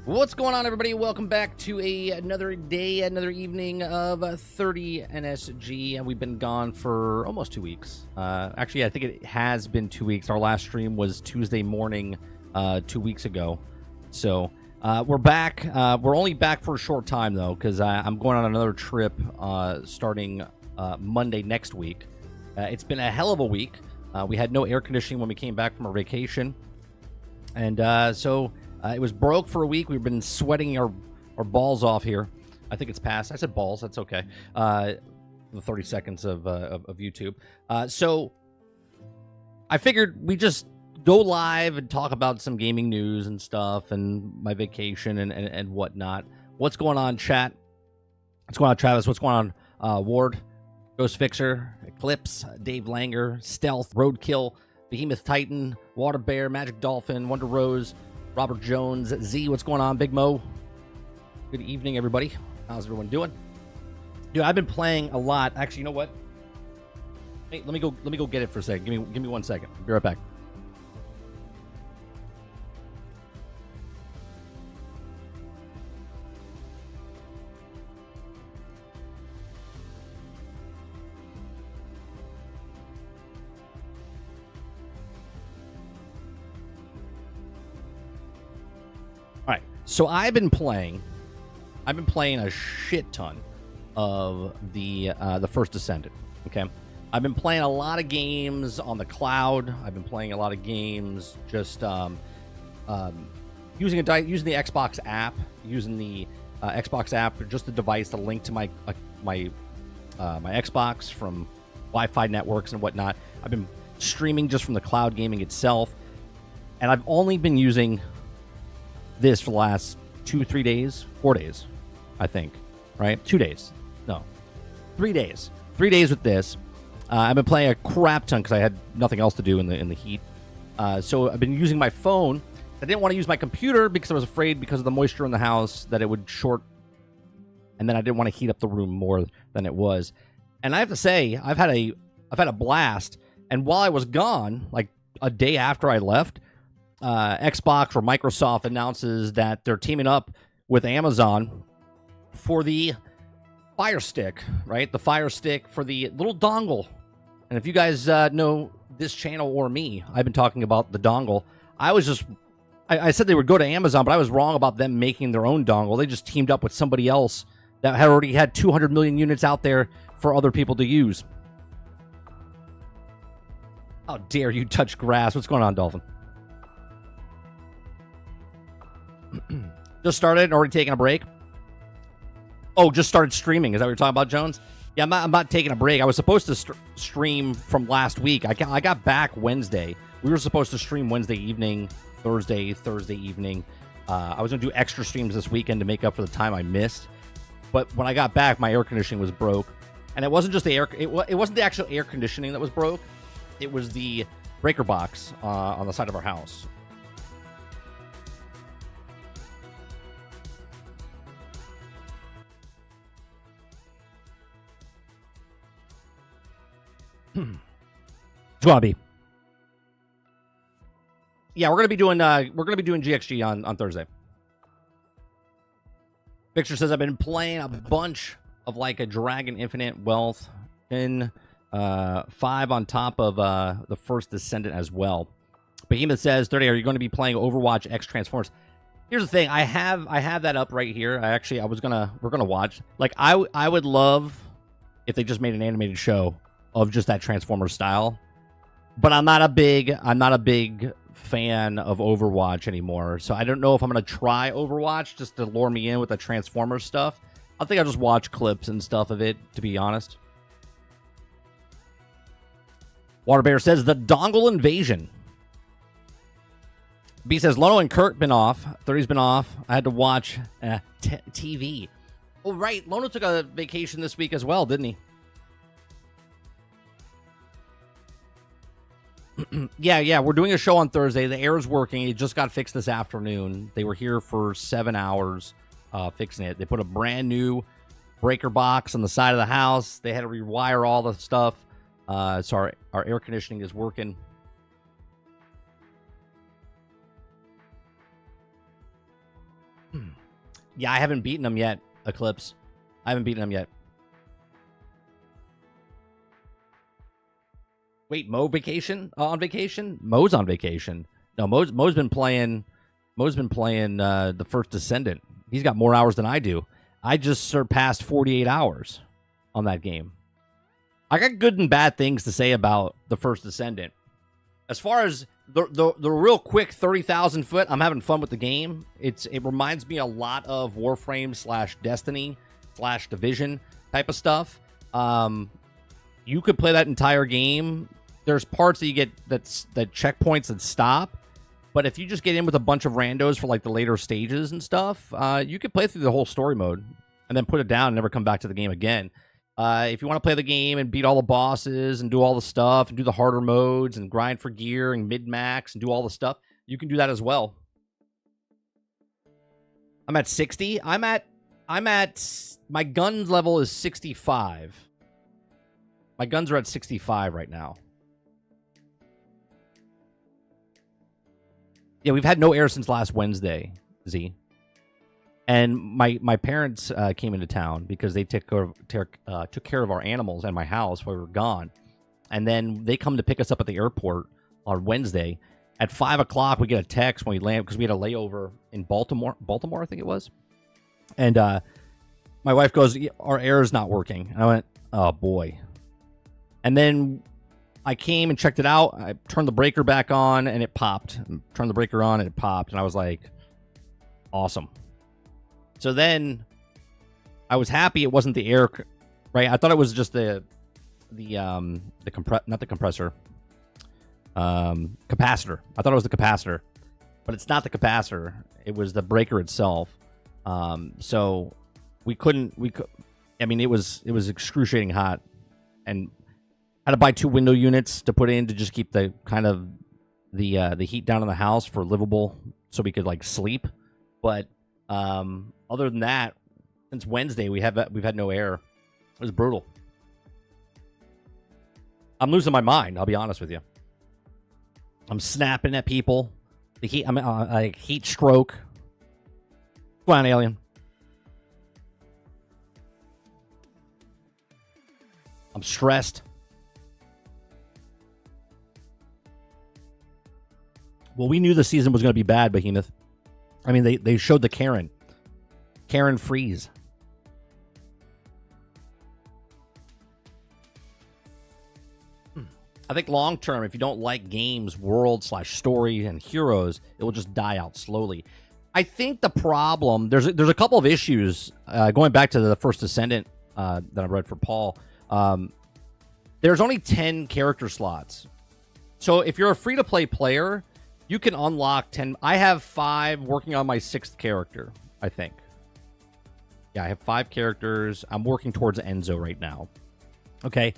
What's going on, everybody? Welcome back to another day, another evening of 30 NSG, and we've been gone for almost 2 weeks. Actually, I think it has been 2 weeks. Our last stream was Tuesday morning 2 weeks ago. So we're back. We're only back for a short time, though, because I'm going on another trip starting Monday next week. It's been a hell of a week. We had no air conditioning when we came back from our vacation, and so... it was broke for a week. We've been sweating our balls off here. I think it's past. I said balls. That's okay. The 30 seconds of YouTube. So I figured we just go live and talk about some gaming news and stuff and my vacation and whatnot. What's going on, chat? What's going on, Travis? What's going on, Ward? Ghost Fixer, Eclipse, Dave Langer, Stealth, Roadkill, Behemoth Titan, Water Bear, Magic Dolphin, Wonder Rose, Robert Jones, Z, what's going on? Big Mo. Good evening, everybody. How's everyone doing? Dude, I've been playing a lot. Actually, you know what? Hey, let me go get it for a second. Give me 1 second. I'll be right back. So I've been playing a shit ton of the First Descendant. Okay, I've been playing a lot of games on the cloud. I've been playing a lot of games just using the Xbox app, just the device to link to my Xbox from Wi-Fi networks and whatnot. I've been streaming just from the cloud gaming itself, and I've only been using this for the last 4 days, I think, right? 2 days, no, 3 days. 3 days with this. I've been playing a crap ton because I had nothing else to do in the heat. So I've been using my phone. I didn't want to use my computer because I was afraid, because of the moisture in the house, that it would short, and then I didn't want to heat up the room more than it was. And I have to say, I've had a blast. And while I was gone, like a day after I left, Xbox or Microsoft announces that they're teaming up with Amazon for the Fire Stick, right? The Fire Stick for the little dongle. And if you guys know this channel or me, I've been talking about the dongle. I said they would go to Amazon, but I was wrong about them making their own dongle. They just teamed up with somebody else that had already had 200 million units out there for other people to use. How dare you touch grass? What's going on, Dolphin? Just started, already taking a break. Oh, just started streaming. Is that what you're talking about, Jones? Yeah, I'm not taking a break. I was supposed to stream from last week. I got back Wednesday. We were supposed to stream Wednesday evening, Thursday evening. I was going to do extra streams this weekend to make up for the time I missed. But when I got back, my air conditioning was broke. And it wasn't just the air. It wasn't the actual air conditioning that was broke. It was the breaker box on the side of our house. It's gonna be. Yeah, we're gonna be doing GXG on Thursday. Victor says I've been playing a bunch of like a Dragon Infinite Wealth in 5 on top of the First Descendant as well. Behemoth says 30. Are you going to be playing Overwatch X Transformers? Here's the thing. I have that up right here. We're gonna watch. Like I would love if they just made an animated show of just that Transformers style, but I'm not a big fan of Overwatch anymore. So I don't know if I'm gonna try Overwatch just to lure me in with the Transformers stuff. I think I'll just watch clips and stuff of it, to be honest. Waterbear says the dongle invasion. B says Lono and Kurt been off. 30's been off. I had to watch TV. Oh right, Lono took a vacation this week as well, didn't he? Yeah, we're doing a show on Thursday. The air is working. It just got fixed this afternoon. They were here for 7 hours fixing it. They put a brand new breaker box on the side of the house. They had to rewire all the stuff. So our air conditioning is working. Yeah, I haven't beaten them yet, Eclipse. I haven't beaten them yet. Wait, Mo vacation? On vacation? Mo's on vacation. No, Mo's been playing. Mo's been playing the First Descendant. He's got more hours than I do. I just surpassed 48 hours on that game. I got good and bad things to say about the First Descendant. As far as the real quick 30,000 foot, I'm having fun with the game. It reminds me a lot of Warframe / Destiny / Division type of stuff. You could play that entire game. There's parts that you get that checkpoints that stop. But if you just get in with a bunch of randos for like the later stages and stuff, you could play through the whole story mode and then put it down and never come back to the game again. If you want to play the game and beat all the bosses and do all the stuff and do the harder modes and grind for gear and mid-max and do all the stuff, you can do that as well. I'm at 60. I'm at my gun level is 65. My guns are at 65 right now. Yeah, we've had no air since last Wednesday, Z. And my parents came into town because they took care of our animals and my house while we were gone. And then they come to pick us up at the airport on Wednesday. At 5 o'clock, we get a text when we land because we had a layover in Baltimore, I think it was. And my wife goes, our air is not working. And I went, oh, boy. And then I came and checked it out. I turned the breaker back on, and it popped. Turned the breaker on, and it popped. And I was like, awesome. So then I was happy it wasn't the air, right? I thought it was just not the compressor, capacitor. I thought it was the capacitor, but it's not the capacitor. It was the breaker itself. So I mean, it was excruciating hot, and I had to buy 2 window units to put in to just keep the kind of the heat down in the house for livable, so we could like sleep. But other than that, since Wednesday we've had no air. It was brutal. I'm losing my mind. I'll be honest with you. I'm snapping at people. The heat. I'm like heat stroke. Go on, alien. I'm stressed. Well, we knew the season was going to be bad, Behemoth. I mean, they showed the Karen freeze. I think long term, if you don't like games, world / story, and heroes, it will just die out slowly. I think the problem there's a couple of issues going back to the First Descendant that I read for Paul. There's only 10 character slots, so if you're a free to play player, you can unlock 10. I have 5 working on my 6th character, I think. Yeah, I have 5 characters. I'm working towards Enzo right now. Okay.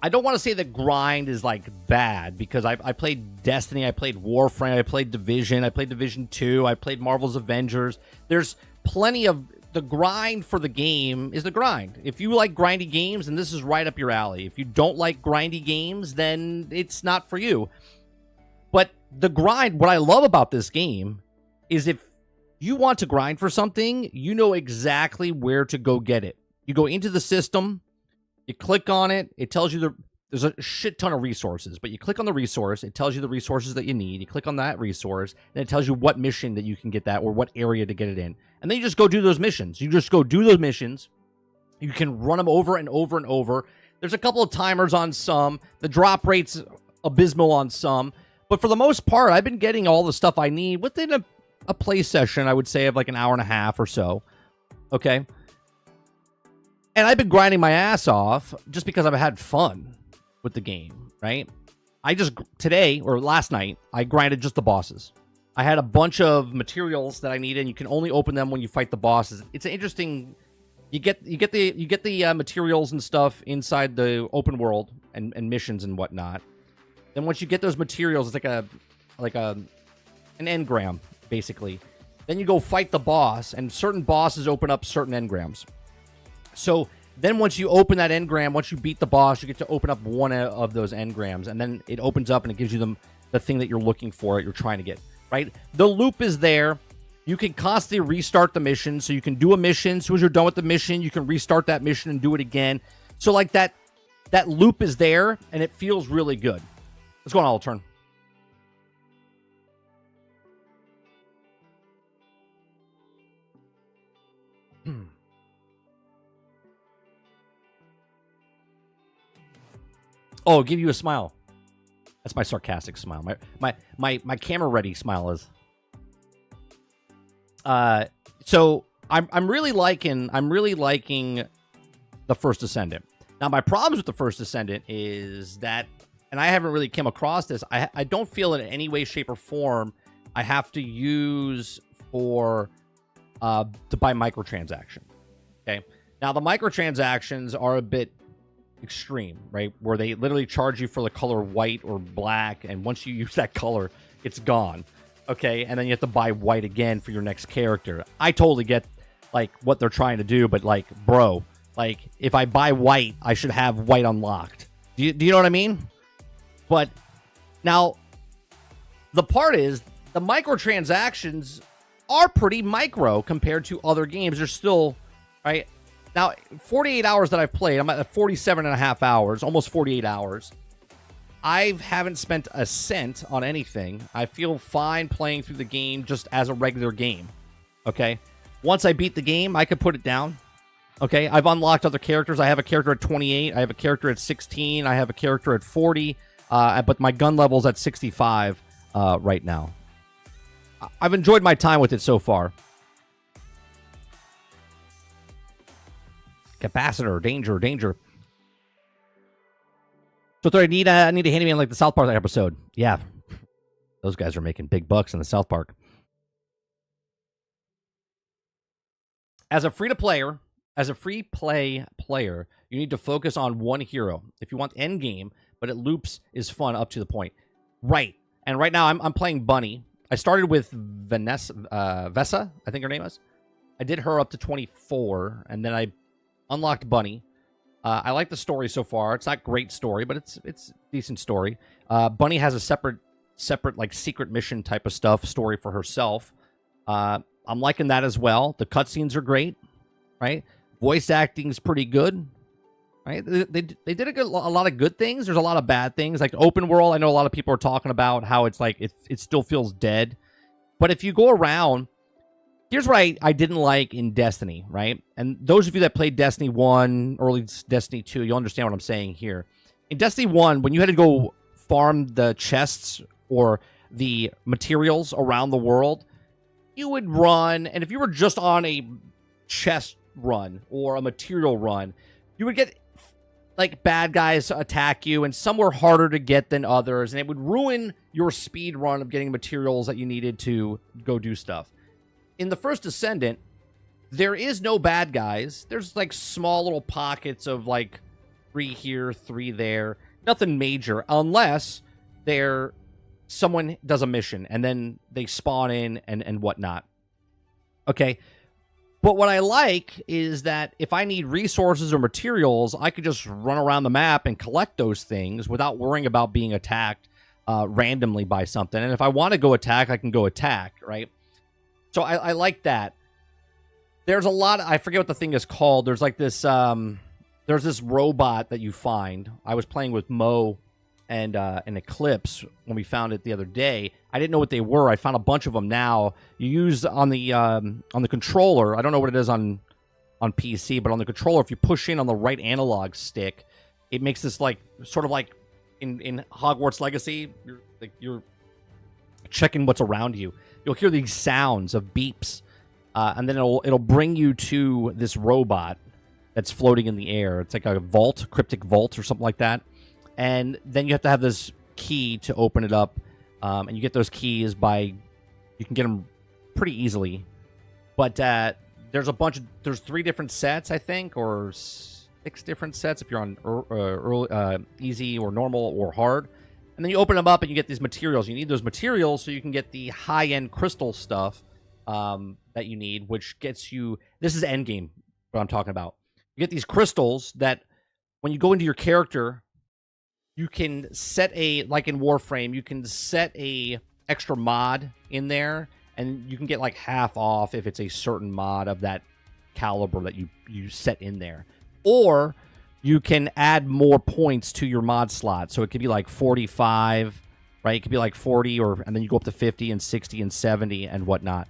I don't want to say the grind is like bad because I played Destiny, I played Warframe, I played Division, I played Division 2, I played Marvel's Avengers. There's plenty of the grind for the game is the grind. If you like grindy games, then this is right up your alley. If you don't like grindy games, then it's not for you. But the grind, what I love about this game is if you want to grind for something, you know exactly where to go get it. You go into the system, you click on it, it tells you there's a shit ton of resources, but you click on the resource, it tells you the resources that you need. You click on that resource, and it tells you what mission that you can get that or what area to get it in. And then you just go do those missions. You just go do those missions. You can run them over and over and over. There's a couple of timers on some. The drop rate's abysmal on some. But for the most part, I've been getting all the stuff I need within a play session, I would say, of like an hour and a half or so. Okay? And I've been grinding my ass off just because I've had fun with the game, right? Today, or last night, I grinded just the bosses. I had a bunch of materials that I needed, and you can only open them when you fight the bosses. It's an interesting... You get the materials and stuff inside the open world and missions and whatnot. Then once you get those materials, it's like an engram, basically. Then you go fight the boss, and certain bosses open up certain engrams. So then once you open that engram, once you beat the boss, you get to open up one of those engrams, and then it opens up and it gives you the thing that you're looking for, that you're trying to get, right? The loop is there. You can constantly restart the mission, so you can do a mission. As soon as you're done with the mission, you can restart that mission and do it again. So like that loop is there, and it feels really good. Let's go on all turn. Oh, give you a smile. That's my sarcastic smile. My camera ready smile is. So I'm really liking the First Descendant. Now my problems with the First Descendant is that, and I haven't really come across this, I don't feel in any way, shape, or form I have to use to buy microtransactions. Okay. Now the microtransactions are a bit extreme, right? Where they literally charge you for the color white or black, and once you use that color, it's gone. Okay, and then you have to buy white again for your next character. I totally get like what they're trying to do, but like, bro, like if I buy white, I should have white unlocked. Do you know what I mean? But now the part is the microtransactions are pretty micro compared to other games. They're still right. Now, 48 hours that I've played, I'm at 47 and a half hours, almost 48 hours. I haven't spent a cent on anything. I feel fine playing through the game just as a regular game. Okay? Once I beat the game, I could put it down. Okay? I've unlocked other characters. I have a character at 28. I have a character at 16. I have a character at 40. But my gun level's at 65 right now. I've enjoyed my time with it so far. Capacitor, danger. So I need a handyman like the South Park episode. Yeah, those guys are making big bucks in the South Park. As a free play player, you need to focus on one hero. If you want Endgame, but it loops is fun up to the point. Right. And right now I'm playing Bunny. I started with Vessa, I think her name is. I did her up to 24, and then I unlocked Bunny. I like the story so far. It's not great story, but it's decent story. Bunny has a separate like secret mission type of story for herself. I'm liking that as well. The cutscenes are great, right? Voice acting is pretty good, right? They did a lot of good things. There's a lot of bad things, like open world. I know a lot of people are talking about how it's like it still feels dead, but if you go around. Here's what I didn't like in Destiny, right? And those of you that played Destiny 1, early Destiny 2, you'll understand what I'm saying here. In Destiny 1, when you had to go farm the chests or the materials around the world, you would run, and if you were just on a chest run or a material run, you would get like bad guys attack you, and some were harder to get than others, and it would ruin your speed run of getting materials that you needed to go do stuff. In the First Descendant, there is no bad guys. There's like small little pockets of like 3 here, 3 there. Nothing major, unless someone does a mission and then they spawn in and whatnot. Okay. But what I like is that if I need resources or materials, I could just run around the map and collect those things without worrying about being attacked randomly by something. And if I want to go attack, I can go attack, right? So I like that. There's a lot. I forget what the thing is called. There's like this. There's this robot that you find. I was playing with Mo and Eclipse when we found it the other day. I didn't know what they were. I found a bunch of them now. You use on the controller. I don't know what it is on PC, but on the controller, if you push in on the right analog stick, it makes this like sort of like in Hogwarts Legacy. You're checking what's around you. You'll hear these sounds of beeps, and then it'll bring you to this robot that's floating in the air. It's like a vault, cryptic vault or something like that. And then you have to have this key to open it up, and you get those keys you can get them pretty easily. But there's 3 different sets, I think, or 6 different sets if you're on easy or normal or hard. And then you open them up and you get these materials. You need those materials so you can get the high-end crystal stuff that you need, which gets you... This is Endgame, what I'm talking about. You get these crystals that when you go into your character, you can set like in Warframe, you can set a extra mod in there, and you can get like half off if it's a certain mod of that caliber that you set in there. Or you can add more points to your mod slot. So it could be like 45, right? It could be like 40, and then you go up to 50 and 60 and 70 and whatnot.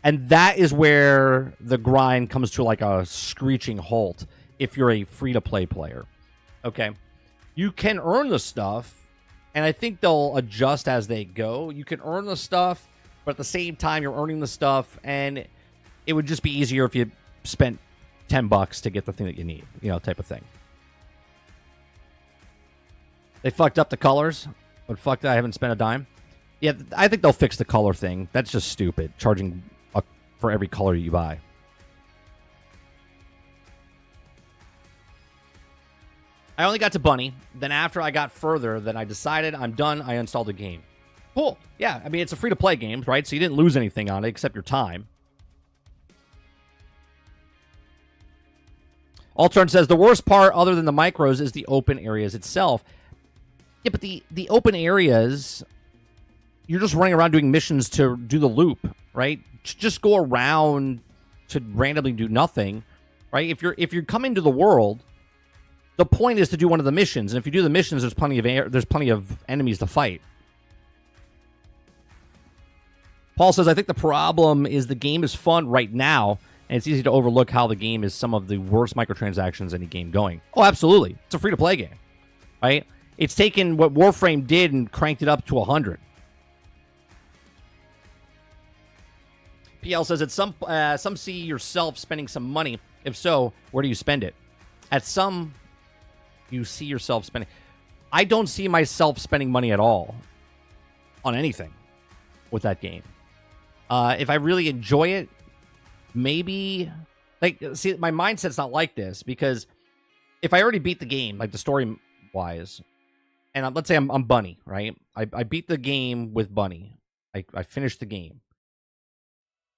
And that is where the grind comes to like a screeching halt if you're a free-to-play player. Okay? You can earn the stuff, and I think they'll adjust as they go. You can earn the stuff, but at the same time, you're earning the stuff, and it would just be easier if you spent $10 to get the thing that you need, type of thing. They fucked up the colors, but fuck that, I haven't spent a dime. Yeah, I think they'll fix the color thing. That's just stupid, charging for every color you buy. I only got to Bunny. Then after I got further, then I decided I'm done. I installed the game. Cool. Yeah, I mean, it's a free-to-play game, right? So you didn't lose anything on it except your time. Altern says, the worst part, other than the micros, is the open areas itself. Yeah, but the open areas, you're just running around doing missions to do the loop, right? Just go around to randomly do nothing, right? If you're coming to the world, the point is to do one of the missions, and if you do the missions, there's plenty of enemies to fight. Paul says, I think the problem is the game is fun right now, and it's easy to overlook how the game is some of the worst microtransactions any game going. Oh, absolutely. It's a free-to-play game, right? It's taken what Warframe did and cranked it up to 100. PL says, at some see yourself spending some money. If so, where do you spend it? At some, you see yourself spending. I don't see myself spending money at all on anything with that game. If I really enjoy it, maybe, see, my mindset's not like this, because if I already beat the game, like the story-wise, and let's say I'm Bunny, right? I beat the game with Bunny. I finished the game.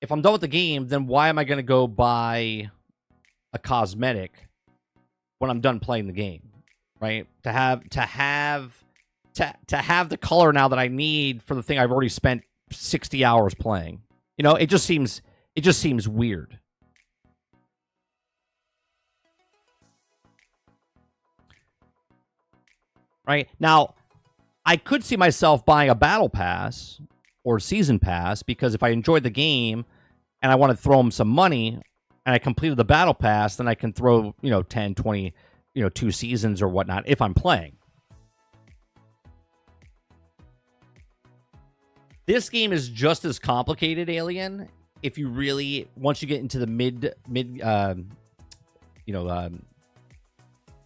If I'm done with the game, then why am I going to go buy a cosmetic when I'm done playing the game, right? To have the color now that I need for the thing I've already spent 60 hours playing. It just seems weird. Right? Now, I could see myself buying a battle pass or season pass, because if I enjoyed the game and I want to throw them some money and I completed the battle pass, then I can throw, 10, 20, 2 seasons or whatnot if I'm playing. This game is just as complicated, Alien, if you really, once you get into the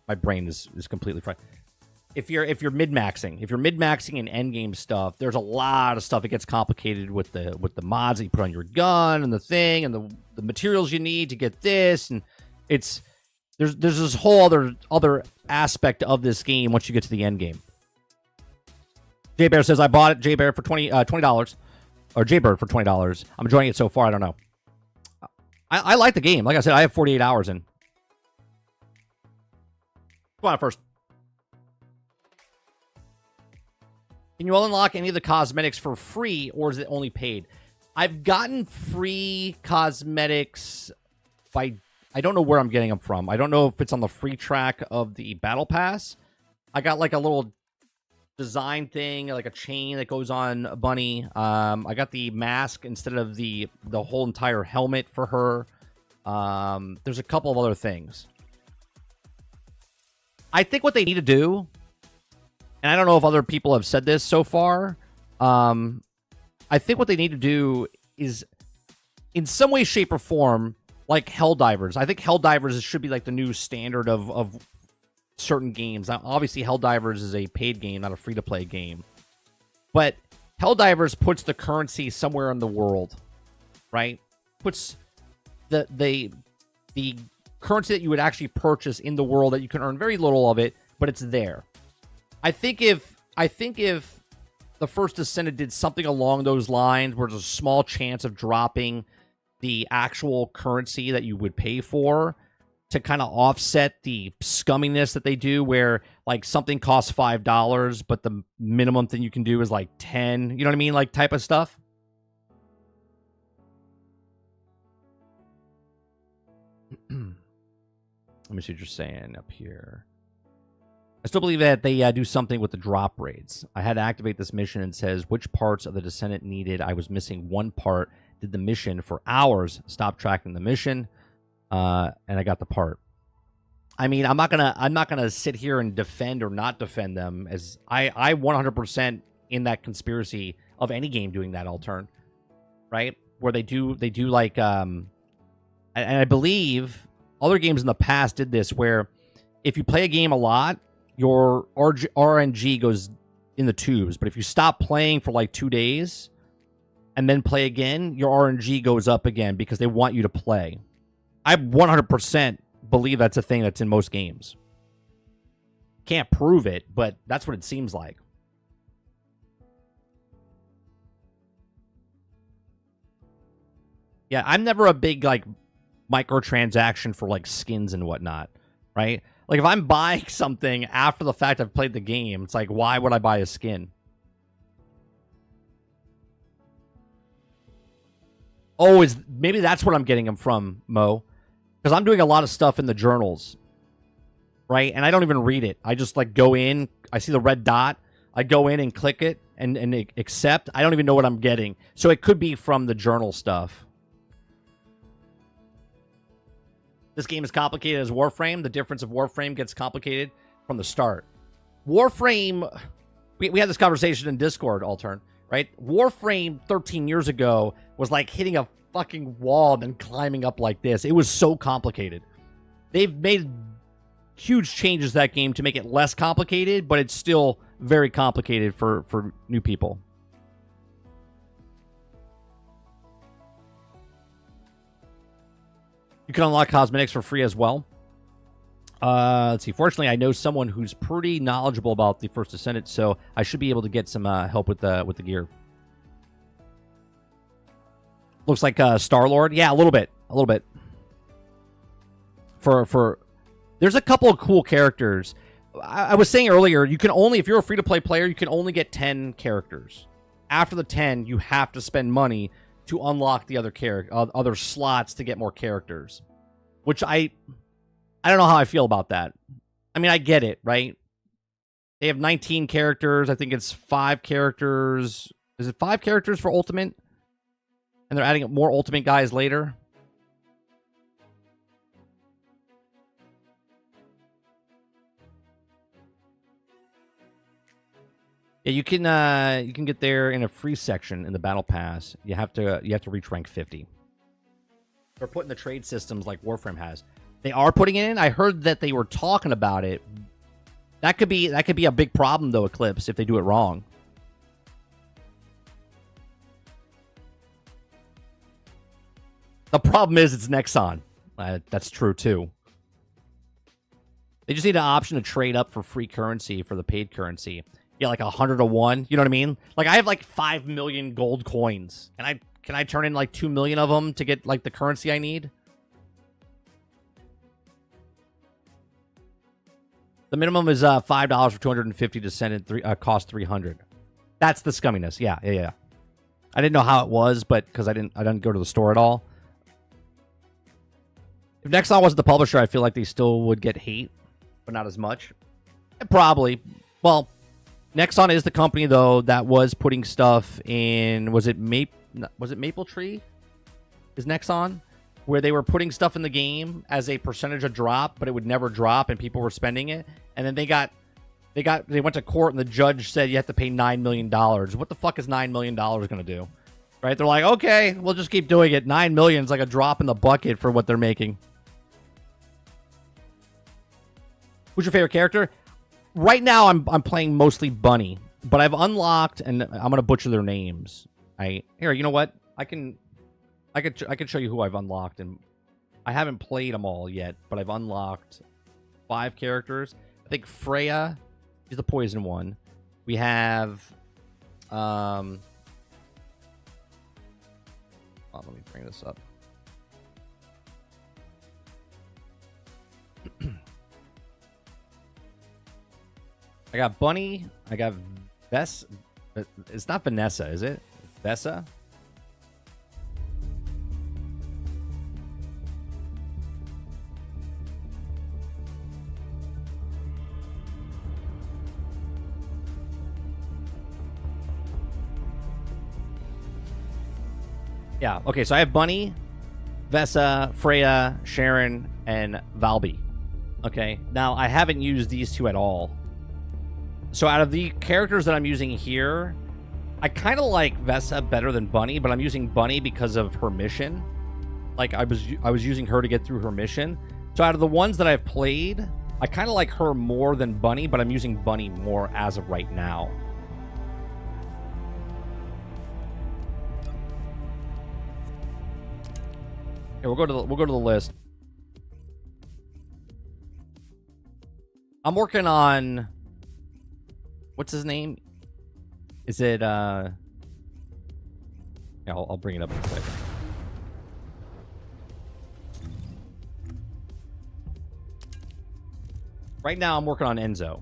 my brain is completely fried. If you're mid-maxing in endgame stuff, there's a lot of stuff that gets complicated with the mods that you put on your gun and the thing and the materials you need to get this, and there's this whole other aspect of this game once you get to the end game. J Bear says, I bought it, J Bear, for $20, or J Bird for $20. I'm enjoying it so far. I don't know. I like the game. Like I said, I have 48 hours in. Go on first. Can you unlock any of the cosmetics for free, or is it only paid? I've gotten free cosmetics by... I don't know where I'm getting them from. I don't know if it's on the free track of the Battle Pass. I got like a little design thing, like a chain that goes on Bunny. I got the mask instead of the whole entire helmet for her. There's a couple of other things. I think what they need to do... And I don't know if other people have said this so far. I think what they need to do is, in some way, shape, or form, like Helldivers. I think Helldivers should be like the new standard of certain games. Now, obviously, Helldivers is a paid game, not a free-to-play game. But Helldivers puts the currency somewhere in the world, right? Puts the currency that you would actually purchase in the world that you can earn very little of it, but it's there. I think if the First Descendant did something along those lines, where there's a small chance of dropping the actual currency that you would pay for to kind of offset the scumminess that they do, where like something costs $5, but the minimum thing you can do is like 10. You know what I mean? Like type of stuff. Let me see what you're saying up here. I still believe that they do something with the drop rates. I had to activate this mission and says which parts of the Descendant needed. I was missing one part. Did the mission for hours. Stopped tracking the mission, and I got the part. I mean, I'm not gonna sit here and defend or not defend them, as I 100% in that conspiracy of any game doing that altern, right? Where they do like and I believe other games in the past did this, where if you play a game a lot, your RNG goes in the tubes. But if you stop playing for like 2 days and then play again, your RNG goes up again because they want you to play. I 100% believe that's a thing that's in most games. Can't prove it, but that's what it seems like. Yeah, I'm never a big like microtransaction for like skins and whatnot, right? Like, if I'm buying something after the fact I've played the game, it's like, why would I buy a skin? Oh, maybe that's what I'm getting them from, Mo. Because I'm doing a lot of stuff in the journals, right? And I don't even read it. I just, like, go in. I see the red dot. I go in and click it and accept. I don't even know what I'm getting. So it could be from the journal stuff. This game is complicated as Warframe. The difference of Warframe gets complicated from the start. Warframe, we had this conversation in Discord, Altern, right? Warframe 13 years ago was like hitting a fucking wall and then climbing up like this. It was so complicated. They've made huge changes to that game to make it less complicated, but it's still very complicated for new people. You can unlock cosmetics for free as well. Let's see. Fortunately, I know someone who's pretty knowledgeable about the First Descendant, so I should be able to get some help with the gear. Looks like Star-Lord. Yeah, a little bit. There's a couple of cool characters. I was saying earlier, you can only, if you're a free-to-play player, you can only get 10 characters. After the 10, you have to spend money to unlock the other slots to get more characters, which I don't know how I feel about that. I mean, I get it, right? They have 19 characters. I think it's 5 characters. Is it 5 characters for Ultimate? And they're adding more Ultimate guys later. Yeah, you can get there in a free section in the Battle Pass. You have to reach rank 50. They're putting the trade systems like Warframe has. They are putting it in. I heard that they were talking about it. That could be a big problem though, Eclipse, if they do it wrong. The problem is it's Nexon. That's true too. They just need an option to trade up for free currency for the paid currency. Yeah, like 100 to 1. You know what I mean? Like, I have like 5 million gold coins. Can I turn in like 2 million of them to get like the currency I need? The minimum is $5 for 250 Descendant. Cost 300. That's the scumminess. Yeah. I didn't know how it was, but because I didn't go to the store at all. If Nexon wasn't the publisher, I feel like they still would get hate, but not as much. Probably. Well, Nexon is the company though that was putting stuff in. Was it Maple Tree? Is Nexon where they were putting stuff in the game as a percentage of drop, but it would never drop, and people were spending it, and then they went to court, and the judge said you have to pay $9 million. What the fuck is $9 million going to do? Right? They're like, okay, we'll just keep doing it. $9 million is like a drop in the bucket for what they're making. Who's your favorite character? Right now, I'm playing mostly Bunny, but I've unlocked, and I'm gonna butcher their names. Here, you know what? I can show you who I've unlocked, and I haven't played them all yet, but I've unlocked 5 characters. I think Freya is the poison one. We have, let me bring this up. I got Bunny. I got Vess. It's not Vanessa, is it? Vessa? Yeah, okay, so I have Bunny, Vesa, Freya, Sharon, and Valby. Okay, now I haven't used these two at all. So out of the characters that I'm using here, I kind of like Vesa better than Bunny, but I'm using Bunny because of her mission. Like, I was using her to get through her mission. So out of the ones that I've played, I kind of like her more than Bunny, but I'm using Bunny more as of right now. Okay, we'll go to the list. I'm working on, what's his name? Is it yeah, I'll bring it up in a second. Right now I'm working on Enzo.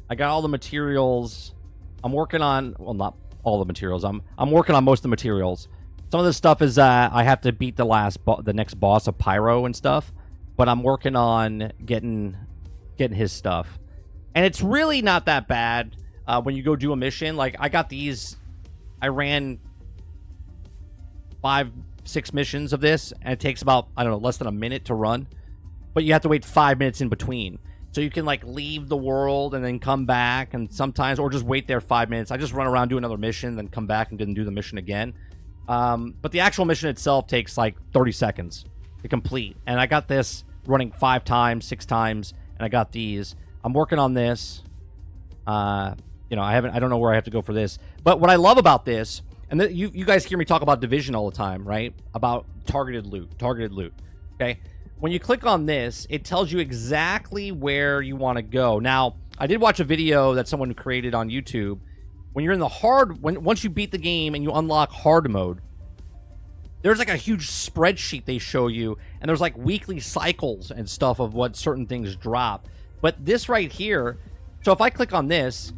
I got all the materials. I'm working on, well, not all the materials. I'm working on most of the materials. Some of this stuff is I have to beat the next boss of Pyro and stuff, but I'm working on getting his stuff. And it's really not that bad when you go do a mission. Like, I got these, I ran 5-6 missions of this, and it takes about, I don't know, less than a minute to run. But you have to wait 5 minutes in between. So you can, like, leave the world and then come back, and sometimes, or just wait there 5 minutes. I just run around, do another mission, then come back and didn't do the mission again. But the actual mission itself takes like 30 seconds to complete. And I got this running 5 times, 6 times, and I got these. I'm working on this. You know, I don't know where I have to go for this. But what I love about this, and you guys hear me talk about Division all the time, right? About targeted loot, okay? When you click on this, it tells you exactly where you want to go. Now, I did watch a video that someone created on YouTube. When you're in the once you beat the game and you unlock hard mode, there's like a huge spreadsheet they show you, and there's like weekly cycles and stuff of what certain things drop. But this right here, so if I click on this,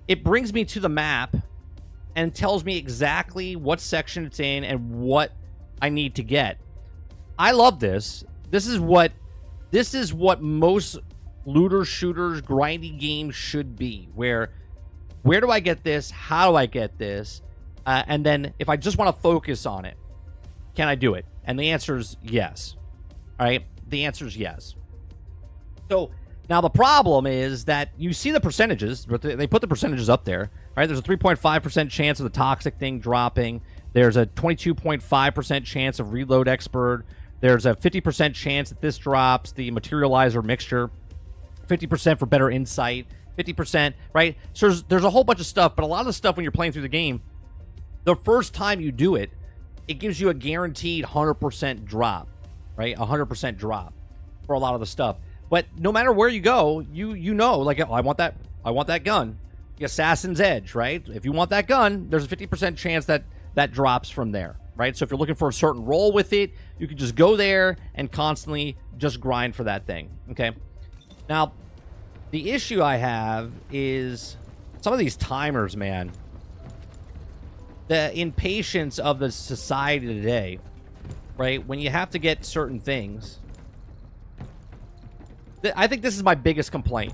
it brings me to the map and tells me exactly what section it's in and what I need to get. I love this. This is what most looter shooters, grindy games should be. Where do I get this? How do I get this? And then if I just want to focus on it, can I do it? And the answer is yes. All right? The answer is yes. So now the problem is that you see the percentages. They put the percentages up there. Right? There's a 3.5% chance of the toxic thing dropping. There's a 22.5% chance of reload expert. There's a 50% chance that this drops, the materializer mixture. 50% for better insight. 50%, right? So there's a whole bunch of stuff, but a lot of the stuff when you're playing through the game, the first time you do it, it gives you a guaranteed 100% drop, right? 100% drop for a lot of the stuff. But no matter where you go, you know, like, oh, I want that gun. The Assassin's Edge, right? If you want that gun, there's a 50% chance that drops from there, right? So if you're looking for a certain role with it, you can just go there and constantly just grind for that thing, okay? Now, the issue I have is some of these timers, man. The impatience of the society today, right? When you have to get certain things. I think this is my biggest complaint,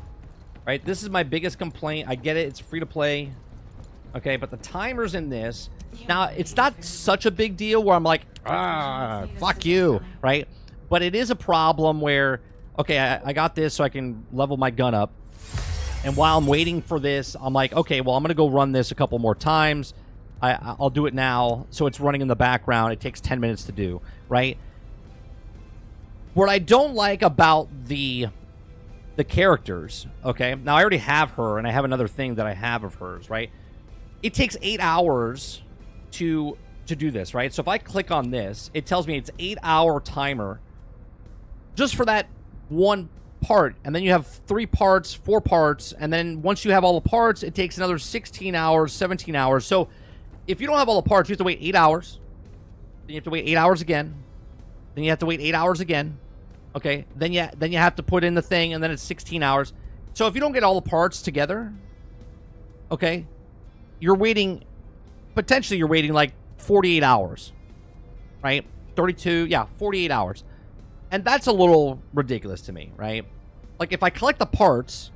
right? This is my biggest complaint. I get it. It's free to play. Okay, but the timers in this, now, it's not such a big deal where I'm like, fuck you, right? But it is a problem where, okay, I got this so I can level my gun up. And while I'm waiting for this, I'm like, okay, well, I'm going to go run this a couple more times. I'll do it now. So it's running in the background. It takes 10 minutes to do, right? What I don't like about the characters, okay? Now, I already have her, and I have another thing that I have of hers, right? It takes 8 hours to do this, right? So if I click on this, it tells me it's 8-hour timer just for that one part, and then you have 3 parts, 4 parts, and then once you have all the parts, it takes another 16 hours, 17 hours. So if you don't have all the parts, you have to wait 8 hours. Then you have to wait 8 hours again. Then you have to wait 8 hours again. Okay, then you have to put in the thing, and then it's 16 hours. So if you don't get all the parts together, okay, potentially you're waiting like 48 hours, right? 32, yeah, 48 hours. And that's a little ridiculous to me, right? Like, if I collect the parts,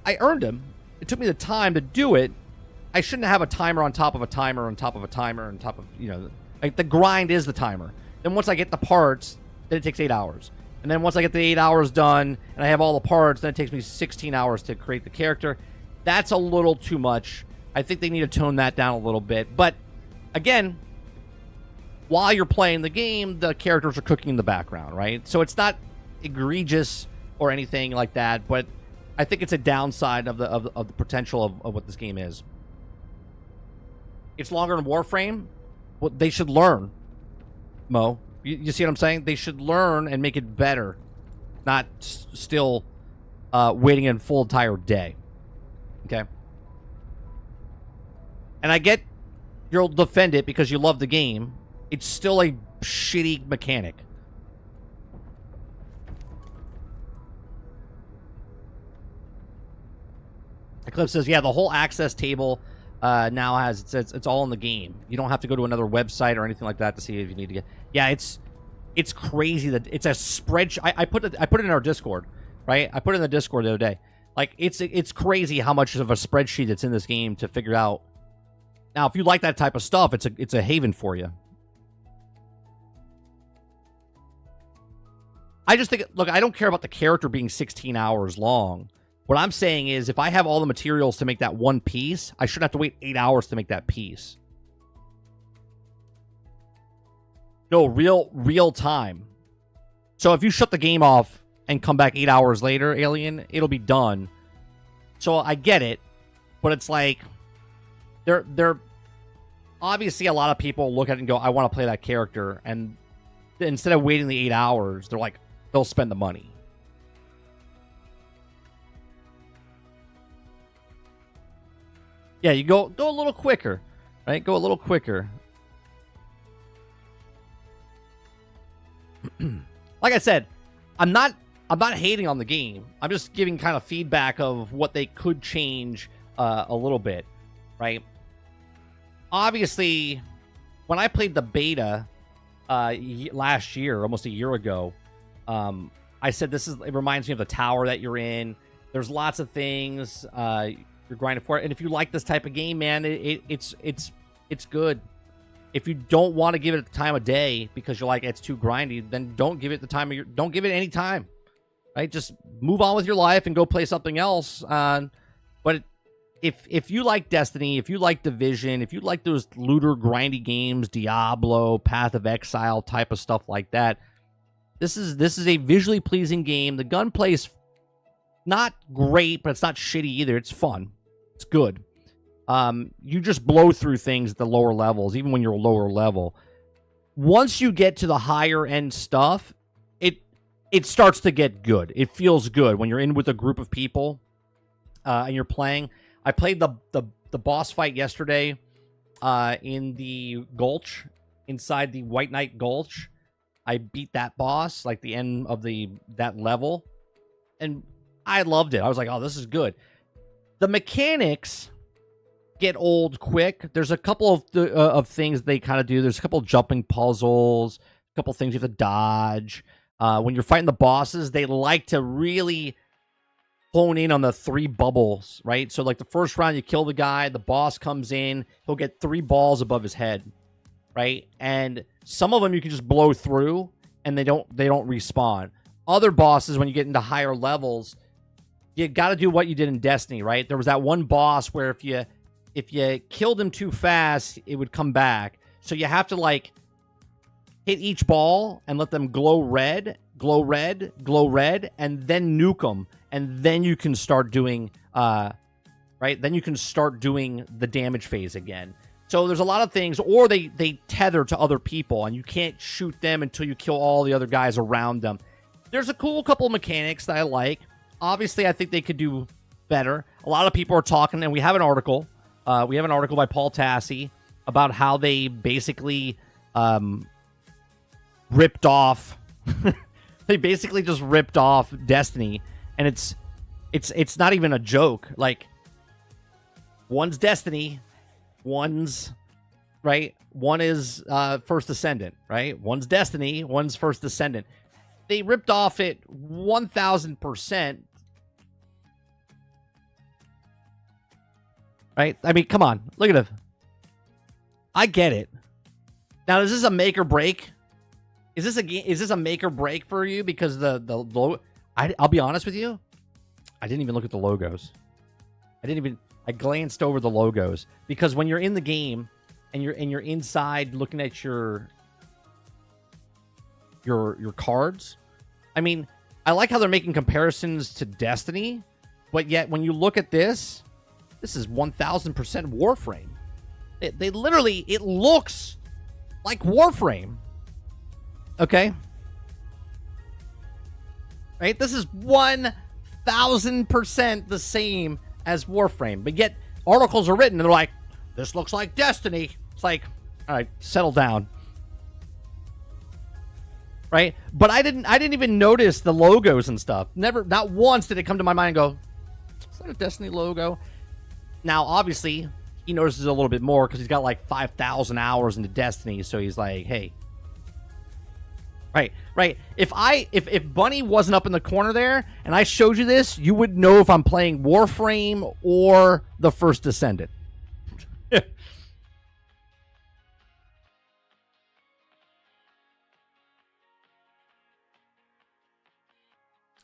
I earned them. It took me the time to do it. I shouldn't have a timer on top of a timer on top of a timer on top of, you know, like the grind is the timer. Then once I get the parts, then it takes 8 hours. And then once I get the 8 hours done and I have all the parts, then it takes me 16 hours to create the character. That's a little too much. I think they need to tone that down a little bit. But again, while you're playing the game, the characters are cooking in the background, right? So it's not egregious or anything like that, but I think it's a downside of the potential of what this game is. It's longer than Warframe. Well, they should learn, Mo. You see what I'm saying? They should learn and make it better, not still waiting a full entire day. Okay? And I get you'll defend it because you love the game. It's still a shitty mechanic. Eclipse says, yeah, the whole access table now has, it's all in the game. You don't have to go to another website or anything like that to see if you need to get. Yeah, it's crazy that it's a spreadsheet. I put it in our Discord, right? I put it in the Discord the other day. Like, it's crazy how much of a spreadsheet that's in this game to figure out. Now, if you like that type of stuff, it's a haven for you. I just think, look, I don't care about the character being 16 hours long. What I'm saying is, if I have all the materials to make that one piece, I shouldn't have to wait 8 hours to make that piece. No, real time. So if you shut the game off and come back 8 hours later, Alien, it'll be done. So I get it, but it's like, they're obviously a lot of people look at it and go, I want to play that character, and instead of waiting the 8 hours, they're like, they'll spend the money. Yeah, you go a little quicker, right? Go a little quicker. Like I said, I'm not hating on the game. I'm just giving kind of feedback of what they could change a little bit, right? Obviously, when I played the beta last year, almost a year ago, I said it reminds me of the tower that you're in. There's lots of things you're grinding for it, and if you like this type of game, man, it's good. If you don't want to give it the time of day because you're like, it's too grindy, then don't give it the time of don't give it any time, right? Just move on with your life and go play something else. But if you like Destiny, if you like Division, if you like those looter grindy games, Diablo, Path of Exile type of stuff like that, this is a visually pleasing game. The gunplay's not great, but it's not shitty either. It's fun. It's good. You just blow through things at the lower levels, even when you're lower level. Once you get to the higher end stuff, it starts to get good. It feels good when you're in with a group of people and you're playing. I played the boss fight yesterday in the Gulch, inside the White Knight Gulch. I beat that boss, like the end of that level, and I loved it. I was like, oh, this is good. The mechanics get old quick. There's a couple of things they kind of do. There's a couple of jumping puzzles, a couple of things you have to dodge. When you're fighting the bosses, they like to really hone in on the 3 bubbles, right? So like the first round, you kill the guy, the boss comes in, he'll get 3 balls above his head, right? And some of them you can just blow through and they don't respawn. Other bosses, when you get into higher levels, you got to do what you did in Destiny, right? There was that one boss where if you killed him too fast, it would come back. So you have to like hit each ball and let them glow red, glow red, glow red, and then nuke them. And then you can start doing, right? Then you can start doing the damage phase again. So there's a lot of things, or they tether to other people, and you can't shoot them until you kill all the other guys around them. There's a cool couple of mechanics that I like. Obviously, I think they could do better. A lot of people are talking, and we have an article. We have an article by Paul Tassi about how they basically ripped off. They basically just ripped off Destiny, and it's not even a joke. Like, one's Destiny, one's right. One is First Descendant, right? One's Destiny, one's First Descendant. They ripped off it 1,000%. right? I mean, come on. Look at it. I get it. Now, is this a make or break? Is this a make or break for you? Because the logo... I'll be honest with you. I didn't even look at the logos. I glanced over the logos. Because when you're in the game and you're inside looking at your cards, I mean, I like how they're making comparisons to Destiny, but yet when you look at this is 1000% Warframe. They literally, it looks like Warframe. Okay? Right? This is 1000% the same as Warframe, but yet articles are written and they're like, this looks like Destiny. It's like, all right, settle down. Right? But I didn't even notice the logos and stuff. Not once did it come to my mind and go, is that a Destiny logo? Now, obviously, he notices a little bit more because he's got like 5,000 hours into Destiny, so he's like, hey. Right. If Bunny wasn't up in the corner there and I showed you this, you would know if I'm playing Warframe or the First Descendant. I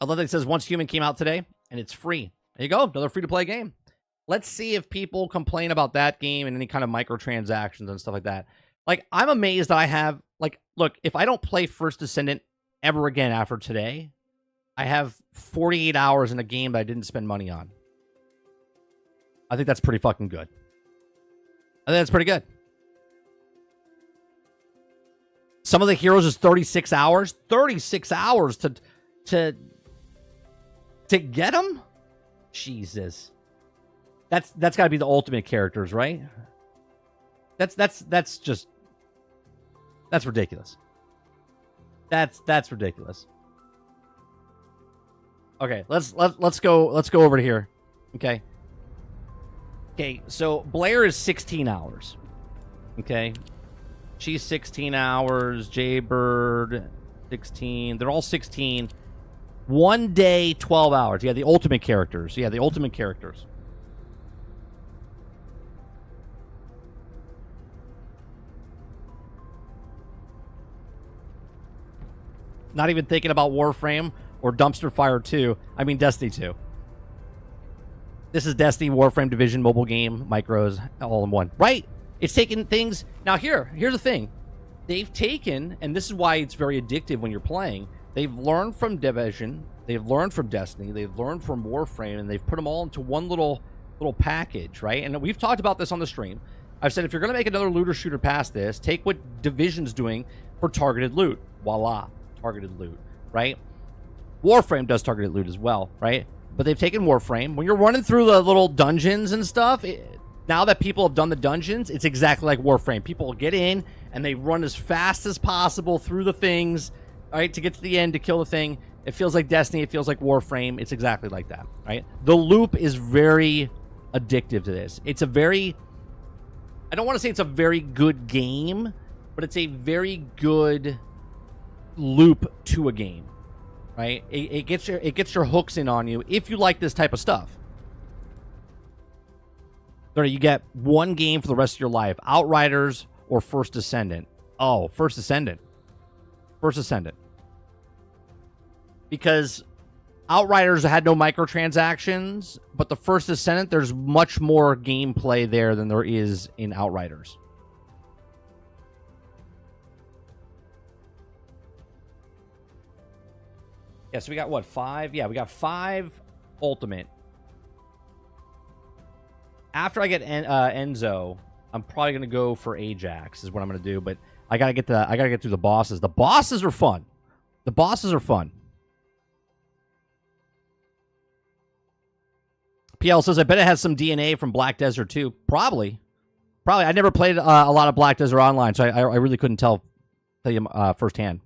love that it says Once Human came out today, and it's free. There you go, another free-to-play game. Let's see if people complain about that game and any kind of microtransactions and stuff like that. Like, I'm amazed that I have... Like, look, if I don't play First Descendant ever again after today, I have 48 hours in a game that I didn't spend money on. I think that's pretty fucking good. I think that's pretty good. Some of the heroes is 36 hours. 36 hours to get them? Jesus. That's got to be the ultimate characters, right? That's just... That's ridiculous. That's ridiculous. Okay, let's go over to here. Okay. Okay, so Blair is 16 hours. Okay. She's 16 hours. Jaybird 16. They're all 16. 1 day, 12 hours. Yeah, the ultimate characters. Yeah, the ultimate characters. Not even thinking about Warframe or Dumpster Fire 2. I mean, Destiny 2. This is Destiny, Warframe, Division, mobile game, micros, all in one. Right? It's taking things... Now, here's the thing. They've taken, and this is why it's very addictive when you're playing, they've learned from Division, they've learned from Destiny, they've learned from Warframe, and they've put them all into one little package, right? And we've talked about this on the stream. I've said, if you're going to make another looter shooter past this, take what Division's doing for targeted loot. Voila. Targeted loot, right? Warframe does targeted loot as well, right? But they've taken Warframe. When you're running through the little dungeons and stuff, now that people have done the dungeons, it's exactly like Warframe. People get in and they run as fast as possible through the things, right, to get to the end to kill the thing. It feels like Destiny. It feels like Warframe. It's exactly like that, right? The loop is very addictive to this. It's a very... I don't want to say it's a very good game, but it's a very good... loop to a game, right? It gets your hooks in on you if you like this type of stuff. You get one game for the rest of your life: Outriders or First Descendant. Oh, First Descendant. Because Outriders had no microtransactions, but the First Descendant, there's much more gameplay there than there is in Outriders. Yeah, so we got, what, 5? Yeah, we got 5 Ultimate. After I get Enzo, I'm probably going to go for Ajax is what I'm going to do, but I got to get through the bosses. The bosses are fun. PL says, I bet it has some DNA from Black Desert too. Probably. I never played a lot of Black Desert Online, so I really couldn't tell you firsthand.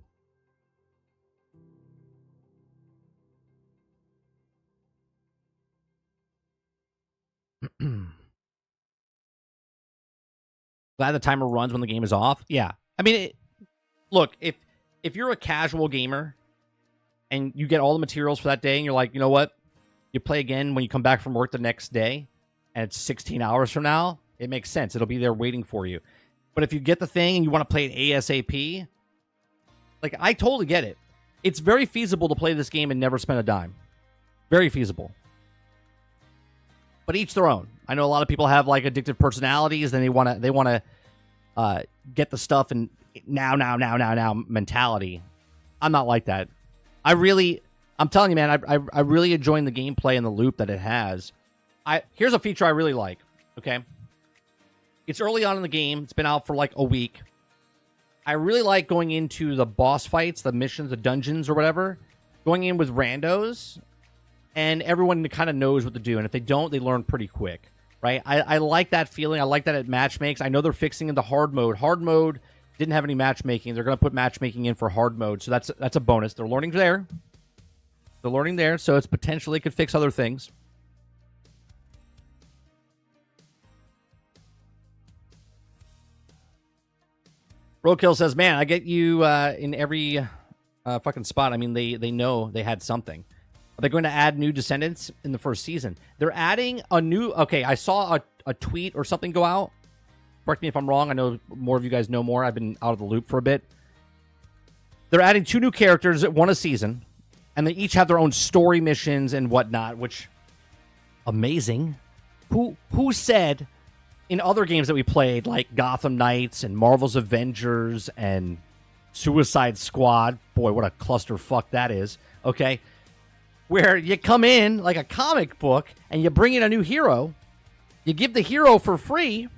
Glad the timer runs when the game is off. Yeah. I mean, look, if you're a casual gamer and you get all the materials for that day and you're like, you know what? You play again when you come back from work the next day. and it's 16 hours from now, it makes sense. It'll be there waiting for you. But if you get the thing and you want to play it ASAP, like, I totally get it. It's very feasible to play this game and never spend a dime. Very feasible. But each their own. I know a lot of people have like addictive personalities and they want to get the stuff and now mentality. I'm not like that. I'm telling you, man, I really enjoying the gameplay and the loop that it has. Here's a feature I really like, okay? It's early on in the game. It's been out for like a week. I really like going into the boss fights, the missions, the dungeons or whatever, going in with randos, and everyone kind of knows what to do. And if they don't, they learn pretty quick, right? I like that feeling. I like that it matchmakes. I know they're fixing in the hard mode. Hard mode didn't have any matchmaking. They're going to put matchmaking in for hard mode, so that's a bonus. They're learning there. They're learning there, so it's potentially could fix other things. Roadkill says, man, I get you in every fucking spot. I mean, they know they had something. Are they going to add new Descendants in the first season? They're adding a new... Okay, I saw a tweet or something go out. Correct me if I'm wrong. I know more of you guys know more. I've been out of the loop for a bit. They're adding 2 new characters, one a season, and they each have their own story missions and whatnot, which... Amazing. Who said... In other games that we played, like Gotham Knights and Marvel's Avengers and Suicide Squad, boy, what a clusterfuck that is, okay? Where you come in like a comic book and you bring in a new hero, you give the hero for free,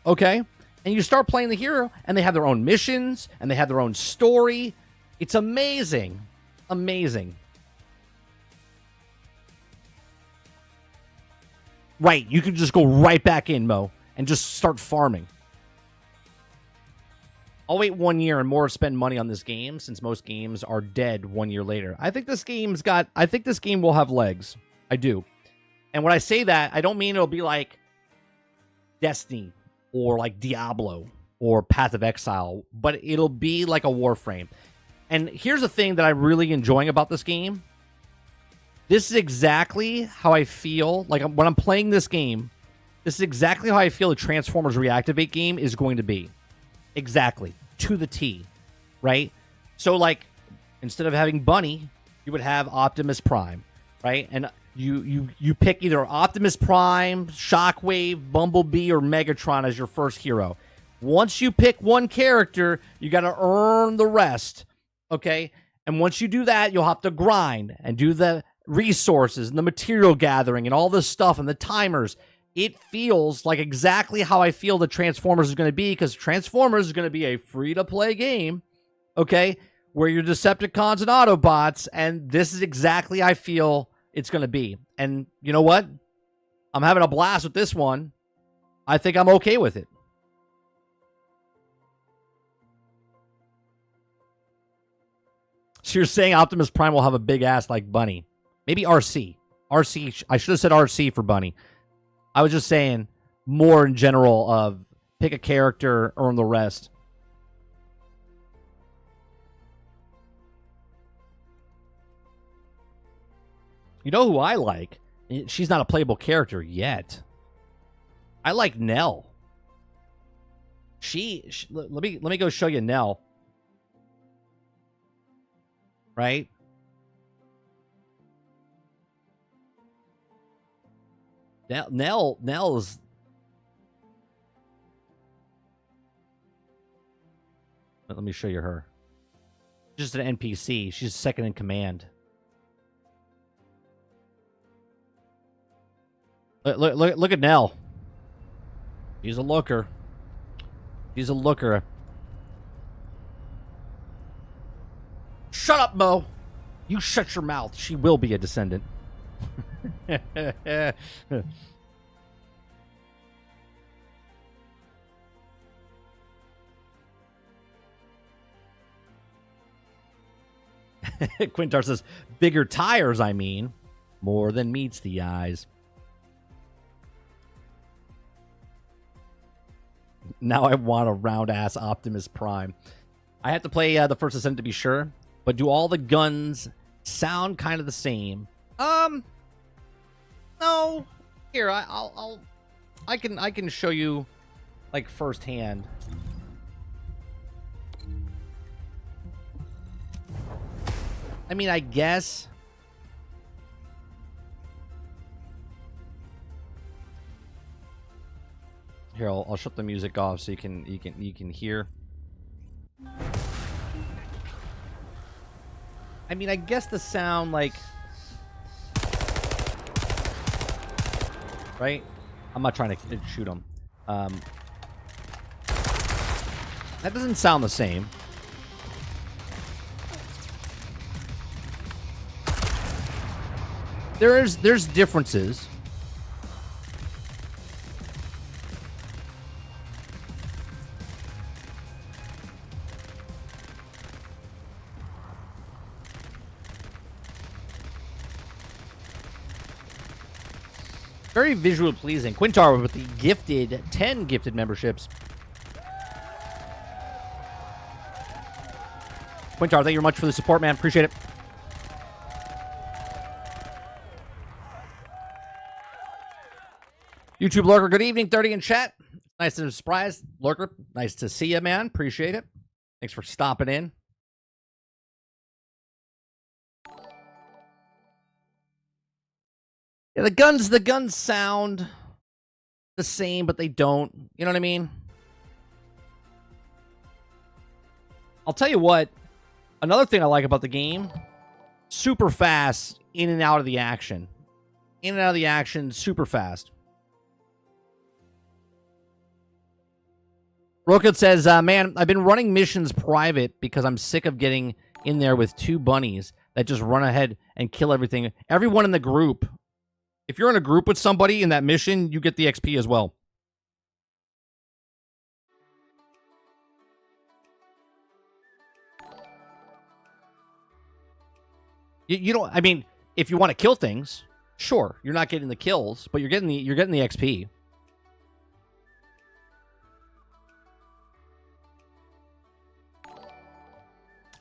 okay? And you start playing the hero, and they have their own missions, and they have their own story. It's amazing. Amazing. Right, you can just go right back in, Mo. And just start farming. I'll wait 1 year and more spend money on this game since most games are dead 1 year later. I think this game will have legs. I do. And when I say that, I don't mean it'll be like Destiny or like Diablo or Path of Exile, but it'll be like a Warframe. And here's the thing that I'm really enjoying about this game. This is exactly how I feel like when I'm playing this game. This is exactly how I feel the Transformers Reactivate game is going to be. Exactly. To the T. Right? So, like, instead of having Bunny, you would have Optimus Prime. Right? And you pick either Optimus Prime, Shockwave, Bumblebee, or Megatron as your first hero. Once you pick one character, you got to earn the rest. Okay? And once you do that, you'll have to grind and do the resources and the material gathering and all this stuff and the timers. It feels like exactly how I feel the Transformers is going to be, because Transformers is going to be a free-to-play game, okay, where you're Decepticons and Autobots, and this is exactly how I feel it's going to be. And you know what? I'm having a blast with this one. I think I'm okay with it. So you're saying Optimus Prime will have a big ass like Bunny. Maybe RC. RC. I should have said RC for Bunny. I was just saying more in general of pick a character, earn the rest. You know who I like? She's not a playable character yet. I like Nell. Let me go show you Nell. Right? Nell's... Let me show you her. Just an NPC. She's second in command. Look at Nell. She's a looker. She's a looker. Shut up, Mo. You shut your mouth. She will be a descendant. Quintar says, bigger tires, I mean. More than meets the eyes. Now I want a round-ass Optimus Prime. I have to play the First Descendant to be sure, but do all the guns sound kind of the same? No. Here, I'll I can show you like firsthand. I mean, I guess. Here, I'll shut the music off so you can hear. I mean, I guess the sound, like, right? I'm not trying to shoot him. That doesn't sound the same. There's differences. Very visually pleasing. Quintar with the gifted 10 gifted memberships. Quintar, thank you very much for the support, man. Appreciate it. YouTube Lurker, good evening. 30 in chat. Nice to surprise. Lurker, nice to see you, man. Appreciate it. Thanks for stopping in. Yeah, the guns sound the same, but they don't. You know what I mean? I'll tell you what. Another thing I like about the game, super fast in and out of the action. In and out of the action, super fast. Rocket says, man, I've been running missions private because I'm sick of getting in there with two bunnies that just run ahead and kill everything. Everyone in the group. If you're in a group with somebody in that mission, you get the XP as well. You don't. I mean, if you want to kill things, sure, you're not getting the kills, but you're getting the XP.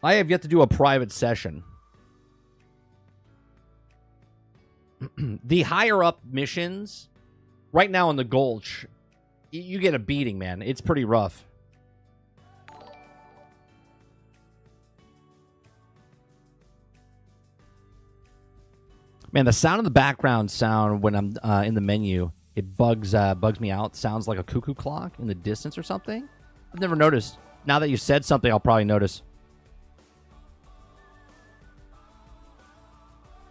I have yet to do a private session. The higher up missions, right now in the Gulch, you get a beating, man. It's pretty rough. Man, the sound in the background sound when I'm in the menu, it bugs me out. Sounds like a cuckoo clock in the distance or something. I've never noticed. Now that you said something, I'll probably notice.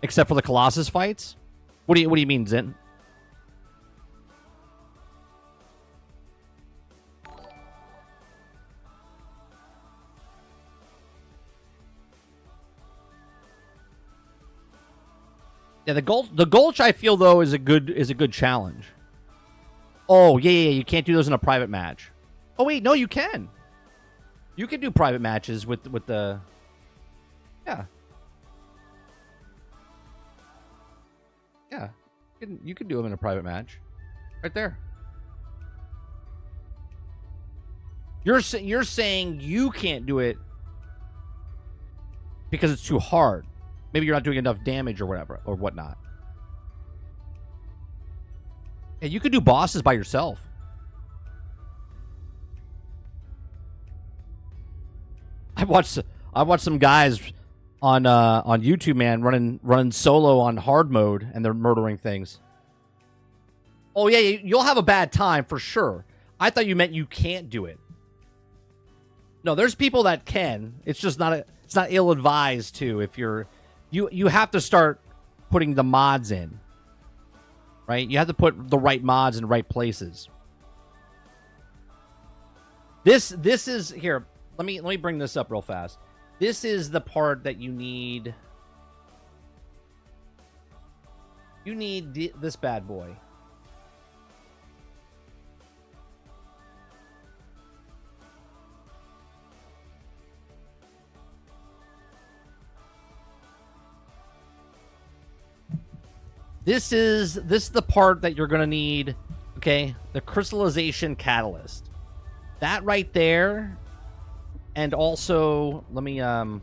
Except for the Colossus fights? What do you mean, Zin? Yeah, the Gulch I feel though is a good challenge. Oh, yeah, you can't do those in a private match. Oh wait, no, you can. You can do private matches with the Yeah. Yeah, you can do them in a private match, right there. You're saying you can't do it because it's too hard. Maybe you're not doing enough damage or whatever or whatnot. And you could do bosses by yourself. I watched some guys on YouTube, man, running solo on hard mode, and they're murdering things. Oh yeah, you'll have a bad time for sure. I thought you meant you can't do it. No, there's people that can. It's just not it's not ill-advised to. If you have to start putting the mods in, right? You have to put the right mods in the right places. This is here. Let me bring this up real fast. This is the part that you need. You need this bad boy. This is the part that you're gonna need. Okay, the crystallization catalyst. That right there. And also, let me, right,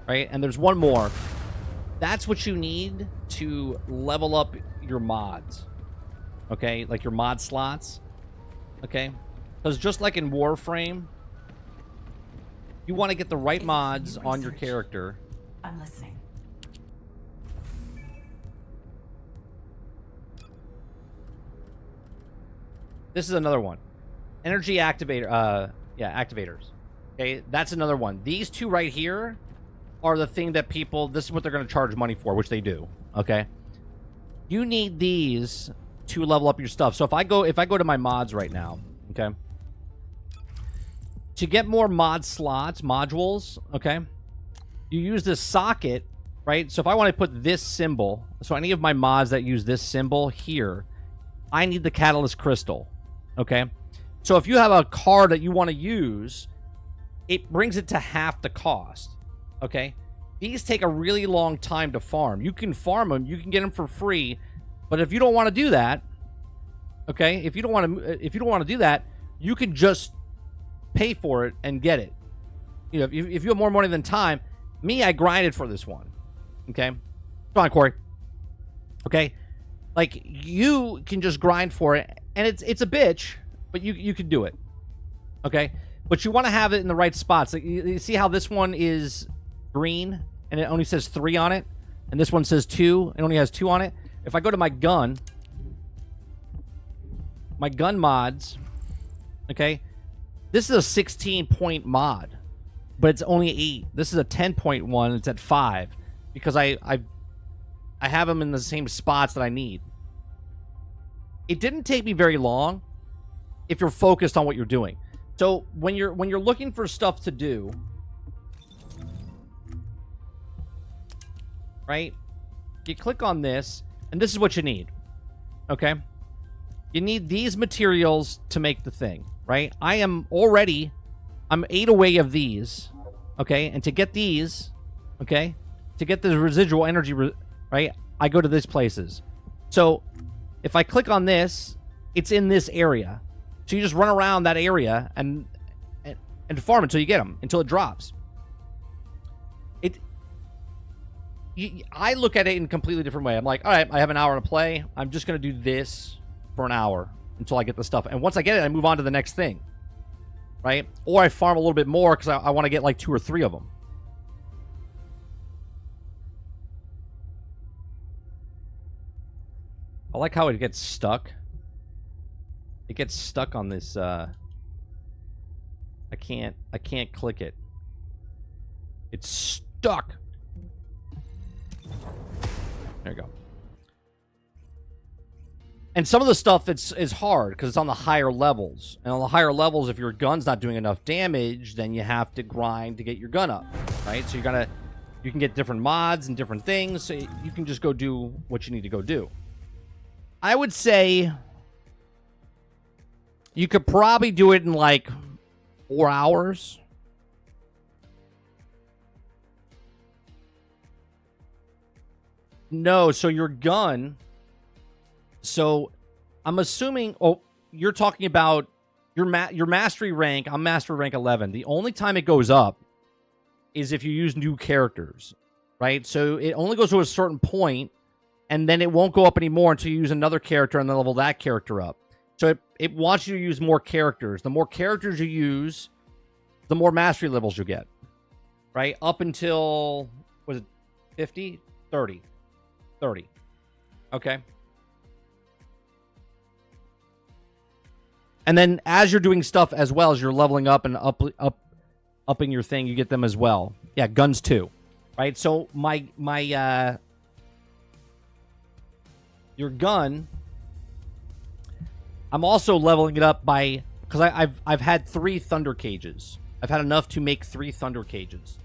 and there's one more. That's what you need to level up your mods. Okay, like your mod slots. Okay, because just like in Warframe, you want to get the right mods on your character. I'm listening. This is another one. Energy activator. Yeah, activators. Okay, that's another one. These two right here are the thing that people. This is what they're going to charge money for, which they do. Okay, you need these to level up your stuff. So if I go to my mods right now, okay, to get more mod slots, modules, okay, you use this socket, right? So if I want to put this symbol, so any of my mods that use this symbol here, I need the catalyst crystal, okay? So if you have a card that you want to use, it brings it to half the cost, okay? These take a really long time to farm. You can farm them, you can get them for free, but if you don't want to do that, okay, if you don't want to do that, you can just pay for it and get it. You know, if you have more money than time, me, I grinded for this one. Okay, come on, Corey. Okay, like you can just grind for it, and it's a bitch, but you can do it. Okay, but you want to have it in the right spots. Like, you see how this one is green and it only says 3 on it, and this one says 2 and only has 2 on it. If I go to my gun mods, okay, this is a 16-point mod, but it's only 8. This is a 10.1. It's at 5 because I have them in the same spots that I need. It didn't take me very long if you're focused on what you're doing. So when you're looking for stuff to do, right? You click on this, and this is what you need. Okay? You need these materials to make the thing, right? I'm 8 away of these, okay? And to get these, okay, to get the residual energy, right, I go to these places. So if I click on this, it's in this area. So you just run around that area and farm until you get them, until it drops. I look at it in a completely different way. I'm like, all right, I have an hour to play. I'm just going to do this for an hour until I get the stuff. And once I get it, I move on to the next thing. Right? Or I farm a little bit more because I want to get like 2 or 3 of them. I like how it gets stuck. It gets stuck on this. I can't click it. It's stuck. There you go. And some of the stuff is hard because it's on the higher levels. And on the higher levels, if your gun's not doing enough damage, then you have to grind to get your gun up, right? So you can get different mods and different things. So you can just go do what you need to go do. I would say you could probably do it in like 4 hours. No, so your gun. So I'm assuming. Oh, you're talking about your mastery rank. I'm mastery rank 11. The only time it goes up is if you use new characters, right? So it only goes to a certain point, and then it won't go up anymore until you use another character and then level that character up. So it wants you to use more characters. The more characters you use, the more mastery levels you get, right? Up until, was it 50? 30. 30. Okay. And then as you're doing stuff as well as you're leveling up and upping your thing, you get them as well. Yeah, guns too. Right? So your gun, I'm also leveling it up by, because I've had 3 thunder cages. I've had enough to make 3 thunder cages.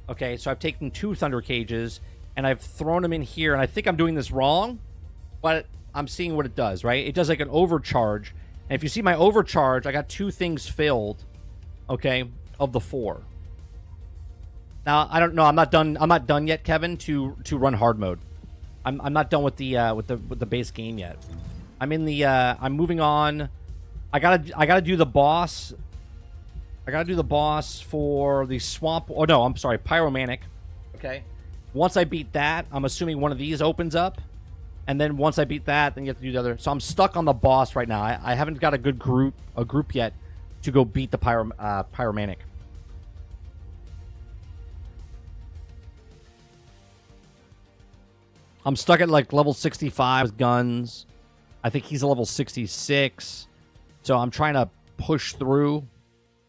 Okay, so I've taken 2 thunder cages and I've thrown them in here, and I think I'm doing this wrong, but I'm seeing what it does, right? It does like an overcharge. And if you see my overcharge, I got 2 things filled, okay, of the 4. Now, I don't know, I'm not done yet, Kevin, to run hard mode. I'm not done with the base game yet. I'm in the I'm moving on. I gotta do the boss. I gotta do the boss for the swamp. Oh no, I'm sorry, Pyromanic. Okay. Once I beat that, I'm assuming one of these opens up. And then once I beat that, then you have to do the other. So I'm stuck on the boss right now. I haven't got a good group yet to go beat the Pyromanic. I'm stuck at like level 65 with guns. I think he's a level 66. So I'm trying to push through.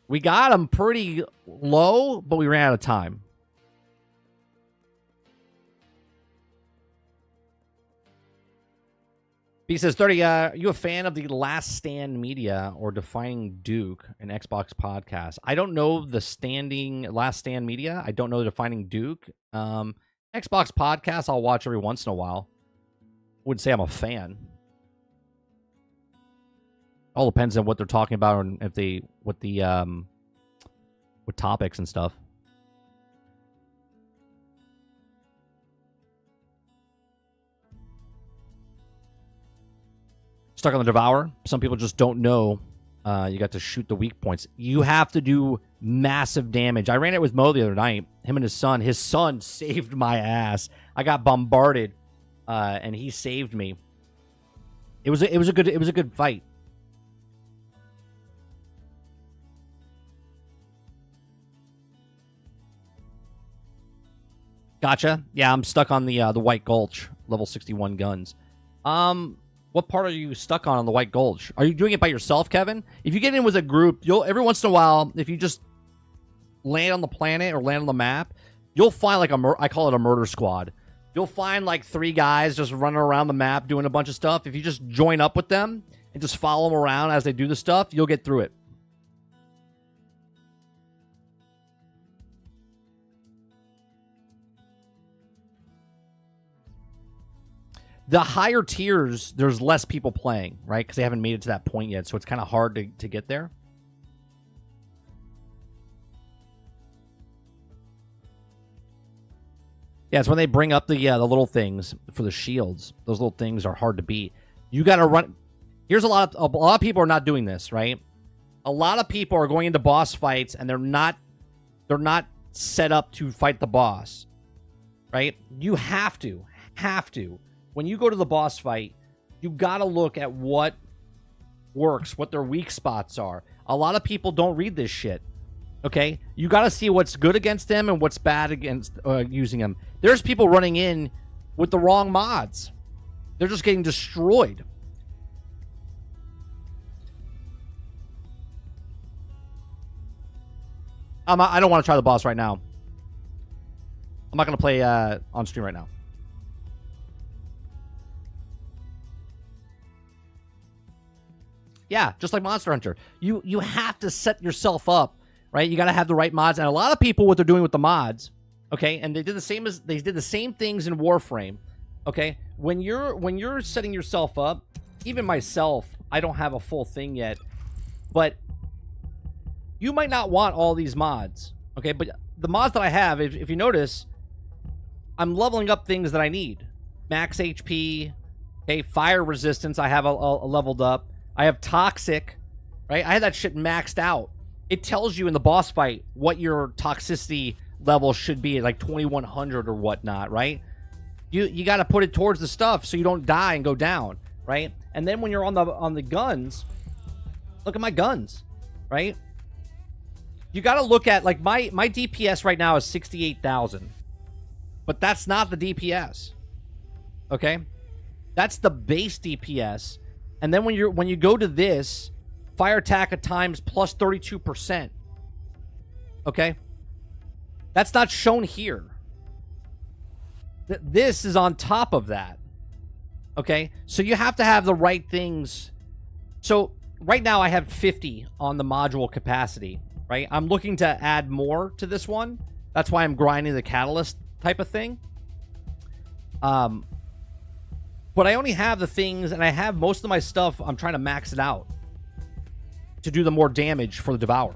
We got him pretty low, but we ran out of time. B says, 30, you a fan of the Last Stand Media or Defining Duke, an Xbox podcast? I don't know the Last Stand Media. I don't know the Defining Duke. Xbox podcast I'll watch every once in a while. Wouldn't say I'm a fan. All depends on what they're talking about and if what topics and stuff. Stuck on the Devour. Some people just don't know. You got to shoot the weak points. You have to do massive damage. I ran it with Mo the other night. Him and his son. His son saved my ass. I got bombarded, and he saved me. It was a good fight. Gotcha. Yeah, I'm stuck on the White Gulch, level 61 guns. What part are you stuck on the White Gulch? Are you doing it by yourself, Kevin? If you get in with a group, you'll every once in a while, if you just land on the planet or land on the map, you'll find like I call it a murder squad. You'll find like 3 guys just running around the map doing a bunch of stuff. If you just join up with them and just follow them around as they do the stuff, you'll get through it. The higher tiers, there's less people playing, right? Because they haven't made it to that point yet, so it's kind of hard to get there. Yeah, it's when they bring up the little things for the shields. Those little things are hard to beat. You got to run. Here's a lot of people are not doing this, right? A lot of people are going into boss fights and they're not set up to fight the boss, right? You have to. When you go to the boss fight, you got to look at what works, what their weak spots are. A lot of people don't read this shit, okay? You got to see what's good against them and what's bad against using them. There's people running in with the wrong mods. They're just getting destroyed. I don't want to try the boss right now. I'm not going to play on stream right now. Yeah, just like Monster Hunter. You have to set yourself up, right? You got to have the right mods. And a lot of people, what they're doing with the mods, okay, and they did the same things in Warframe, okay? When you're setting yourself up, even myself, I don't have a full thing yet, but you might not want all these mods, okay? But the mods that I have, if you notice, I'm leveling up things that I need. Max HP, okay, fire resistance, I have a leveled up. I have toxic, right? I had that shit maxed out. It tells you in the boss fight what your toxicity level should be, like 2100 or whatnot, right? You got to put it towards the stuff so you don't die and go down, right? And then when you're on the guns, look at my guns, right? You got to look at, like, my DPS right now is 68,000, but that's not the DPS, okay? That's the base DPS. And then when you go to this, fire attack at times plus 32%. Okay? That's not shown here. This is on top of that. Okay? So you have to have the right things. So right now I have 50 on the module capacity, right? I'm looking to add more to this one. That's why I'm grinding the catalyst type of thing. But I only have the things, and I have most of my stuff. I'm trying to max it out to do the more damage for the Devourer.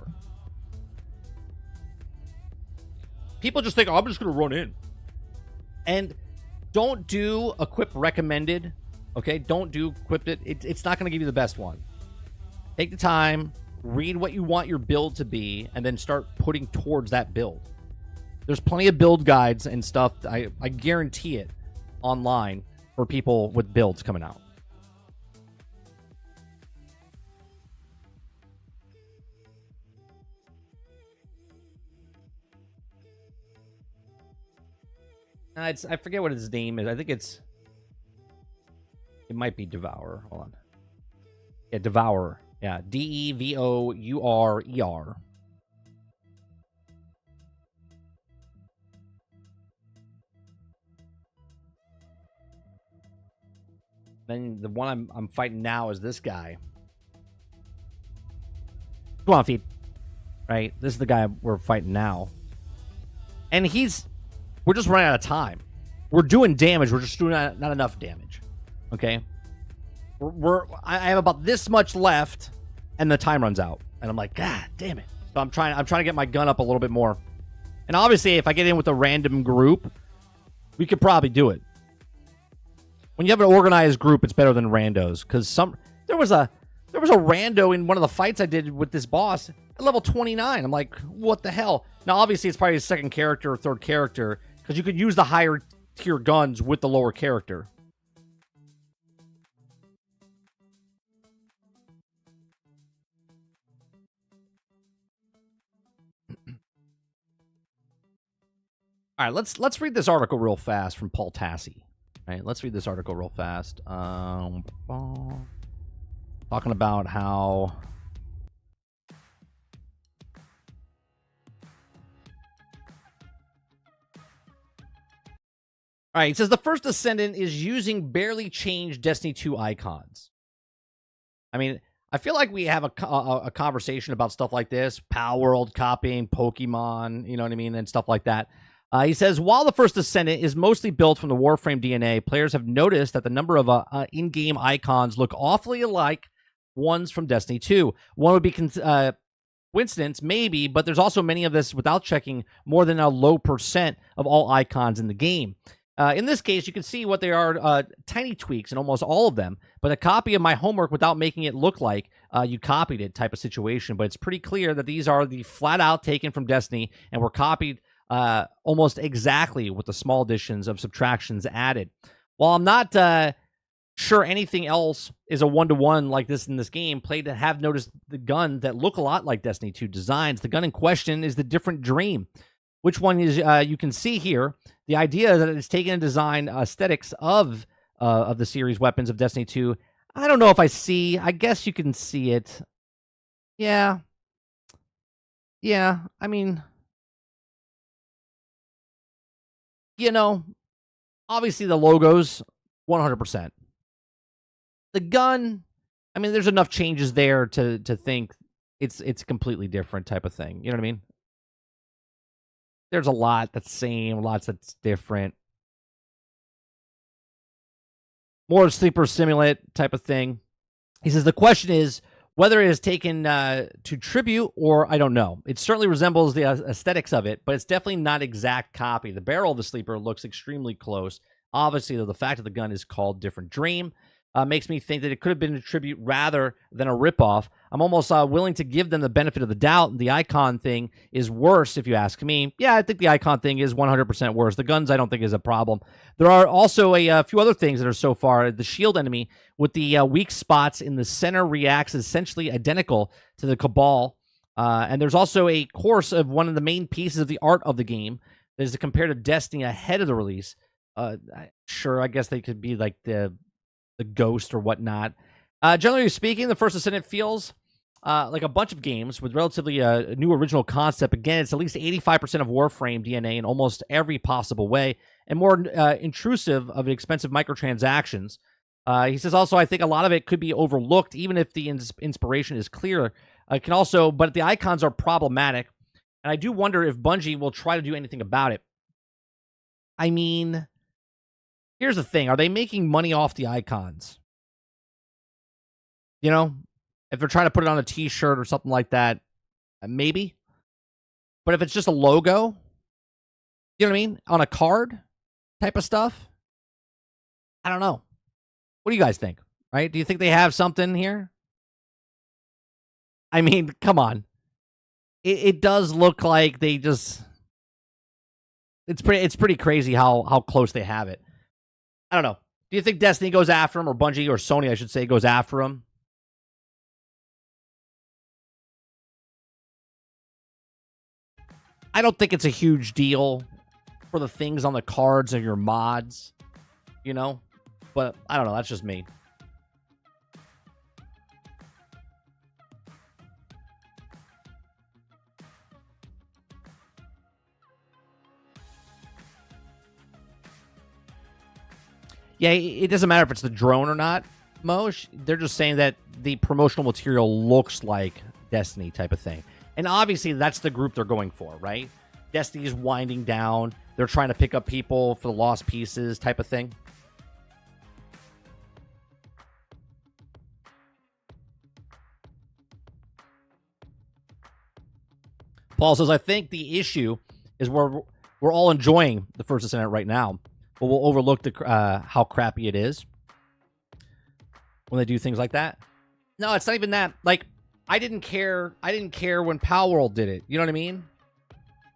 People just think, oh, I'm just going to run in. And don't do equip recommended, okay? Don't do equip it. It's not going to give you the best one. Take the time, read what you want your build to be, and then start putting towards that build. There's plenty of build guides and stuff. I guarantee it online for people with builds coming out. I forget what his name is. I think it might be Devourer. Hold on. Yeah, Devourer. Yeah, Devourer. Then the one I'm fighting now is this guy. Come on, feed. Right? This is the guy we're fighting now. And we're just running out of time. We're doing damage. We're just doing not enough damage. Okay? I have about this much left, and the time runs out. And I'm like, God damn it. So I'm trying to get my gun up a little bit more. And obviously, if I get in with a random group, we could probably do it. When you have an organized group, it's better than randos. Because there was a rando in one of the fights I did with this boss at level 29. I'm like, what the hell? Now, obviously, it's probably his second character or third character, because you could use the higher tier guns with the lower character. All right, let's read this article real fast from Paul Tassi. All right, let's read this article real fast. Talking about how all right, it says the First Descendant is using barely changed Destiny 2 icons. I mean, I feel like we have a conversation about stuff like this, Pal World copying Pokemon, you know what I mean, and stuff like that. He says, while the First Descendant is mostly built from the Warframe DNA, players have noticed that the number of in-game icons look awfully alike ones from Destiny 2. One would be coincidence, maybe, but there's also many of this without checking more than a low % of all icons in the game. In this case, you can see what they are, tiny tweaks in almost all of them, but a copy of my homework without making it look like you copied it type of situation. But it's pretty clear that these are the flat-out taken from Destiny and were copied almost exactly with the small additions of subtractions added. While I'm not sure anything else is a one-to-one like this in this game, played to have noticed the gun that look a lot like Destiny 2 designs. The gun in question is the Different Dream. Which one is you can see here. The idea that it's taken and design aesthetics of the series weapons of Destiny 2. I don't know if I see. I guess you can see it. Yeah. I mean, you know, obviously the logos 100%. The gun, I mean, there's enough changes there to think it's completely different type of thing. You know what I mean? There's a lot that's same, lots that's different. More sleeper simulate type of thing. He says the question is whether it is taken to tribute or I don't know. It certainly resembles the aesthetics of it, but it's definitely not exact copy. The barrel of the sleeper looks extremely close. Obviously, though, the fact that the gun is called Different Dream makes me think that it could have been a tribute rather than a ripoff. I'm almost willing to give them the benefit of the doubt. The icon thing is worse, if you ask me. Yeah, I think the icon thing is 100% worse. The guns, I don't think, is a problem. There are also a few other things that are so far. The shield enemy with the weak spots in the center reacts essentially identical to the Cabal. And there's also a course of one of the main pieces of the art of the game that is compared to Destiny ahead of the release. Sure, I guess they could be like the ghost or whatnot. Generally speaking, the First Descendant feels like a bunch of games with relatively a new original concept. Again, it's at least 85% of Warframe DNA in almost every possible way, and more intrusive of expensive microtransactions. He says also, I think a lot of it could be overlooked, even if the inspiration is clear. It can also, but the icons are problematic, and I do wonder if Bungie will try to do anything about it. I mean, here's the thing. Are they making money off the icons? You know, if they're trying to put it on a t-shirt or something like that, maybe. But if it's just a logo, you know what I mean? On a card type of stuff, I don't know. What do you guys think? Right? Do you think they have something here? I mean, come on. It does look like they just It's pretty crazy how close they have it. I don't know. Do you think Destiny goes after him, or Bungie, or Sony, I should say, goes after him? I don't think it's a huge deal for the things on the cards and your mods, you know? But I don't know. That's just me. Yeah, it doesn't matter if it's the drone or not, Mosh. They're just saying that the promotional material looks like Destiny type of thing. And obviously, that's the group they're going for, right? Destiny's winding down. They're trying to pick up people for the lost pieces type of thing. Paul says, I think the issue is we're all enjoying the First Descendant right now, but we'll overlook the how crappy it is when they do things like that. No, it's not even that. Like, I didn't care when Power World did it. You know what I mean?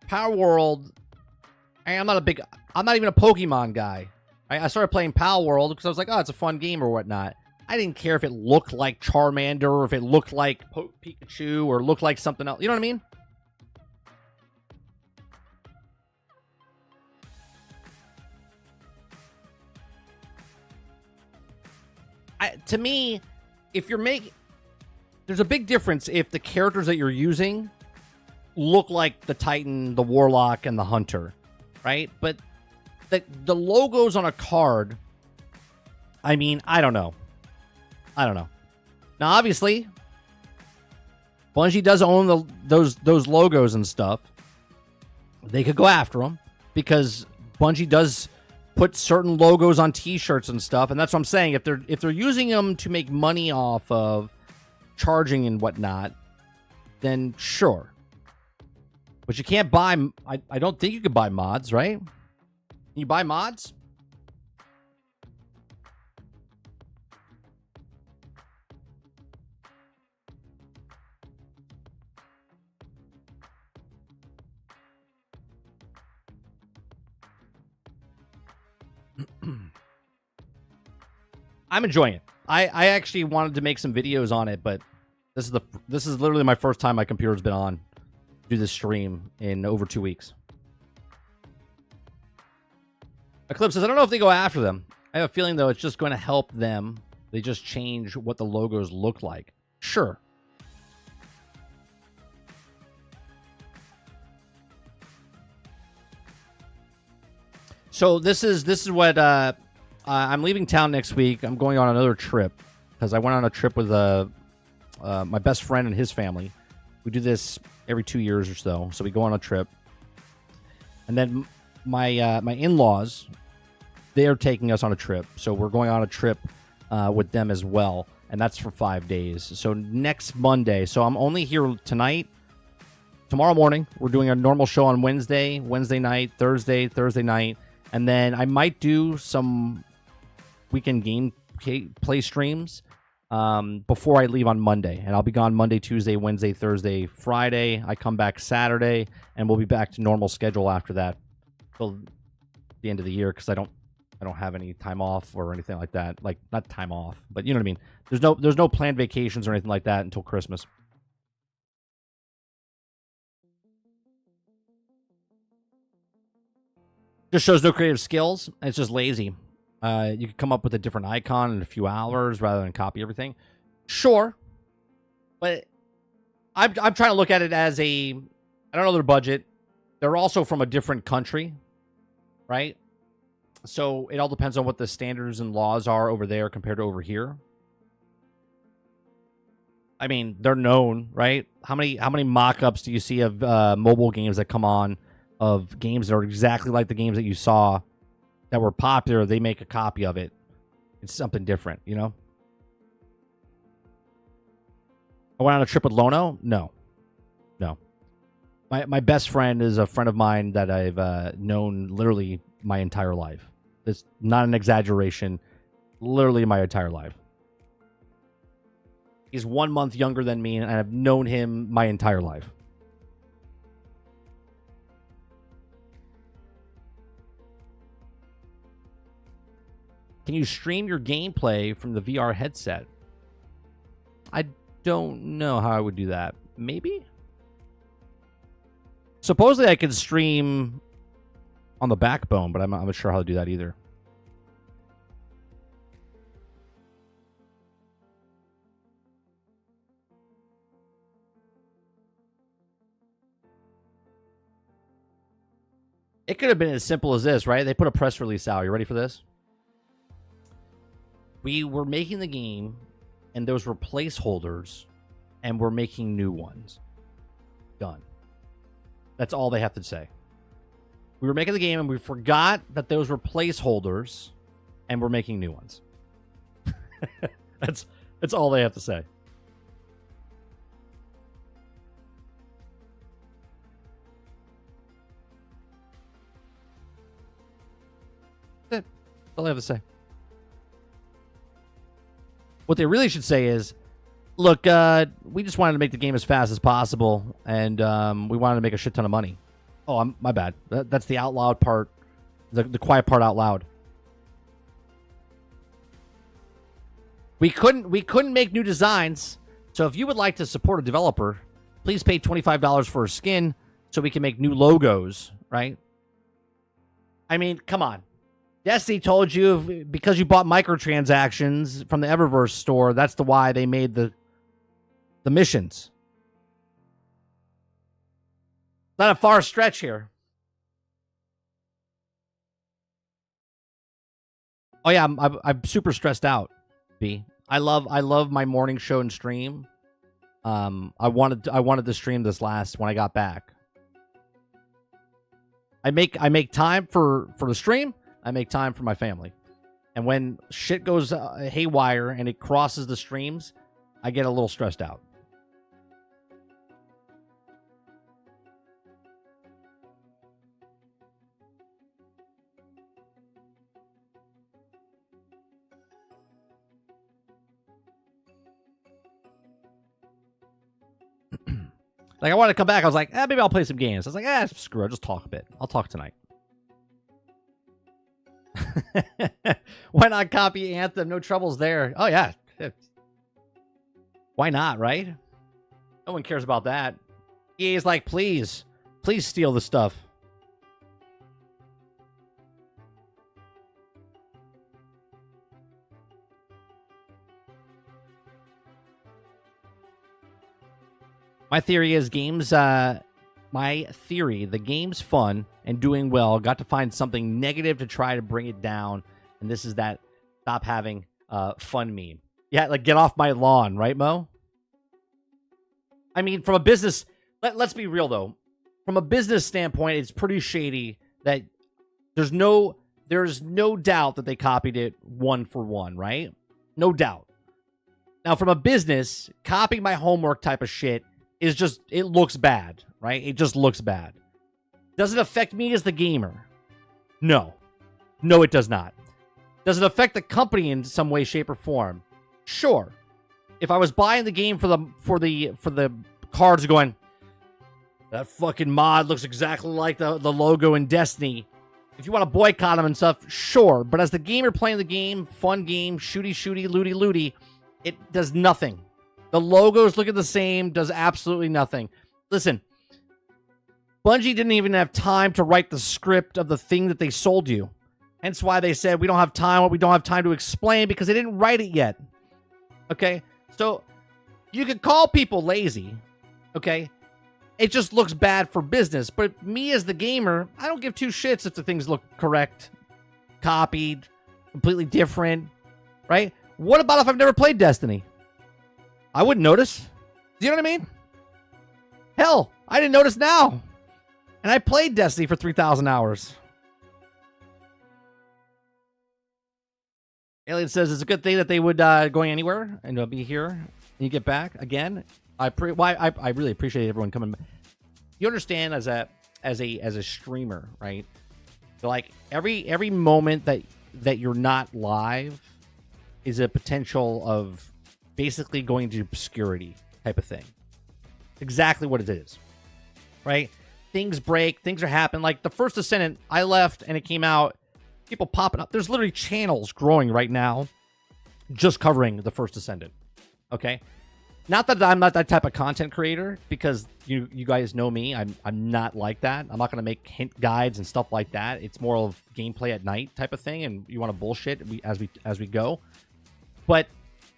Power World, I'm not even a Pokemon guy. I started playing Power World because I was like, oh, it's a fun game or whatnot. I didn't care if it looked like Charmander or if it looked like Pikachu or looked like something else. You know what I mean? To me, if you're making... There's a big difference if the characters that you're using look like the Titan, the Warlock, and the Hunter, right? But the logos on a card, I mean, I don't know. Now, obviously, Bungie does own those logos and stuff. They could go after them because Bungie does put certain logos on T-shirts and stuff, and that's what I'm saying. If they're using them to make money off of charging and whatnot, then sure. But you can't buy... I don't think you can buy mods, right? Can you buy mods? I'm enjoying it. I actually wanted to make some videos on it, but this is literally my first time my computer's been on to do this stream in over 2 weeks. Eclipse says, I don't know if they go after them. I have a feeling, though, it's just going to help them. They just change what the logos look like. Sure. So this is what I'm leaving town next week. I'm going on another trip because I went on a trip with my best friend and his family. We do this every 2 years or so. So we go on a trip, and then my in-laws, they are taking us on a trip. So we're going on a trip with them as well, and that's for 5 days. So next Monday. So I'm only here tonight. Tomorrow morning, we're doing a normal show on Wednesday night, Thursday night, and then I might do some weekend game play streams before I leave on Monday. And I'll be gone Monday, Tuesday, Wednesday, Thursday, Friday. I come back Saturday, and we'll be back to normal schedule after that till the end of the year because I don't have any time off or anything like that. Like, not time off, but you know what I mean. There's no planned vacations or anything like that until Christmas. Just shows no creative skills. It's just lazy. You could come up with a different icon in a few hours rather than copy everything. Sure, but I'm trying to look at it as I don't know their budget. They're also from a different country, right? So it all depends on what the standards and laws are over there compared to over here. I mean, they're known, right? How many mock-ups do you see of mobile games that come on, of games that are exactly like the games that you saw that were popular? They make a copy of it. It's something different, you know? I went on a trip with Lono? No. My best friend is a friend of mine that I've known literally my entire life. It's not an exaggeration. Literally my entire life. He's 1 month younger than me, and I've known him my entire life. Can you stream your gameplay from the VR headset? I don't know how I would do that. Maybe? Supposedly I could stream on the backbone, but I'm not sure how to do that either. It could have been as simple as this, right? They put a press release out. You ready for this? We were making the game, and those were placeholders, and we're making new ones. Done. That's all they have to say. We were making the game, and we forgot that those were placeholders, and we're making new ones. That's all they have to say. That's all they have to say. What they really should say is, look, we just wanted to make the game as fast as possible, and we wanted to make a shit ton of money. Oh, my bad. That's the out loud part, the quiet part out loud. We couldn't make new designs, so if you would like to support a developer, please pay $25 for a skin so we can make new logos, right? I mean, come on. Destiny told you because you bought microtransactions from the Eververse store, that's why they made the missions. Not a far stretch here. Oh yeah, I'm super stressed out, B. I love my morning show and stream. I wanted to stream this last when I got back. I make time for the stream. I make time for my family. And when shit goes haywire and it crosses the streams, I get a little stressed out. Like, I wanted to come back. I was like, maybe I'll play some games. I was like, screw it. I'll just talk a bit. I'll talk tonight. Why not copy Anthem? No troubles there. Oh, yeah. Why not, right? No one cares about that. EA's like, please steal the stuff. My theory is the game's fun and doing well. Got to find something negative to try to bring it down. And this is that stop having fun meme. Yeah, like get off my lawn, right, Mo? I mean, from a business, let's be real, though. From a business standpoint, it's pretty shady that there's no doubt that they copied it one for one, right? No doubt. Now, from a business, copying my homework type of shit is just, it looks bad, right? It just looks bad. Does it affect me as the gamer? No. No, it does not. Does it affect the company in some way, shape, or form? Sure. If I was buying the game for the cards going, that fucking mod looks exactly like the logo in Destiny. If you want to boycott them and stuff, sure. But as the gamer playing the game, fun game, shooty, looty, it does nothing. The logos look at the same, does absolutely nothing. Listen, Bungie didn't even have time to write the script of the thing that they sold you. Hence why they said, we don't have time to explain, because they didn't write it yet. Okay? So, you could call people lazy. Okay? It just looks bad for business. But me as the gamer, I don't give two shits if the things look correct, copied, completely different. Right? What about if I've never played Destiny? I wouldn't notice. Do you know what I mean? Hell, I didn't notice now. And I played Destiny for 3,000 hours. Alien says it's a good thing that they would going anywhere and be here and you get back again. I really appreciate everyone coming. You understand as a streamer, right? So like every moment that you're not live is a potential of basically going to obscurity type of thing. Exactly what it is, right? Things break, things are happening. Like the First Descendant, I left and it came out People popping up. There's literally channels growing right now just covering the First Descendant. Okay? Not that I'm not that type of content creator, because you guys know me. I'm not like that. I'm not going to make hint guides and stuff like that. It's more of gameplay at night type of thing, and you want to bullshit as we go. But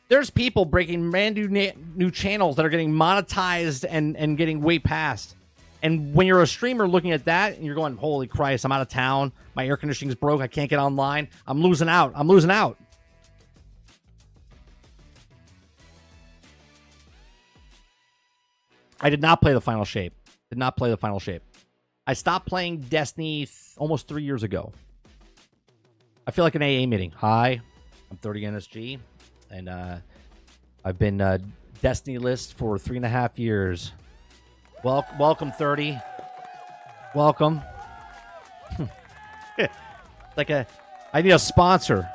there's people breaking brand new channels that are getting monetized and getting way past. And when you're a streamer looking at that and you're going, holy Christ, I'm out of town. My air conditioning's broke. I can't get online. I'm losing out. I'm losing out. I did not play the final shape. Did not play the final shape. I stopped playing Destiny almost 3 years ago. I feel like an AA meeting. Hi, I'm 30 NSG, and I've been Destiny list for 3.5 years. Welcome, 30. Welcome. I need a sponsor.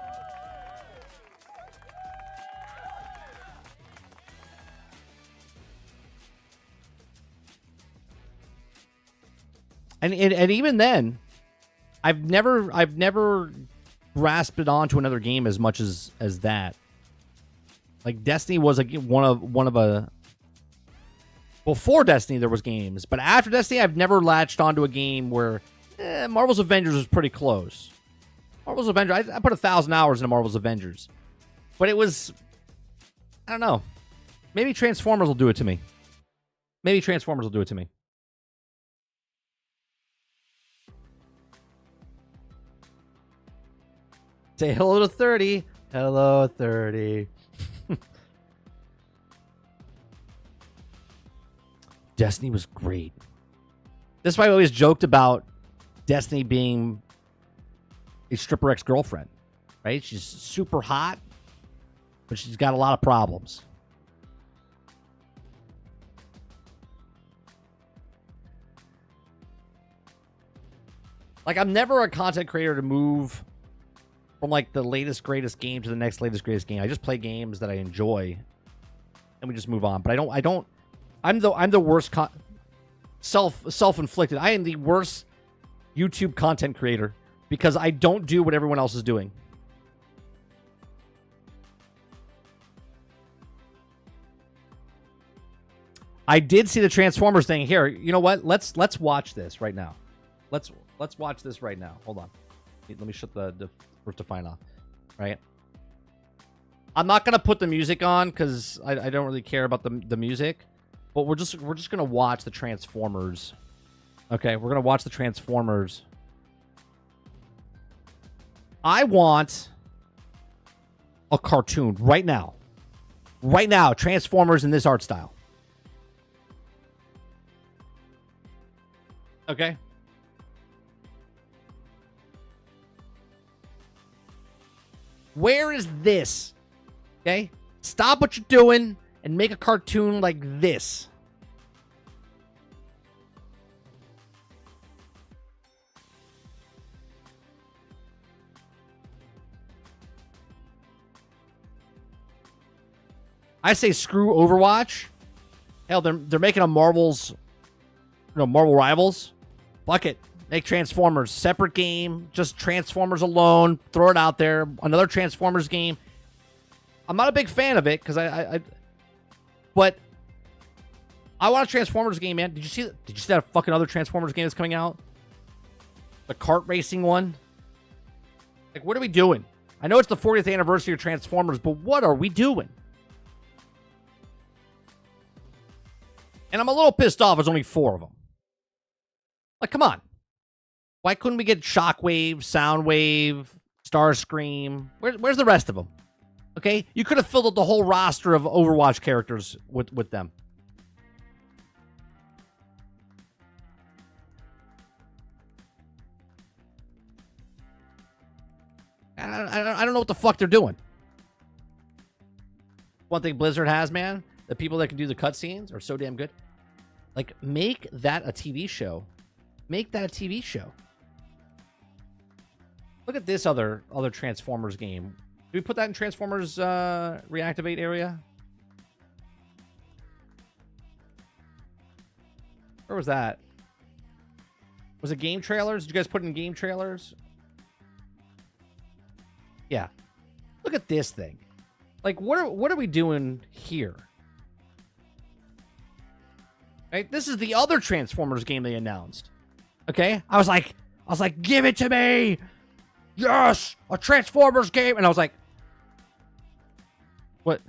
And even then, I've never grasped it onto another game as much as that. Like Destiny was like one of a. Before Destiny, there was games, but after Destiny, I've never latched onto a game where Marvel's Avengers was pretty close. Marvel's Avengers, I put 1,000 hours into Marvel's Avengers, but it was, I don't know. Maybe Transformers will do it to me. Maybe Transformers will do it to me. Say hello to 30. Hello, 30. Destiny was great. That's why I always joked about Destiny being a stripper ex-girlfriend, right? She's super hot, but she's got a lot of problems. Like, I'm never a content creator to move from like the latest greatest game to the next latest greatest game. I just play games that I enjoy, and we just move on. But I don't. I'm the worst self-inflicted. I am the worst YouTube content creator because I don't do what everyone else is doing. I did see the Transformers thing here. You know what? Let's watch this right now. Let's watch this right now. Hold on. Let me shut the define off. Right. I'm not gonna put the music on because I don't really care about the music. But we're just gonna watch the Transformers. Okay, we're gonna watch the Transformers. I want a cartoon right now. Right now, Transformers in this art style. Okay. Where is this? Okay? Stop what you're doing and make a cartoon like this. I say screw Overwatch. Hell, they're making a Marvel Rivals. Fuck it. Make Transformers. Separate game. Just Transformers alone. Throw it out there. Another Transformers game. I'm not a big fan of it because but I want a Transformers game, man. Did you see that fucking other Transformers game that's coming out? The kart racing one? Like, what are we doing? I know it's the 40th anniversary of Transformers, but what are we doing? And I'm a little pissed off there's only 4 of them. Like, come on. Why couldn't we get Shockwave, Soundwave, Starscream? Where's the rest of them? Okay? You could have filled up the whole roster of Overwatch characters with them. I don't know what the fuck they're doing. One thing Blizzard has, man, the people that can do the cutscenes are so damn good. Like, make that a TV show. Make that a TV show. Look at this other Transformers game. Do we put that in Transformers reactivate area? Where was that? Was it game trailers? Did you guys put in game trailers? Yeah. Look at this thing. Like, what are we doing here? Right? This is the other Transformers game they announced. Okay? I was like, give it to me! Yes! A Transformers game! And I was like, what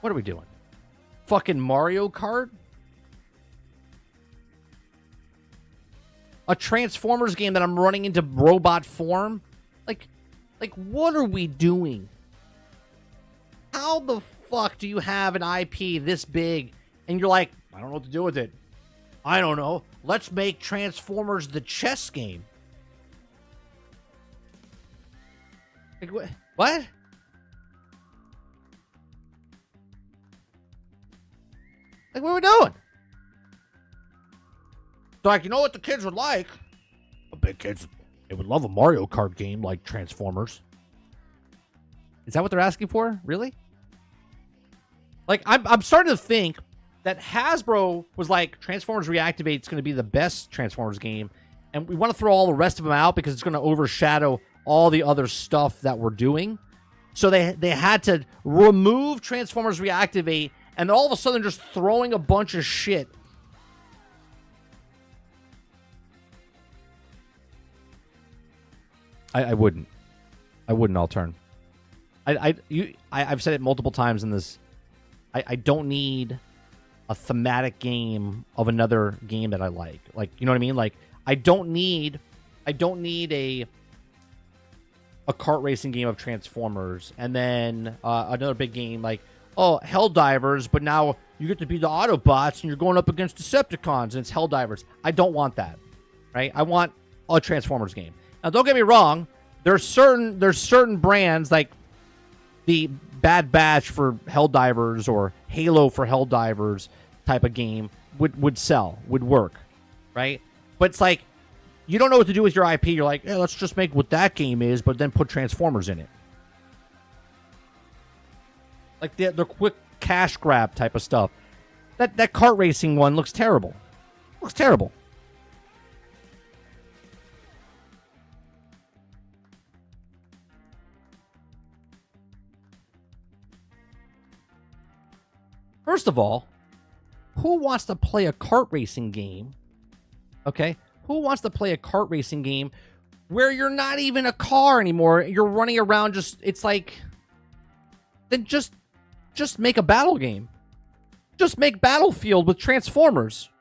are we doing? Fucking Mario Kart? A Transformers game that I'm running into robot form? Like, what are we doing? How the fuck do you have an IP this big and you're like, I don't know what to do with it. I don't know. Let's make Transformers the chess game. Like, what? Like, what are we doing? So, like, you know what the kids would like? The big kids, they would love a Mario Kart game like Transformers. Is that what they're asking for? Really? Like, I'm starting to think that Hasbro was like, Transformers Reactivate is going to be the best Transformers game, and we want to throw all the rest of them out because it's going to overshadow all the other stuff that we're doing. So they had to remove Transformers Reactivate, and all of a sudden just throwing a bunch of shit. I wouldn't. I'll turn. I've said it multiple times in this. I don't need a thematic game of another game that I like. Like, you know what I mean? Like, I don't need a kart racing game of Transformers and then another big game like, oh, Helldivers, but now you get to be the Autobots and you're going up against Decepticons and it's Helldivers. I don't want that, right? I want a Transformers game. Now, don't get me wrong. There's certain brands like the Bad Batch for Helldivers or Halo for Helldivers type of game would sell, would work, right? But it's like, you don't know what to do with your IP. You're like, yeah, let's just make what that game is, but then put Transformers in it. Like the quick cash grab type of stuff. That kart racing one looks terrible. Looks terrible. First of all, who wants to play a kart racing game? Okay? Who wants to play a kart racing game where you're not even a car anymore? You're running around it's like, then just make a battle game. Just make Battlefield with Transformers.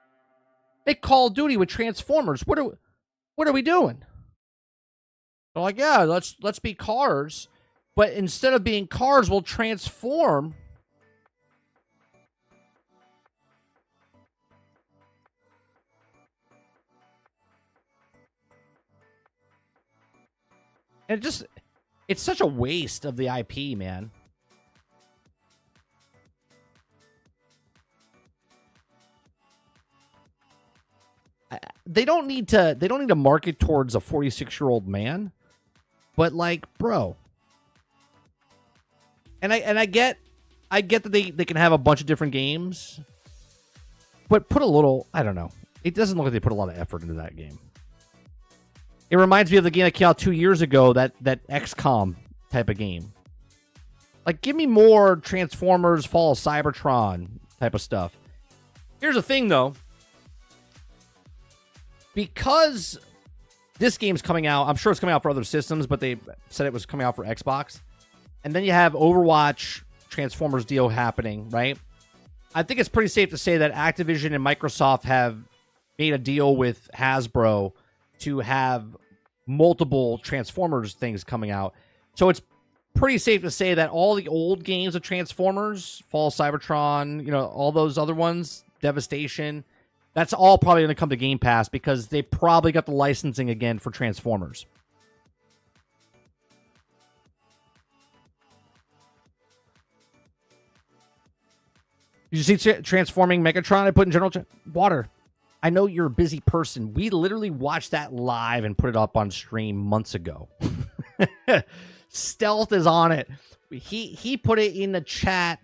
Make Call of Duty with Transformers. What are we doing? They're like, yeah, let's be cars, but instead of being cars, we'll transform. And it's such a waste of the IP, man. They don't need to market towards a 46-year-old man, but like, bro. And I get that they can have a bunch of different games, but put a little, I don't know. It doesn't look like they put a lot of effort into that game. It reminds me of the game that came out 2 years ago, that XCOM type of game. Like, give me more Transformers, Fall of Cybertron type of stuff. Here's the thing, though. Because this game's coming out, I'm sure it's coming out for other systems, but they said it was coming out for Xbox. And then you have Overwatch Transformers deal happening, right? I think it's pretty safe to say that Activision and Microsoft have made a deal with Hasbro to have multiple Transformers things coming out. So it's pretty safe to say that all the old games of Transformers, Fall of Cybertron, all those other ones, Devastation, that's all probably going to come to Game Pass because they probably got the licensing again for Transformers. Did you see Transforming Megatron I put in general water? I know you're a busy person. We literally watched that live and put it up on stream months ago. Stealth is on it. He put it in the chat.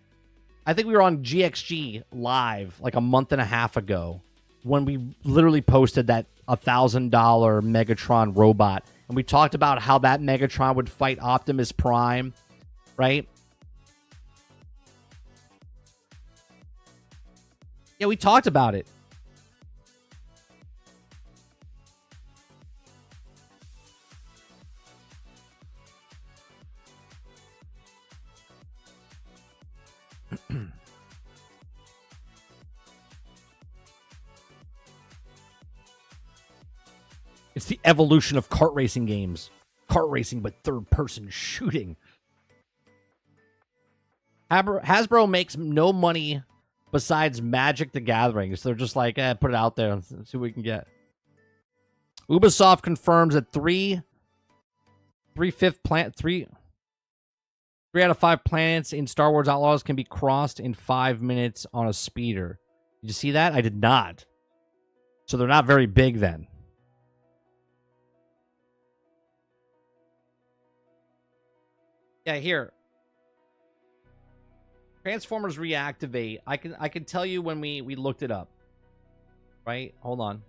I think we were on GXG live like a month and a half ago when we literally posted that $1,000 Megatron robot And we talked about how that Megatron would fight Optimus Prime, right? Yeah, we talked about it. It's the evolution of kart racing games. Kart racing, but third-person shooting. Hasbro makes no money besides Magic the Gathering. So they're just like, put it out there and see what we can get. Ubisoft confirms that three out of 5 planets in Star Wars Outlaws can be crossed in 5 minutes on a speeder. Did you see that? I did not. So they're not very big then. Yeah, here. Transformers reactivate. I can tell you when we looked it up. Right? Hold on.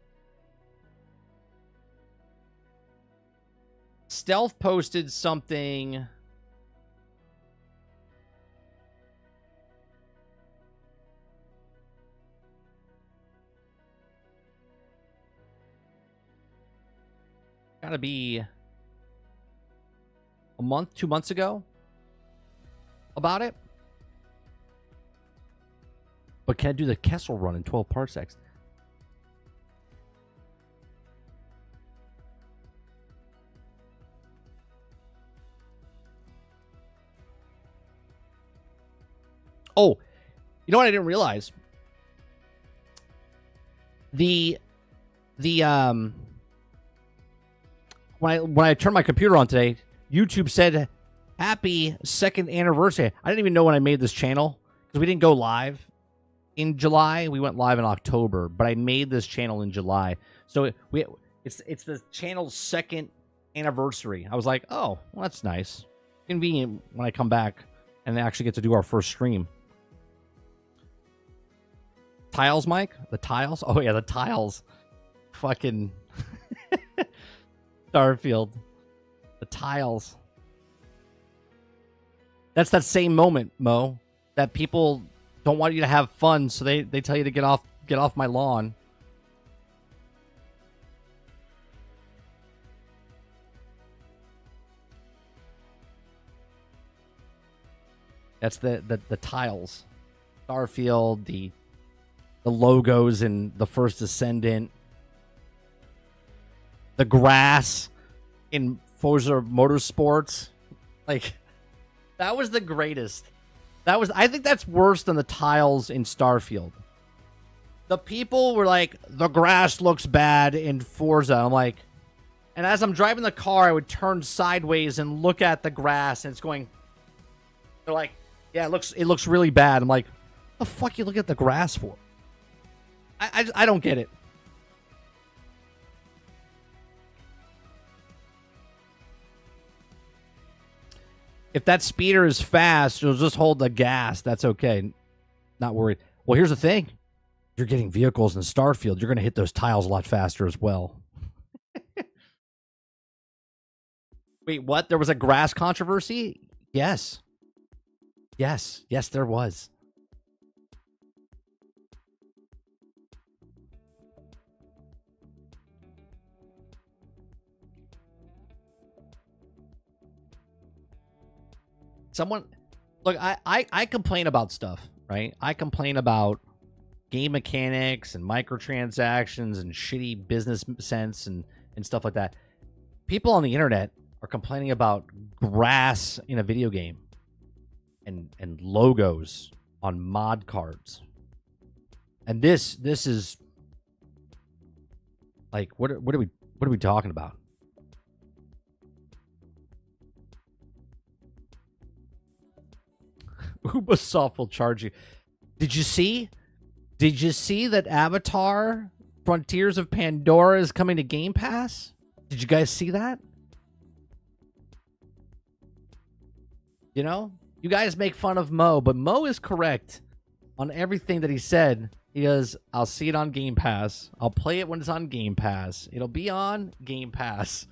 Stealth posted something. Gotta be a month, 2 months ago about it. But can I do the Kessel run in 12 parsecs? Oh, you know what I didn't realize? When I turned my computer on today, YouTube said happy 2nd anniversary. I didn't even know when I made this channel because we didn't go live in July. We went live in October, but I made this channel in July. So it's the channel's 2nd anniversary. I was like, oh, well, that's nice. Convenient when I come back and actually get to do our first stream. Tiles, Mike? The tiles? Oh, yeah, the tiles. Fucking Starfield. The tiles. That's that same moment, Mo, that people don't want you to have fun, so they tell you to get off my lawn. That's the tiles. Starfield, the logos in the First Descendant. The grass in Forza Motorsports. Like, that was the greatest. I think that's worse than the tiles in Starfield. The people were like, the grass looks bad in Forza. I'm like, and as I'm driving the car, I would turn sideways and look at the grass, and it's going, they're like, yeah, it looks really bad. I'm like, what the fuck you look at the grass for? I don't get it. If that speeder is fast, you'll just hold the gas. That's okay. Not worried. Well, here's the thing. You're getting vehicles in Starfield. You're going to hit those tiles a lot faster as well. Wait, what? There was a grass controversy? Yes. Yes, there was. Look, I complain about stuff, right? I complain about game mechanics and microtransactions and shitty business sense and stuff like that. People on the internet are complaining about grass in a video game and logos on mod cards. And this is like, what are we talking about? Ubisoft will charge you. Did you see that Avatar Frontiers of Pandora is coming to Game Pass? Did you guys see that? You know, you guys make fun of Mo, but Mo is correct on everything that he said. He goes, I'll see it on Game Pass. I'll play it when it's on Game Pass. It'll be on Game Pass.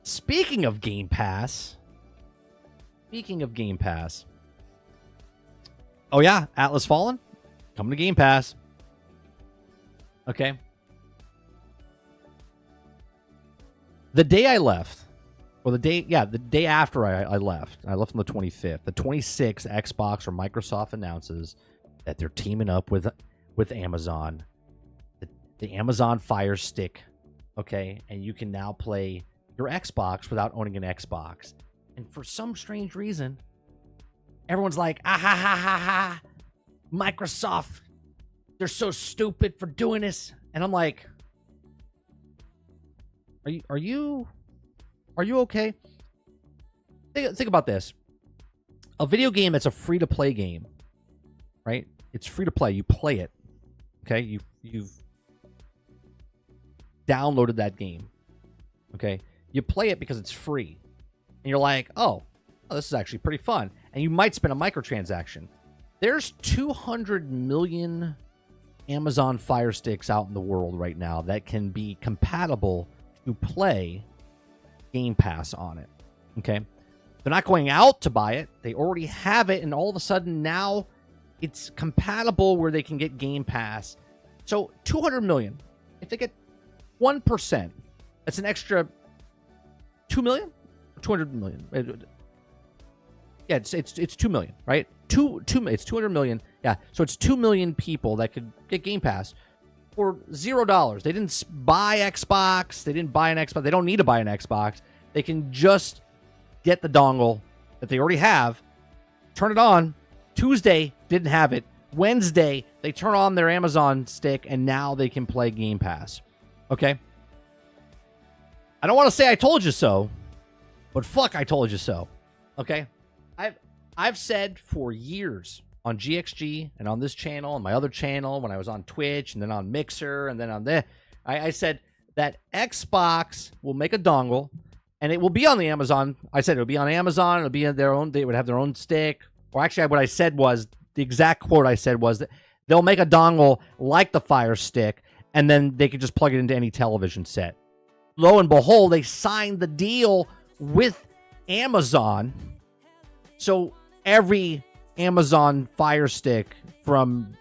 Speaking of Game Pass. Oh, yeah. Atlas Fallen. Coming to Game Pass. Okay. The day I left, or the day after I left on the 25th, the 26th, Xbox or Microsoft announces that they're teaming up with Amazon, the Amazon Fire Stick, okay, and you can now play your Xbox without owning an Xbox. And for some strange reason, everyone's like, ah ha ha ha ha, Microsoft, they're so stupid for doing this, and I'm like, Are you okay? Think about this. A video game that's a free-to-play game, right? It's free to play. You play it. Okay? You've downloaded that game. Okay? You play it because it's free. And you're like, oh, this is actually pretty fun. And you might spend a microtransaction. There's 200 million Amazon Fire Sticks out in the world right now that can be compatible to play Game Pass on it. Okay? They're not going out to buy it. They already have it, and all of a sudden now it's compatible where they can get Game Pass. So 200 million. If they get 1%, that's an extra 2 million? 200 million. Yeah, it's 2 million, right? It's 200 million. Yeah, so it's 2 million people that could get Game Pass for $0. They didn't buy Xbox. They didn't buy an Xbox. They don't need to buy an Xbox. They can just get the dongle that they already have, turn it on. Tuesday, didn't have it. Wednesday, they turn on their Amazon stick, and now they can play Game Pass. Okay? I don't want to say I told you so, but fuck, I told you so. Okay? I've said for years on GXG and on this channel and my other channel when I was on Twitch and then on Mixer and then on there, I said that Xbox will make a dongle and it will be on the Amazon. I said it will be on Amazon. It'll be in their own. They would have their own stick. Or actually, what I said was the exact quote I said was that they'll make a dongle like the Fire Stick, and then they could just plug it into any television set. Lo and behold, they signed the deal with Amazon. So every Amazon Fire Stick from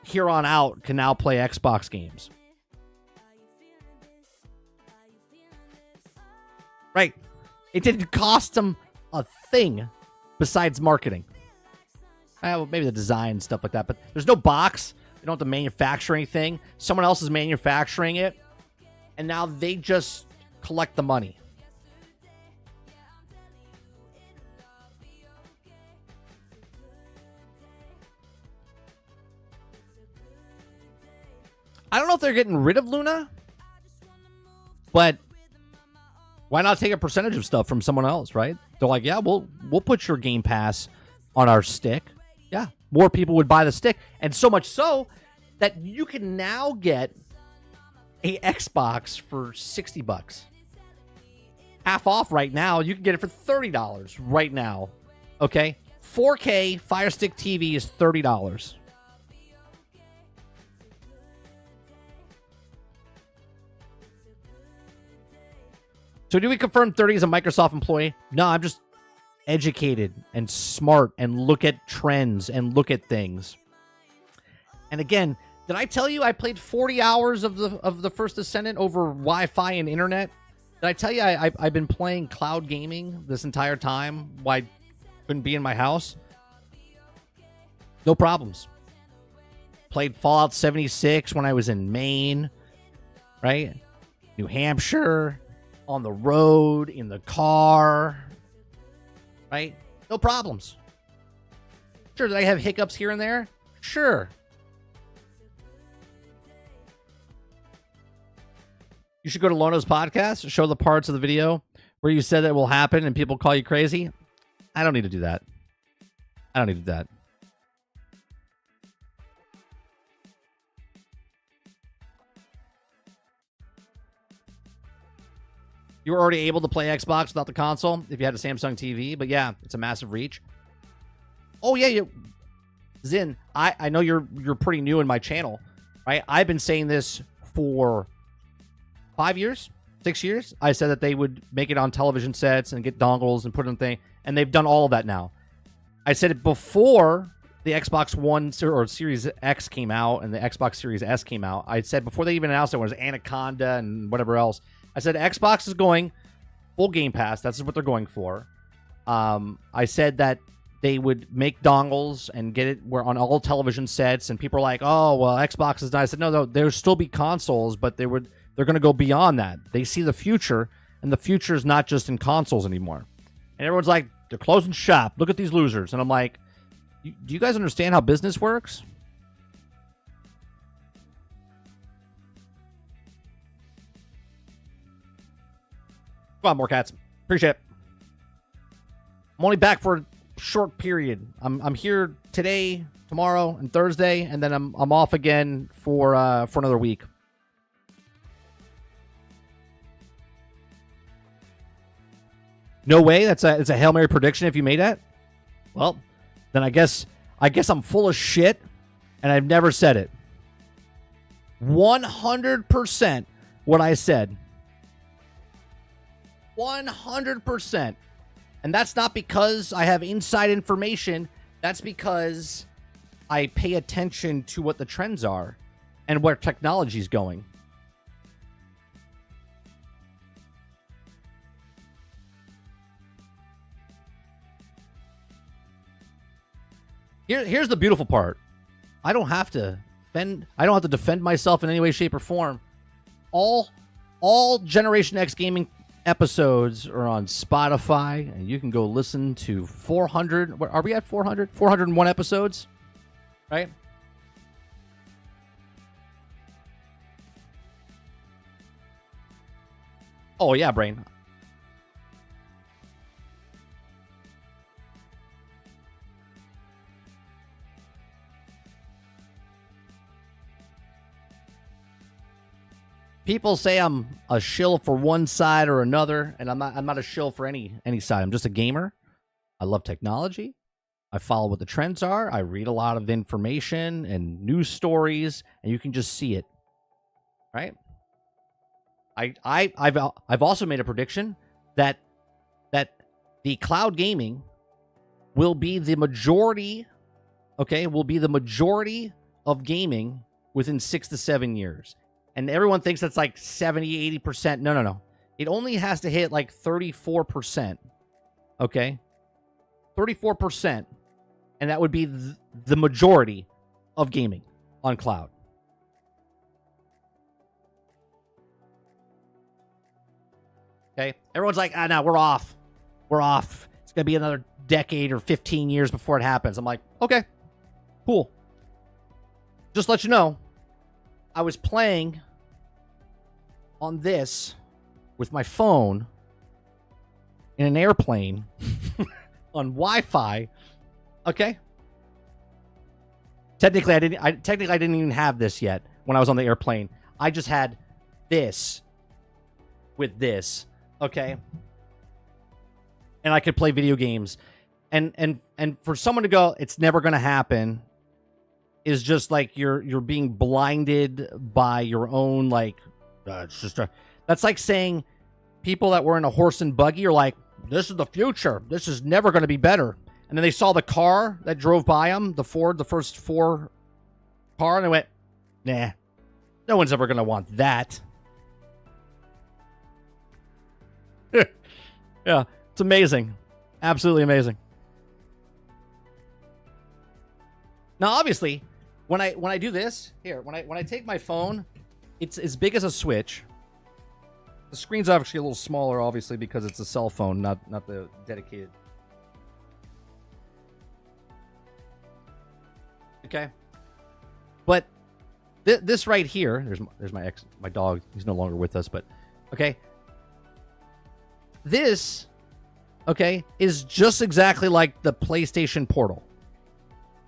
here on out can now play Xbox games. Right. It didn't cost them a thing besides marketing. Well, maybe the design and stuff like that, but there's no box. They don't have to manufacture anything. Someone else is manufacturing it, and now they just collect the money. I don't know if they're getting rid of Luna, but why not take a percentage of stuff from someone else, right? They're like, yeah, we'll put your Game Pass on our stick. Yeah, more people would buy the stick, and so much so that you can now get a Xbox for $60. Half off right now. You can get it for $30 right now. Okay? 4K Fire Stick TV is $30. So do we confirm 30 is a Microsoft employee? No, I'm just educated and smart and look at trends and look at things. And again, did I tell you I played 40 hours of the First Descendant over Wi-Fi and internet? Did I tell you I've been playing cloud gaming this entire time while I couldn't be in my house? No problems. Played Fallout 76 when I was in Maine, right? New Hampshire, on the road, in the car, right? No problems. Sure, did I have hiccups here and there? Sure. You should go to Lono's podcast, show the parts of the video where you said that will happen and people call you crazy. I don't need to do that. I don't need to do that. You were already able to play Xbox without the console if you had a Samsung TV, but yeah, it's a massive reach. Oh yeah, Zin, I know you're pretty new in my channel, right? I've been saying this for 5 years, 6 years, I said that they would make it on television sets and get dongles and put it in thing, and they've done all of that now. I said it before the Xbox One or Series X came out and the Xbox Series S came out. I said before they even announced it was Anaconda and whatever else. I said Xbox is going full Game Pass. That's what they're going for. I said that they would make dongles and get it on all television sets, and people are like, "Oh, well, Xbox is not." I said, "No, there'll still be consoles, but they're going to go beyond that. They see the future, and the future is not just in consoles anymore." And everyone's like, "They're closing shop. Look at these losers." And I'm like, "Do you guys understand how business works?" Come on, more cats. Appreciate it. I'm only back for a short period. I'm here today, tomorrow, and Thursday, and then I'm off again for another week. No way. It's a Hail Mary prediction if you made that. Well, then I guess I'm full of shit, and I've never said it. 100% what I said. 100%. And that's not because I have inside information. That's because I pay attention to what the trends are and where technology is going. Here's the beautiful part. I don't have to defend myself in any way, shape, or form. All Generation X gaming episodes are on Spotify, and you can go listen to 400. Are we at 400? 401 episodes, right? Oh yeah, brain. People say I'm a shill for one side or another, and I'm not a shill for any side. I'm just a gamer. I love technology. I follow what the trends are. I read a lot of information and news stories, and you can just see it. Right? I've also made a prediction that the cloud gaming will be the majority, will be the majority of gaming within 6 to 7 years. And everyone thinks that's like 70, 80%. No. It only has to hit like 34%. Okay? 34%. And that would be the majority of gaming on cloud. Okay? Everyone's like, no, we're off. We're off. It's going to be another decade or 15 years before it happens. I'm like, okay, cool. Just let you know, I was playing on this with my phone in an airplane on Wi-Fi. Okay. Technically, I didn't even have this yet when I was on the airplane. I just had this with this. Okay. And I could play video games. And for someone to go, it's never going to happen, is just like you're being blinded by your own, like, that's like saying people that were in a horse and buggy are like, this is the future. This is never going to be better. And then they saw the car that drove by them, the Ford, the first Ford car, and they went, nah, no one's ever going to want that. Yeah, it's amazing. Absolutely amazing. Now, obviously, when I do this, here, when I take my phone, it's as big as a Switch. The screen's actually a little smaller, obviously, because it's a cell phone, not the dedicated. Okay. But this right here, there's my dog. He's no longer with us, but okay. This, okay, is just exactly like the PlayStation Portal.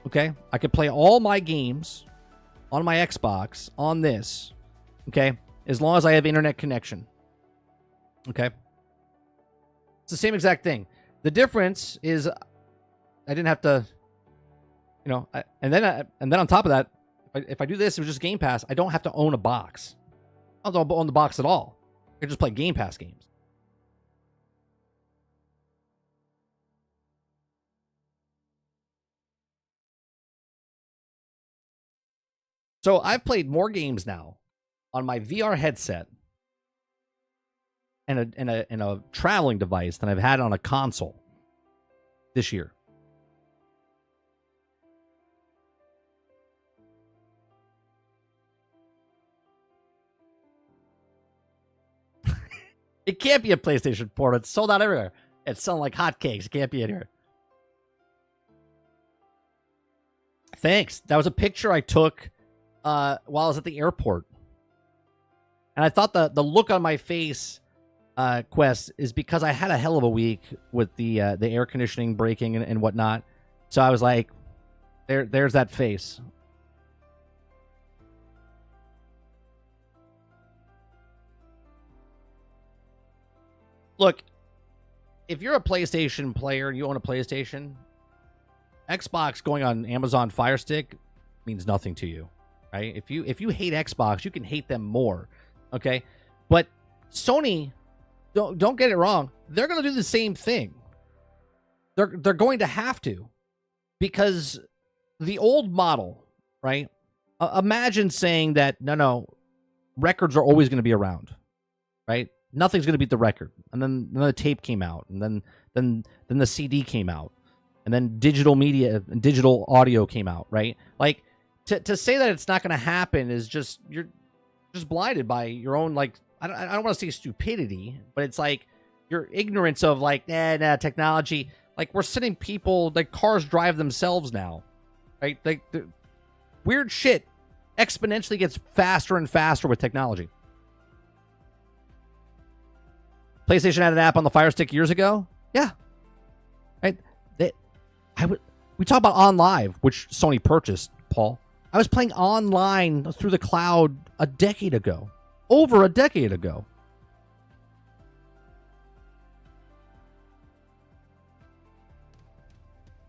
Okay? I could play all my games on my Xbox on this. Okay? As long as I have internet connection. Okay? It's the same exact thing. The difference is I didn't have to, and then on top of that, if I do this, it was just Game Pass. I don't have to own a box. I don't own the box at all. I just play Game Pass games. So I've played more games now on my VR headset and a traveling device than I've had on a console this year. It can't be a PlayStation port. It's sold out everywhere. It's selling like hotcakes. It can't be in here. Thanks. That was a picture I took while I was at the airport. And I thought the look on my face, Quest, is because I had a hell of a week with the air conditioning breaking and whatnot. So I was like, there's that face. Look, if you're a PlayStation player and you own a PlayStation, Xbox going on Amazon Fire Stick means nothing to you, right? If you hate Xbox, you can hate them more, okay? But Sony, don't get it wrong, they're going to do the same thing. They're going to have to, because the old model, right? Imagine saying that no, records are always going to be around, right? Nothing's going to beat the record. And then the tape came out, and then the CD came out, and then digital media and digital audio came out, right? Like to say that it's not going to happen is just, you're just blinded by your own, like, I don't want to say stupidity, but it's like your ignorance of like, technology. Like, we're sending people, like, cars drive themselves now, right? Like, weird shit exponentially gets faster and faster with technology. PlayStation had an app on the Fire Stick years ago. Yeah. Right. We talk about On Live, which Sony purchased, Paul. I was playing online through the cloud a decade ago. Over a decade ago.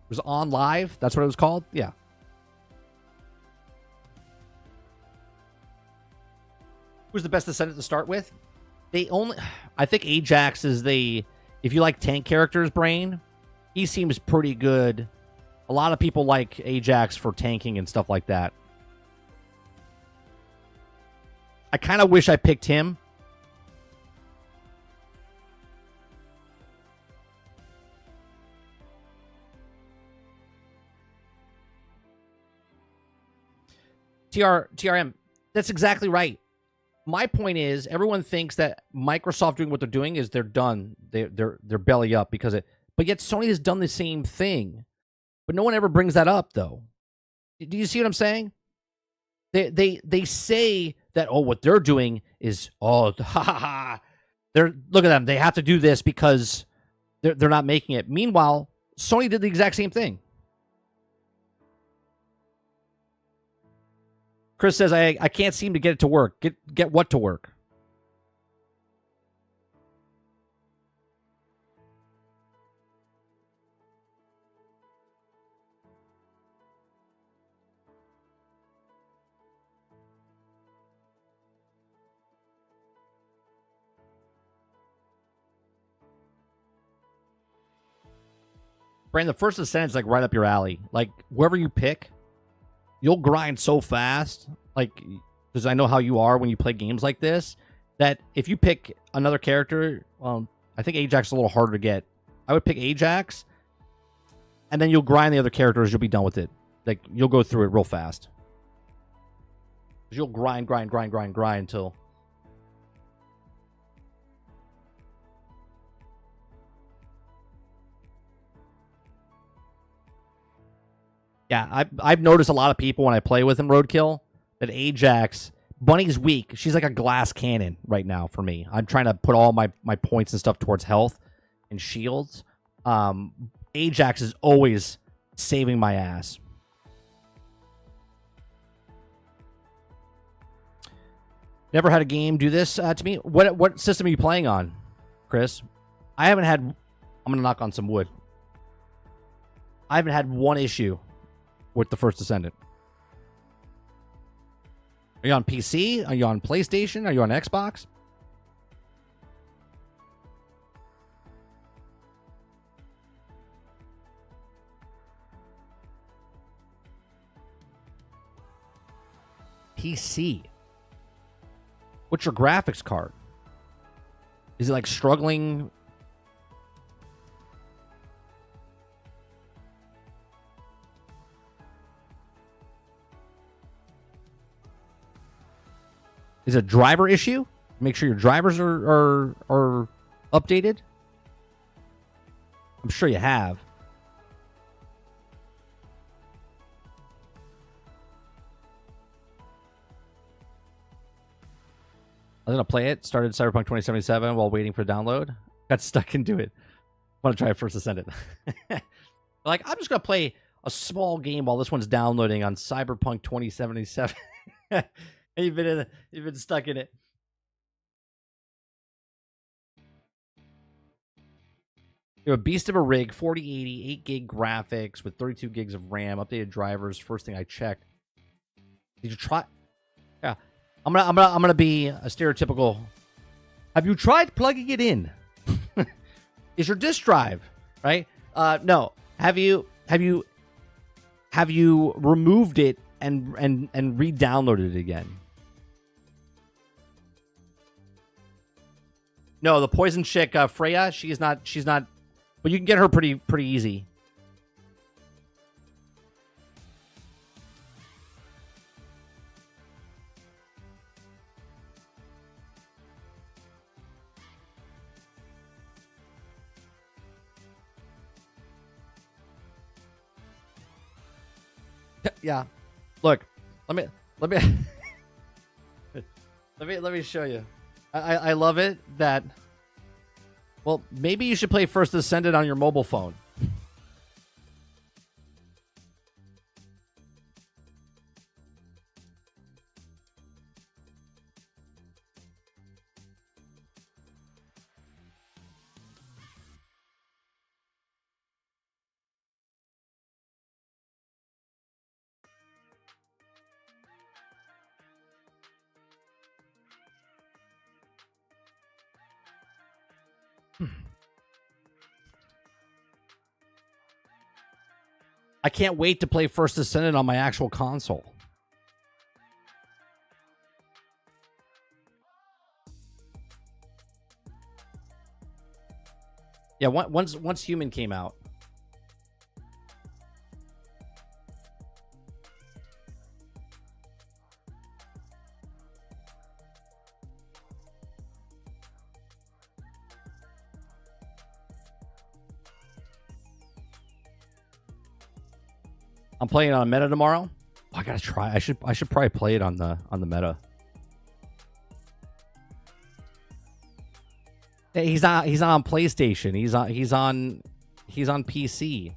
It was On Live. That's what it was called? Yeah. Who's the best Descendant to start with? I think Ajax is if you like tank characters, Brain, he seems pretty good. A lot of people like Ajax for tanking and stuff like that. I kind of wish I picked him. TRM, that's exactly right. My point is, everyone thinks that Microsoft doing what they're doing is they're done. They're belly up because it. But yet Sony has done the same thing. But no one ever brings that up, though. Do you see what I'm saying? They say that, what they're doing is, ha ha ha. Look at them. They have to do this because they're not making it. Meanwhile, Sony did the exact same thing. Chris says, I can't seem to get it to work. Get what to work? Brandon, the First Descendant is like right up your alley. Like, whoever you pick, you'll grind so fast, like, because I know how you are when you play games like this, that if you pick another character, well, I think Ajax is a little harder to get. I would pick Ajax, and then you'll grind the other characters, you'll be done with it. Like, you'll go through it real fast. You'll grind until... Yeah, I've noticed a lot of people when I play with him, Roadkill, that Ajax, Bunny's weak. She's like a glass cannon right now for me. I'm trying to put all my points and stuff towards health and shields. Ajax is always saving my ass. Never had a game do this to me. What system are you playing on, Chris? I haven't had... I'm going to knock on some wood. I haven't had one issue with the First Descendant. Are you on PC? Are you on PlayStation? Are you on Xbox? PC. What's your graphics card? Is it like struggling? Is it a driver issue? Make sure your drivers are updated. I'm sure you have. I was going to play it. Started Cyberpunk 2077 while waiting for download. Got stuck into it. Want to try First Descendant. Like, I'm just going to play a small game while this one's downloading on Cyberpunk 2077. And you've been stuck in it. You have a beast of a rig, 4080, 8 gig graphics with 32 gigs of RAM, updated drivers. First thing I checked. Did you try? Yeah. I'm gonna be a stereotypical. Have you tried plugging it in? Is your disk drive right? No. Have you removed it and re-downloaded it again? No, the poison chick, Freya. She's not. But you can get her pretty easy. Yeah, look, let me let me show you. I love it that. Well, maybe you should play First Descendant on your mobile phone. I can't wait to play First Descendant on my actual console. Yeah, once Human came out. I'm playing on Meta tomorrow. Oh, I gotta try. I should probably play it on the Meta. Hey, he's not on PlayStation. He's on PC.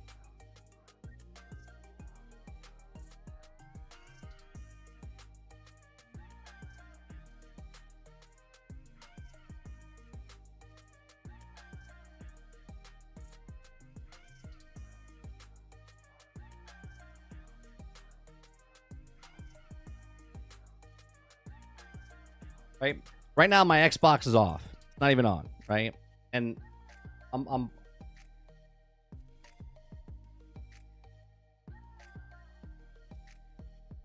Right now, my Xbox is off. It's not even on, right? And I'm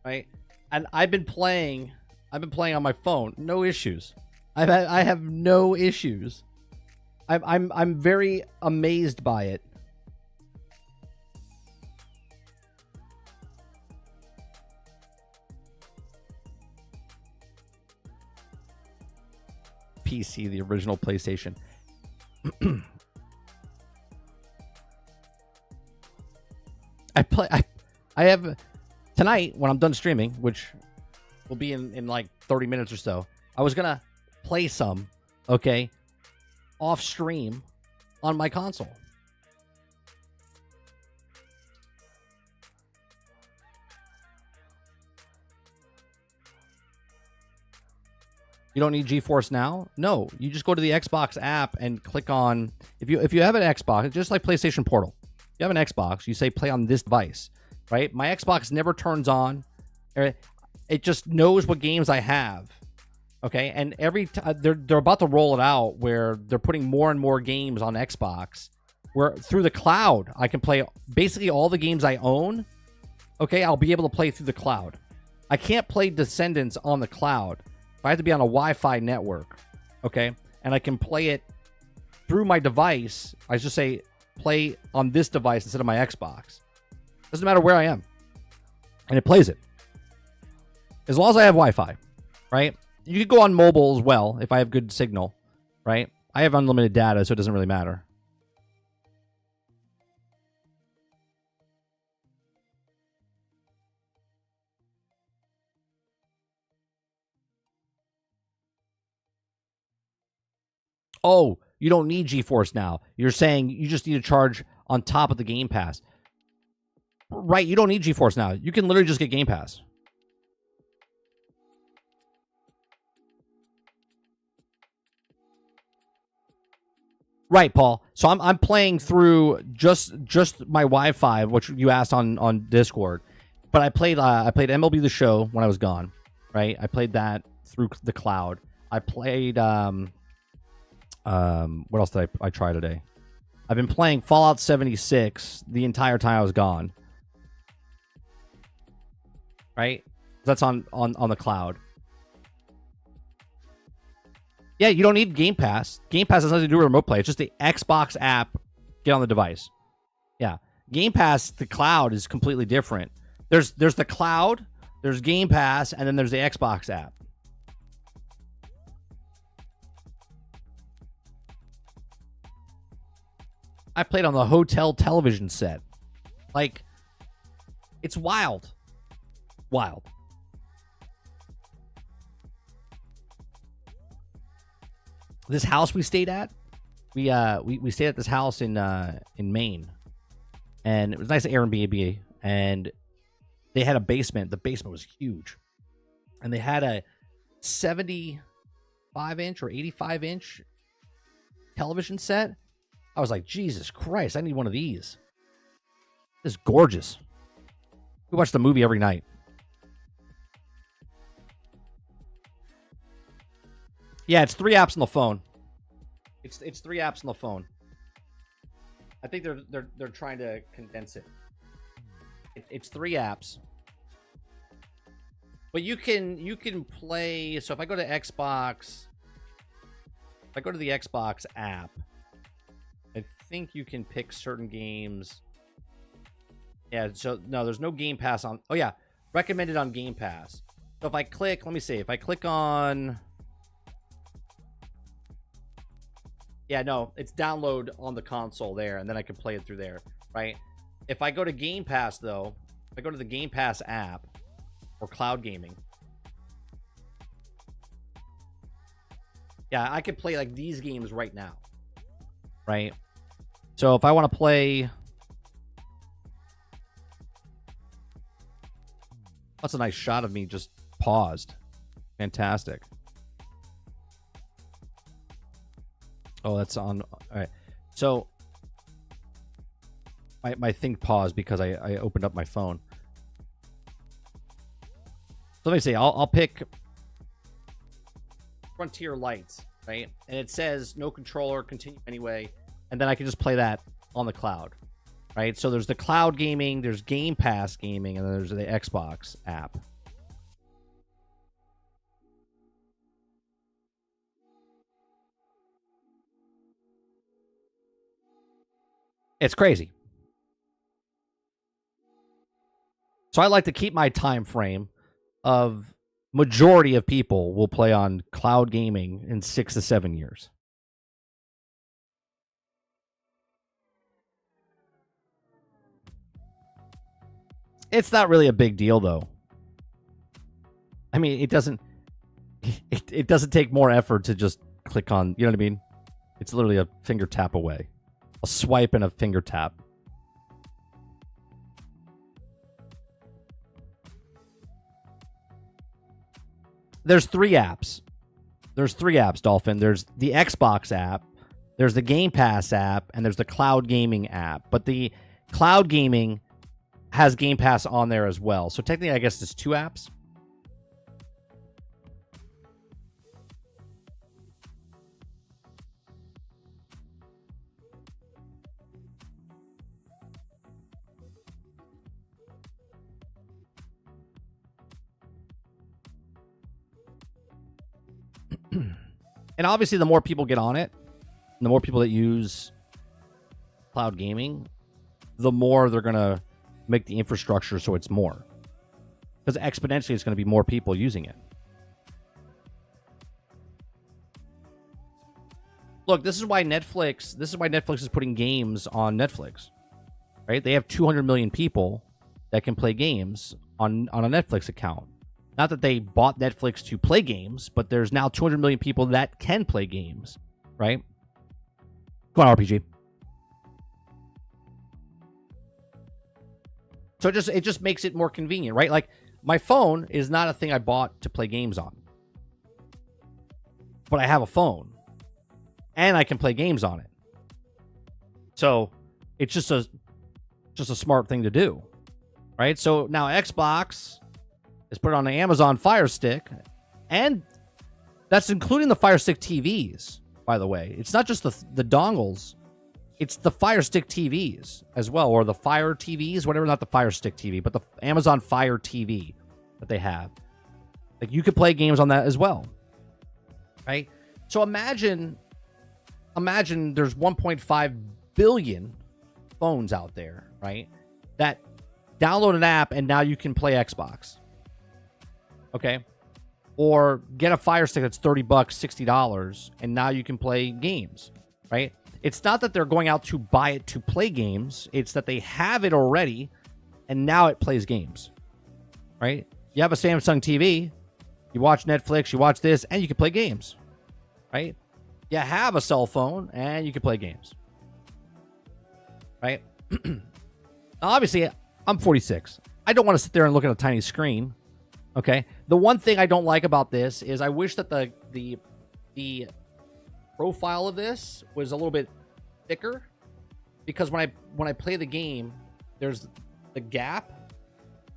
right, and I've been playing on my phone, no issues. I have no issues. I'm very amazed by it. PC, the original PlayStation. I have tonight when I'm done streaming, which will be in like 30 minutes or so. I was gonna play some, okay, off stream on my console. You don't need GeForce Now? No, you just go to the Xbox app and click on, if you have an Xbox, just like PlayStation Portal. If you have an Xbox, you say play on this device, right? My Xbox never turns on. It just knows what games I have. Okay, and every they're about to roll it out where they're putting more and more games on Xbox, where through the cloud I can play basically all the games I own. Okay, I'll be able to play through the cloud. I can't play Descendants on the cloud. I have to be on a Wi-Fi network, okay? And I can play it through my device. I just say play on this device instead of my Xbox. Doesn't matter where I am. And it plays it. As long as I have Wi-Fi, right? You could go on mobile as well if I have good signal, right? I have unlimited data, so it doesn't really matter. Oh, you don't need GeForce now. You're saying you just need to charge on top of the Game Pass. Right, you don't need GeForce now. You can literally just get Game Pass. Right, Paul. So I'm playing through just my Wi-Fi, which you asked on Discord. But I played MLB The Show when I was gone, right? I played that through the cloud. I played what else did I try today? I've been playing Fallout 76 the entire time I was gone. Right? That's on the cloud. Yeah, you don't need Game Pass. Game Pass has nothing to do with remote play. It's just the Xbox app. Get on the device. Yeah. Game Pass, the cloud is completely different. There's the cloud, there's Game Pass, and then there's the Xbox app. I played on the hotel television set. Like, it's wild. Wild. This house we stayed at, we stayed at this house in Maine, and it was a nice Airbnb, and they had a basement. The basement was huge, and they had a 75-inch or 85-inch television set. I was like, Jesus Christ, I need one of these. This is gorgeous. We watch the movie every night. Yeah, it's 3 apps on the phone. It's 3 apps on the phone. I think they're trying to condense it. It's 3 apps. But you can play. So if I go to Xbox, if I go to the Xbox app, I think you can pick certain games. Yeah, so no, there's no Game Pass on. Oh yeah, recommended on Game Pass. So if I click, let me see. If I click on, yeah, no, it's download on the console there, and then I can play it through there, right? If I go to Game Pass though, if I go to the Game Pass app or cloud gaming, yeah, I could play like these games right now, right? So if I want to play, that's a nice shot of me just paused. Fantastic. Oh, that's on. All right. So my thing paused because I opened up my phone. So let me see. I'll pick Frontier Lights, right? And it says no controller, continue anyway. And then I can just play that on the cloud, right? So there's the cloud gaming, there's Game Pass gaming, and then there's the Xbox app. It's crazy. So I like to keep my time frame of majority of people will play on cloud gaming in 6 to 7 years. It's not really a big deal though. I mean, it doesn't take more effort to just click on, you know what I mean? It's literally a finger tap away. A swipe and a finger tap. There's 3 apps. There's 3 apps, Dolphin. There's the Xbox app, there's the Game Pass app, and there's the cloud gaming app. But the cloud gaming has Game Pass on there as well. So technically, I guess it's 2 apps. And obviously, the more people get on it, and the more people that use cloud gaming, the more they're going to make the infrastructure so it's more. Because exponentially, it's going to be more people using it. Look, this is why Netflix is putting games on Netflix. Right? They have 200 million people that can play games on a Netflix account. Not that they bought Netflix to play games, but there's now 200 million people that can play games, right? Go on, RPG. So it just makes it more convenient, right? Like, my phone is not a thing I bought to play games on. But I have a phone. And I can play games on it. So it's just a smart thing to do. Right? So now Xbox is put on the Amazon Fire Stick, and that's including the Fire Stick TVs, by the way. It's not just the dongles. It's the Fire Stick TVs as well, or the Fire TVs, whatever, not the Fire Stick TV, but the Amazon Fire TV that they have. Like, you could play games on that as well. Right? So imagine there's 1.5 billion phones out there, right? That download an app and now you can play Xbox. Okay? Or get a Fire Stick that's $30, $60, and now you can play games, right? It's not that they're going out to buy it to play games. It's that they have it already, and now it plays games, right? You have a Samsung TV, you watch Netflix, you watch this, and you can play games, right? You have a cell phone, and you can play games, right? Obviously, I'm 46. I don't want to sit there and look at a tiny screen. Okay. The one thing I don't like about this is I wish that the profile of this was a little bit thicker, because when I play the game, there's the gap,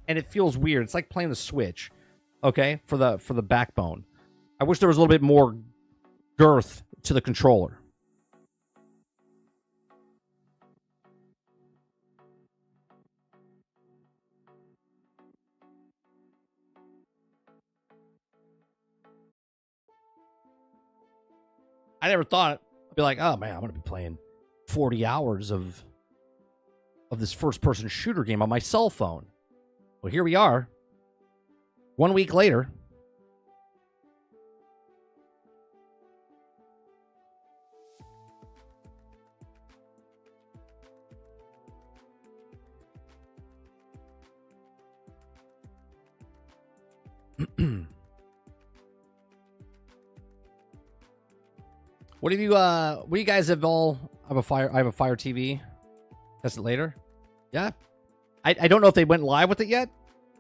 and it feels weird. It's like playing the Switch. Okay, for the backbone. I wish there was a little bit more girth to the controller. I never thought I'd be like, oh man, I'm gonna be playing 40 hours of this first-person shooter game on my cell phone. Well, here we are. 1 week later. What do you guys have all have a Fire? I have a Fire TV. Test it later. Yeah. I don't know if they went live with it yet.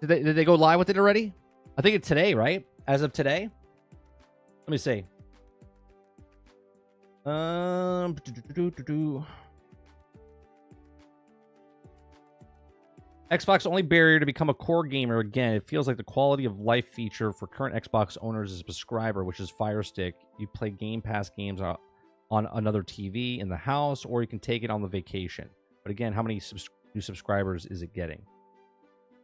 Did they go live with it already? I think it's today, right? As of today. Let me see. Xbox only barrier to become a core gamer. Again, it feels like the quality of life feature for current Xbox owners is a subscriber, which is Fire Stick. You play Game Pass games on another TV in the house, or you can take it on the vacation. But again, how many new subscribers is it getting?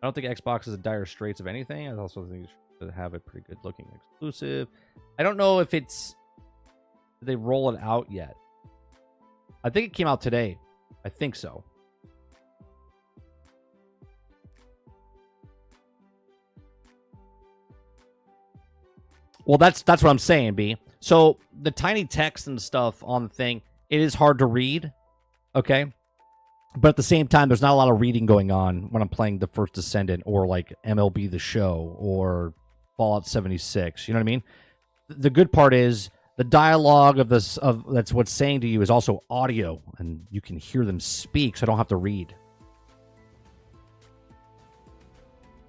I don't think Xbox is in dire straits of anything. I also think it should have a pretty good looking exclusive. I don't know if did they roll it out yet. I think it came out today. I think so. Well, that's what I'm saying, B. So the tiny text and stuff on the thing, it is hard to read, okay? But at the same time, there's not a lot of reading going on when I'm playing the First Descendant or like MLB The Show or Fallout 76. You know what I mean? The good part is the dialogue of that's what's saying to you is also audio, and you can hear them speak, so I don't have to read.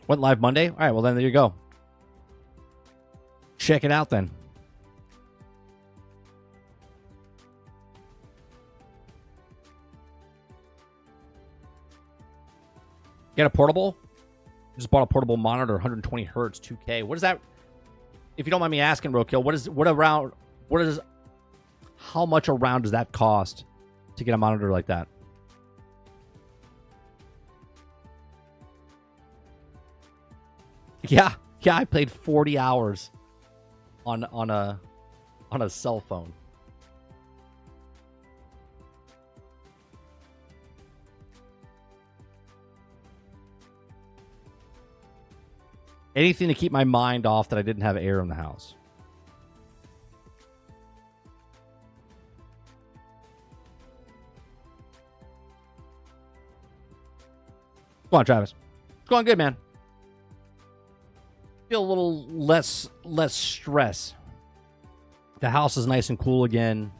Went live Monday? All right, well then there you go. Check it out then. Get a portable? Just bought a portable monitor, 120 hertz, 2K. What is that? If you don't mind me asking, Rokill, how much around does that cost to get a monitor like that? Yeah, I played 40 hours on a on a cell phone. Anything to keep my mind off that I didn't have air in the house. Go on, Travis. It's going good, man. Feel a little less stress. The house is nice and cool again.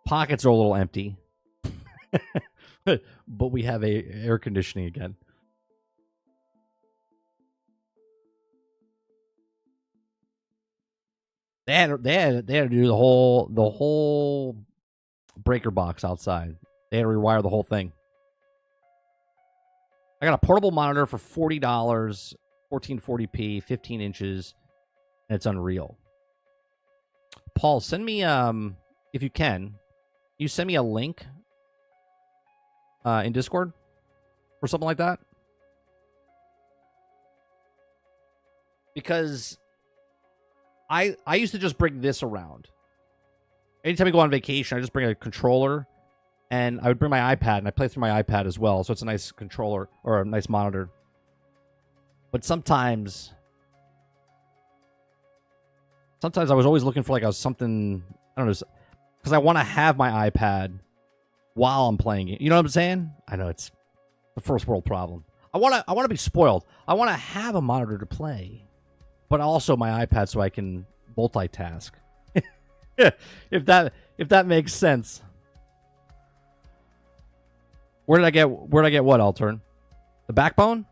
Pockets are a little empty. But we have air conditioning again. They had to do the whole breaker box outside. They had to rewire the whole thing. I got a portable monitor for $40, 1440p, 15 inches, and it's unreal. Paul, send me if you can send me a link in Discord or something like that? Because I used to just bring this around. Anytime I go on vacation, I just bring a controller, and I would bring my iPad, and I play through my iPad as well, so it's a nice controller or a nice monitor. But sometimes I was always looking for like something, I don't know, because I want to have my iPad while I'm playing it. You know what I'm saying? I know it's the first world problem. I want to be spoiled. I want to have a monitor to play, but also my iPad so I can multitask. if that makes sense. Where did I get what, Altern? The backbone?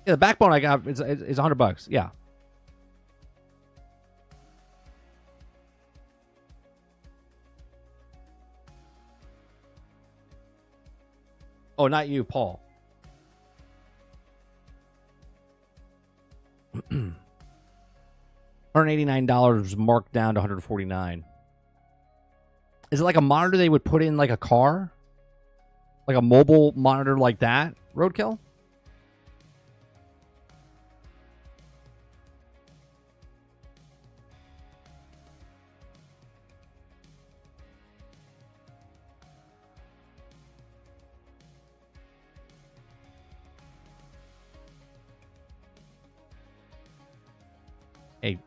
Yeah, the backbone I got is $100. Yeah. Oh, not you, Paul. $189 marked down to $149. Is it like a monitor they would put in like a car? Like a mobile monitor like that? Roadkill? Hey,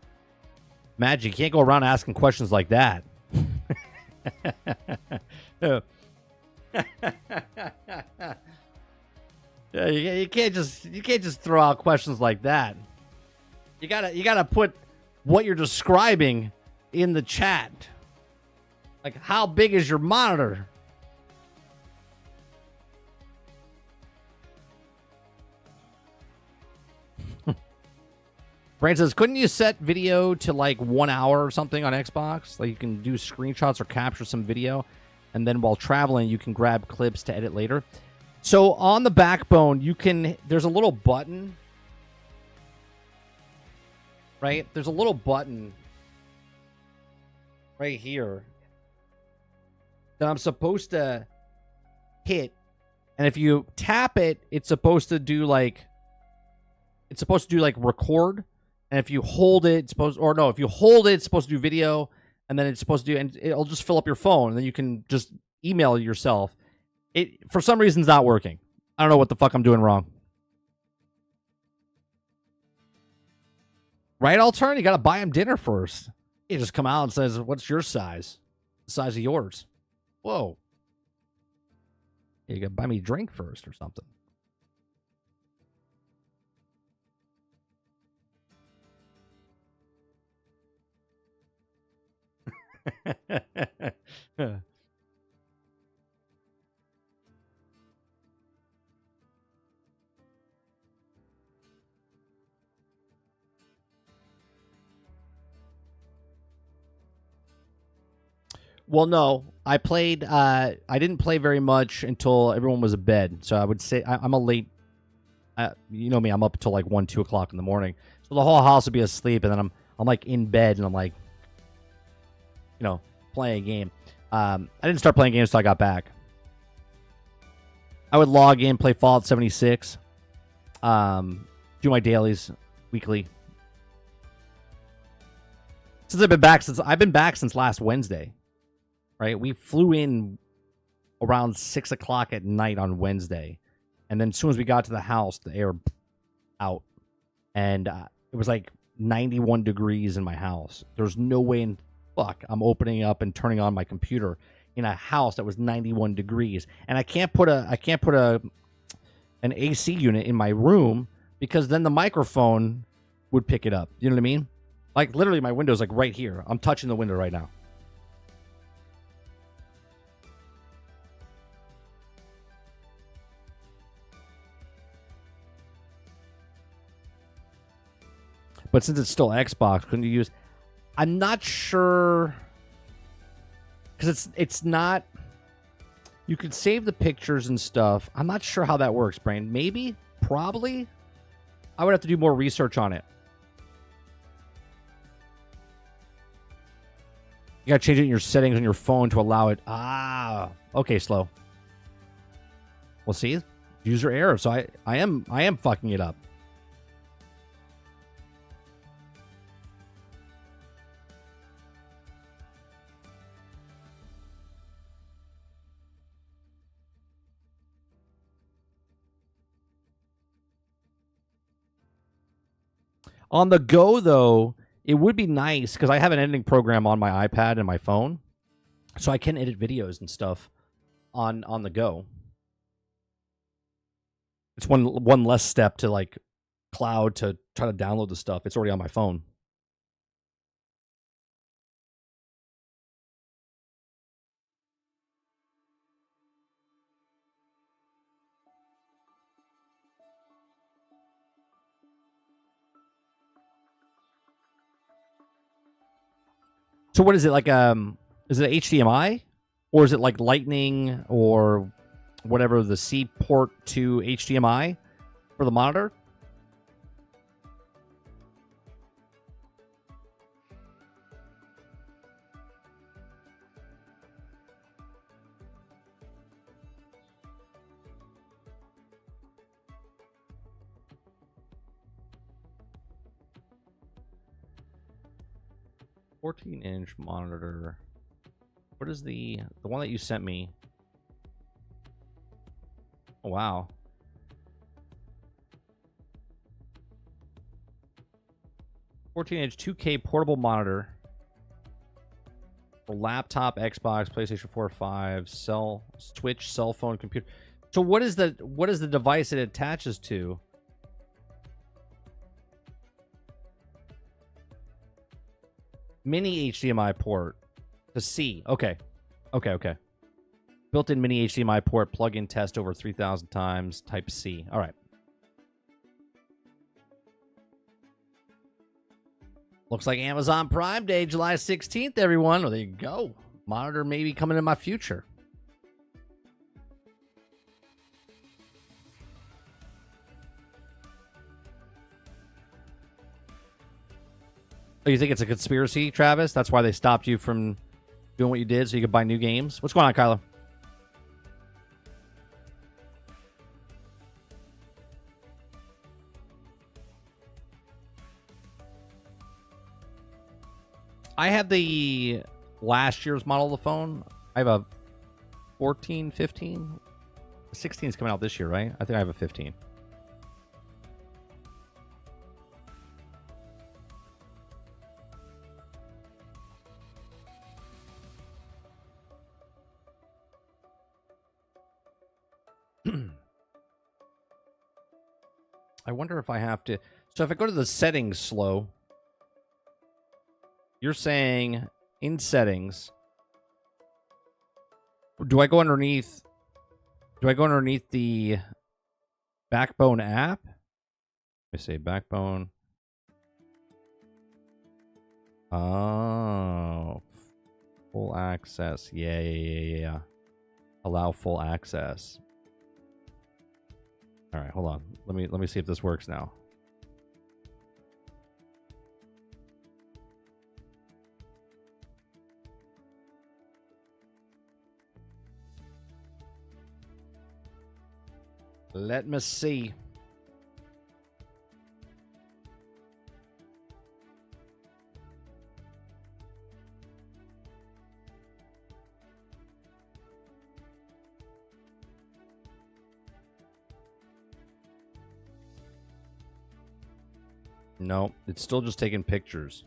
Magic, you can't go around asking questions like that. You can't just throw out questions like that. You gotta put what you're describing in the chat. Like, how big is your monitor? Brand says, couldn't you set video to like 1 hour or something on Xbox? Like you can do screenshots or capture some video, and then while traveling, you can grab clips to edit later. So on the backbone, there's a little button, right? There's a little button right here that I'm supposed to hit. And if you tap it, it's supposed to do like record. And if you hold it, if you hold it, it's supposed to do video, and then it's supposed to do, and it'll just fill up your phone, and then you can just email yourself. It, for some reason, is not working. I don't know what the fuck I'm doing wrong. Right, Altern? You got to buy him dinner first. He just come out and says, what's your size? The size of yours. Whoa. You got to buy me a drink first or something. Well, no, I didn't play very much until everyone was in bed. So I would say I'm a late You know me, I'm up until like 1, 2 o'clock in the morning. So the whole house would be asleep, and then I'm like in bed, and I'm like, playing a game. I didn't start playing games until I got back. I would log in, play Fallout 76, do my dailies weekly. I've been back since last Wednesday, right? We flew in around 6 o'clock at night on Wednesday, and then as soon as we got to the house, the air out, and it was like 91 degrees in my house. There's no way in fuck I'm opening up and turning on my computer in a house that was 91 degrees, and I can't put an AC unit in my room because then the microphone would pick it up. You know what I mean? Like, literally, my window's like right here. I'm touching the window right now. But since it's still Xbox, couldn't you use... I'm not sure... Because it's not... You could save the pictures and stuff. I'm not sure how that works, Brain. Maybe? Probably? I would have to do more research on it. You gotta change it in your settings on your phone to allow it. Ah, okay, slow. Well, see, user error. So I am fucking it up. On the go, though, it would be nice because I have an editing program on my iPad and my phone, so I can edit videos and stuff on the go. It's one less step to like cloud to try to download the stuff. It's already on my phone. So what is it like? Is it HDMI, or is it like Lightning or whatever the C port to HDMI for the monitor? "14-inch monitor." What is the one that you sent me? Oh, wow. "14-inch 2K portable monitor for laptop, Xbox, PlayStation 4, 5, Switch, cell phone, computer." So what is the device it attaches to? Mini HDMI port to C. Okay. Built-in mini HDMI port, plug-in test over 3,000 times, type C. All right. Looks like Amazon Prime Day, July 16th, everyone. Well, there you go. Monitor maybe coming in my future. Oh, you think it's a conspiracy, Travis? That's why they stopped you from doing what you did so you could buy new games? What's going on, Kylo? I have the last year's model of the phone. I have a 14, 15. 16 is coming out this year, right? I think I have a 15. I wonder if I have to... So if I go to the settings slow, you're saying in settings, do I go underneath the Backbone app? Let me say Backbone. Oh, full access. Yeah. Allow full access. All right, hold on. Let me see if this works now. Let me see. No, it's still just taking pictures.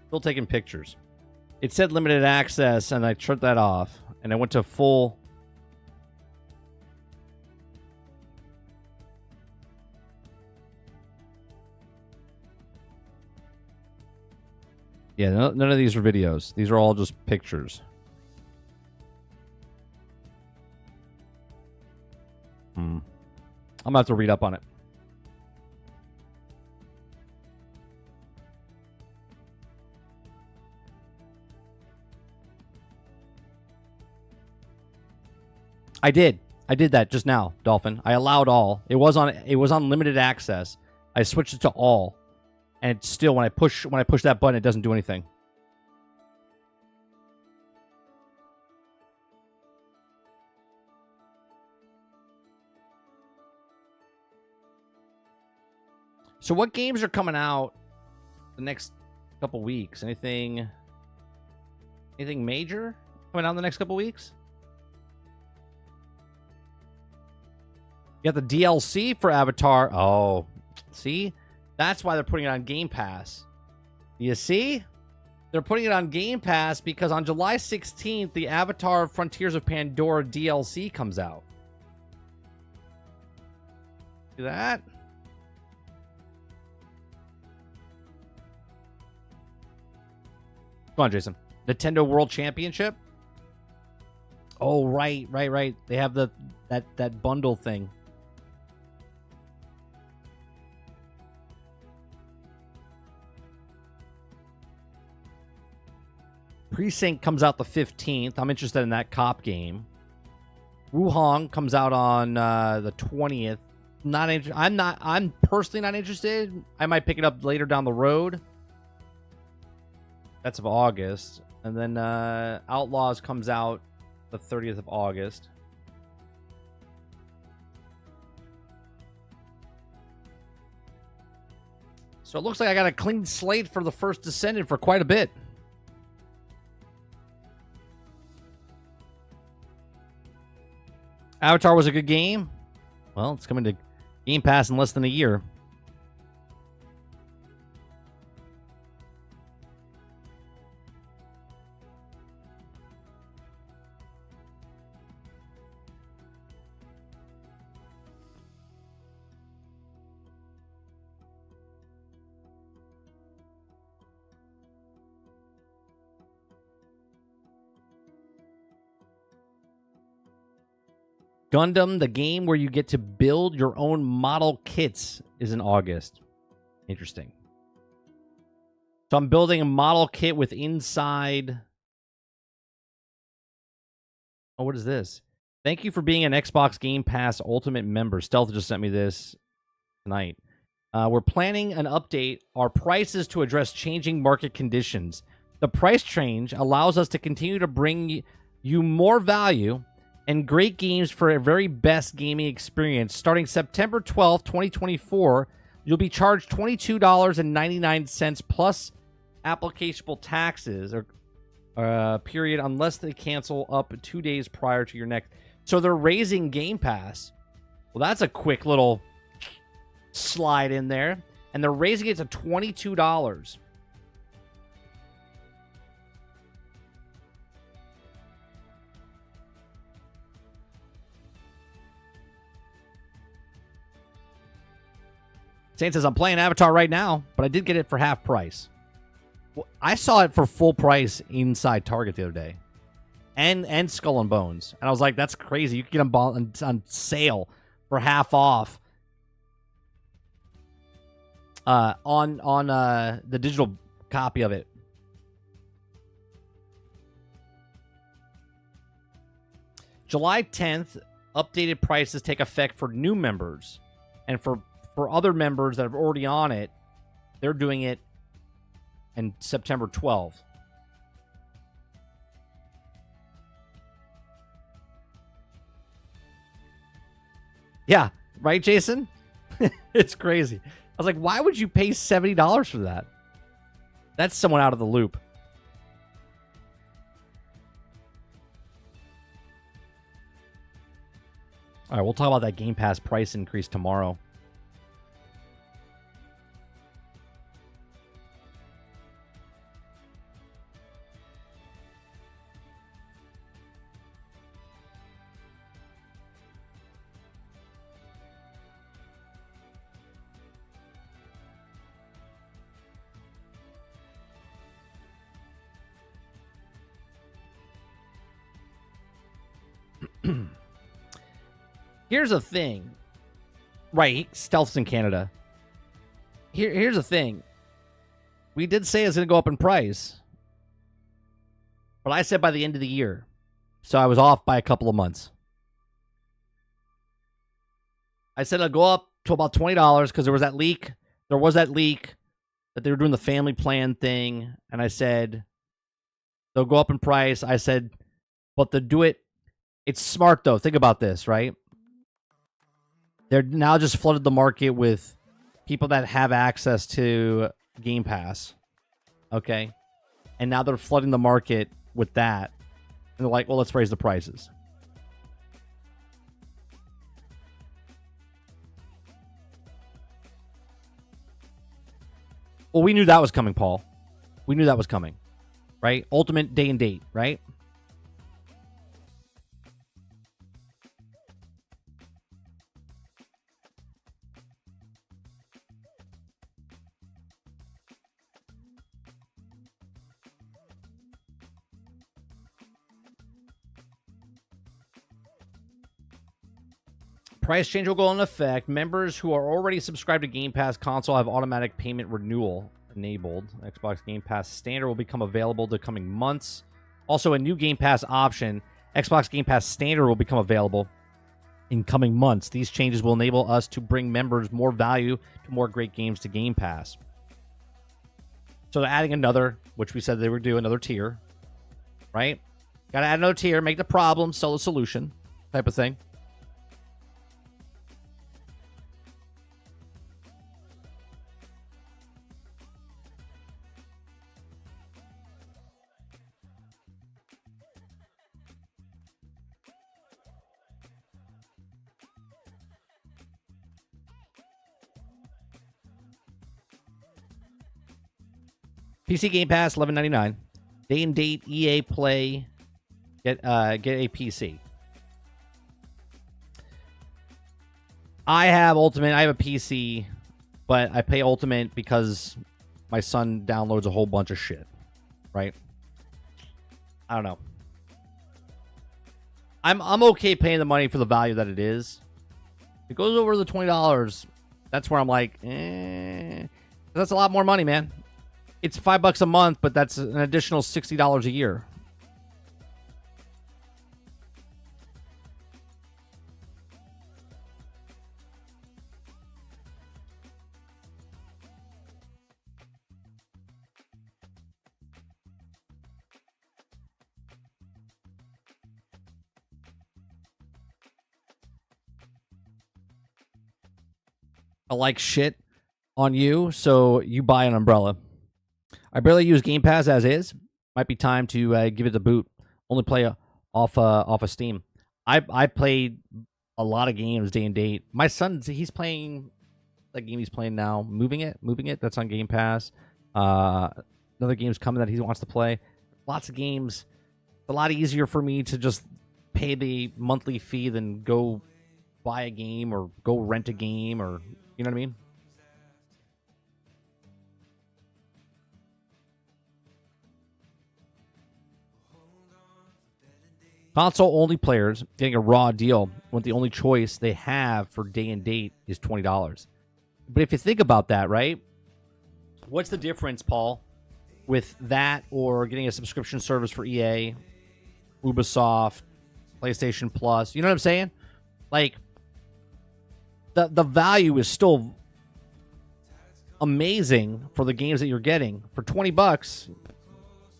Still taking pictures. It said limited access, and I turned that off, and I went to full. Yeah, none of these are videos. These are all just pictures. I'm gonna have to read up on it. I did that just now, Dolphin. I allowed all. It was on limited access. I switched it to all. And it's still, when I push that button, it doesn't do anything. So what games are coming out the next couple weeks? Anything major coming out in the next couple weeks? You got the DLC for Avatar. Oh, see? That's why they're putting it on Game Pass. You see? They're putting it on Game Pass because on July 16th, the Avatar Frontiers of Pandora DLC comes out. See that? Come on, Jason. Nintendo World Championship? Oh, right. They have that bundle thing. Precinct comes out the 15th. I'm interested in that cop game. Wuhong comes out on the 20th. I'm personally not interested. I might pick it up later down the road. That's of August. And then Outlaws comes out the 30th of August. So it looks like I got a clean slate for the First Descendant for quite a bit. Avatar was a good game. Well, it's coming to Game Pass in less than a year. Gundam, the game where you get to build your own model kits, is in August. Interesting. So I'm building a model kit with inside... Oh, what is this? Thank you for being an Xbox Game Pass Ultimate member. Stealth just sent me this tonight. We're planning an update, our prices to address changing market conditions. The price change allows us to continue to bring you more value and great games for a very best gaming experience. Starting September 12th, 2024, you'll be charged $22.99 plus applicable taxes or period unless they cancel up 2 days prior to your next. So they're raising Game Pass. Well, that's a quick little slide in there. And they're raising it to $22. Saint says, I'm playing Avatar right now, but I did get it for half price. Well, I saw it for full price inside Target the other day. and Skull and Bones. And I was like, that's crazy. You can get them on sale for half off on the digital copy of it. July 10th, updated prices take effect for new members. And for other members that are already on it, they're doing it in September 12th. Yeah, right, Jason? It's crazy. I was like, why would you pay $70 for that? That's someone out of the loop. All right, we'll talk about that Game Pass price increase tomorrow. Here's the thing. Right, Stealth's in Canada. Here's the thing. We did say it's going to go up in price. But I said by the end of the year. So I was off by a couple of months. I said it'll go up to about $20 because there was that leak. There was that leak that they were doing the family plan thing. And I said, they'll go up in price. I said, but they'll do it. It's smart, though. Think about this, right? They're now just flooded the market with people that have access to Game Pass. Okay? And now they're flooding the market with that. And they're like, well, let's raise the prices. Well, we knew that was coming, Paul. We knew that was coming. Right? Ultimate day and date, right? Price change will go into effect. Members who are already subscribed to Game Pass console have automatic payment renewal enabled. Xbox Game Pass Standard will become available the coming months. Also, a new Game Pass option, Xbox Game Pass Standard, will become available in coming months. These changes will enable us to bring members more value to more great games to Game Pass. So they're adding another, which we said they would do, another tier, right? Got to add another tier, make the problem, sell the solution type of thing. PC Game Pass, $11.99. Day and date EA Play, get a PC. I have Ultimate. I have a PC, but I pay Ultimate because my son downloads a whole bunch of shit. Right? I don't know. I'm okay paying the money for the value that it is. If it goes over the $20, that's where I'm like, that's a lot more money, man. It's $5 a month, but that's an additional $60 a year. I like shit on you, so you buy an umbrella. I barely use Game Pass as is. Might be time to give it the boot. Only play off of Steam. I played a lot of games day and date. My son, he's playing that game he's playing now. Moving it. That's on Game Pass. Another game's coming that he wants to play. Lots of games. It's a lot easier for me to just pay the monthly fee than go buy a game or go rent a game, or you know what I mean. Console-only players getting a raw deal when the only choice they have for day and date is $20. But if you think about that, right? What's the difference, Paul, with that or getting a subscription service for EA, Ubisoft, PlayStation Plus? You know what I'm saying? Like, the value is still amazing for the games that you're getting. For $20,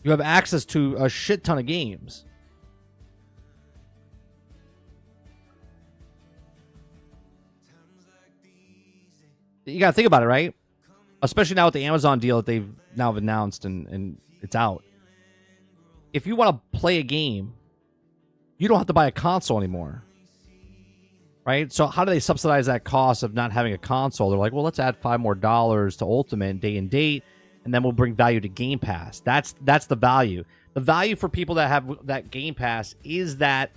you have access to a shit ton of games. You got to think about it, right? Especially now with the Amazon deal that they've now announced and it's out. If you want to play a game, you don't have to buy a console anymore. Right? So how do they subsidize that cost of not having a console? They're like, well, let's add $5 more to Ultimate day and date, and then we'll bring value to Game Pass. That's the value. The value for people that have that Game Pass is that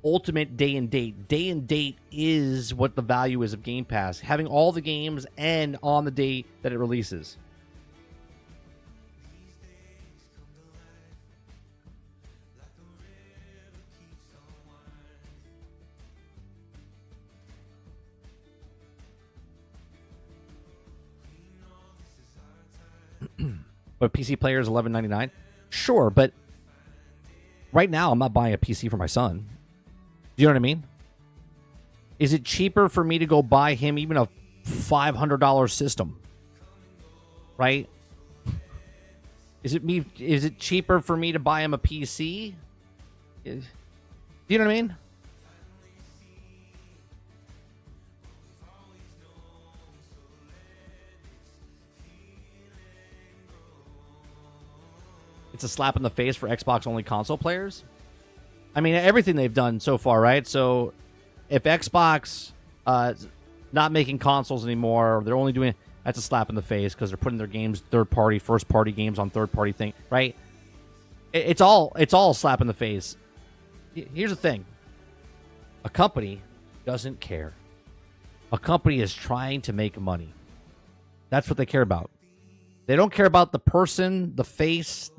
Ultimate day and date. Day and date is what the value is of Game Pass. Having all the games and on the date that it releases. But PC player is $11.99. Sure, but right now I'm not buying a PC for my son. Do you know what I mean? Is it cheaper for me to go buy him even a $500 system? Right? Is it cheaper for me to buy him a PC? Do you know what I mean? It's a slap in the face for Xbox-only console players. I mean, everything they've done so far, right? So if Xbox not making consoles anymore, they're only doing... That's a slap in the face because they're putting their games, third-party, first-party games on third-party thing, right? It's all a slap in the face. Here's the thing. A company doesn't care. A company is trying to make money. That's what they care about. They don't care about the person, the face,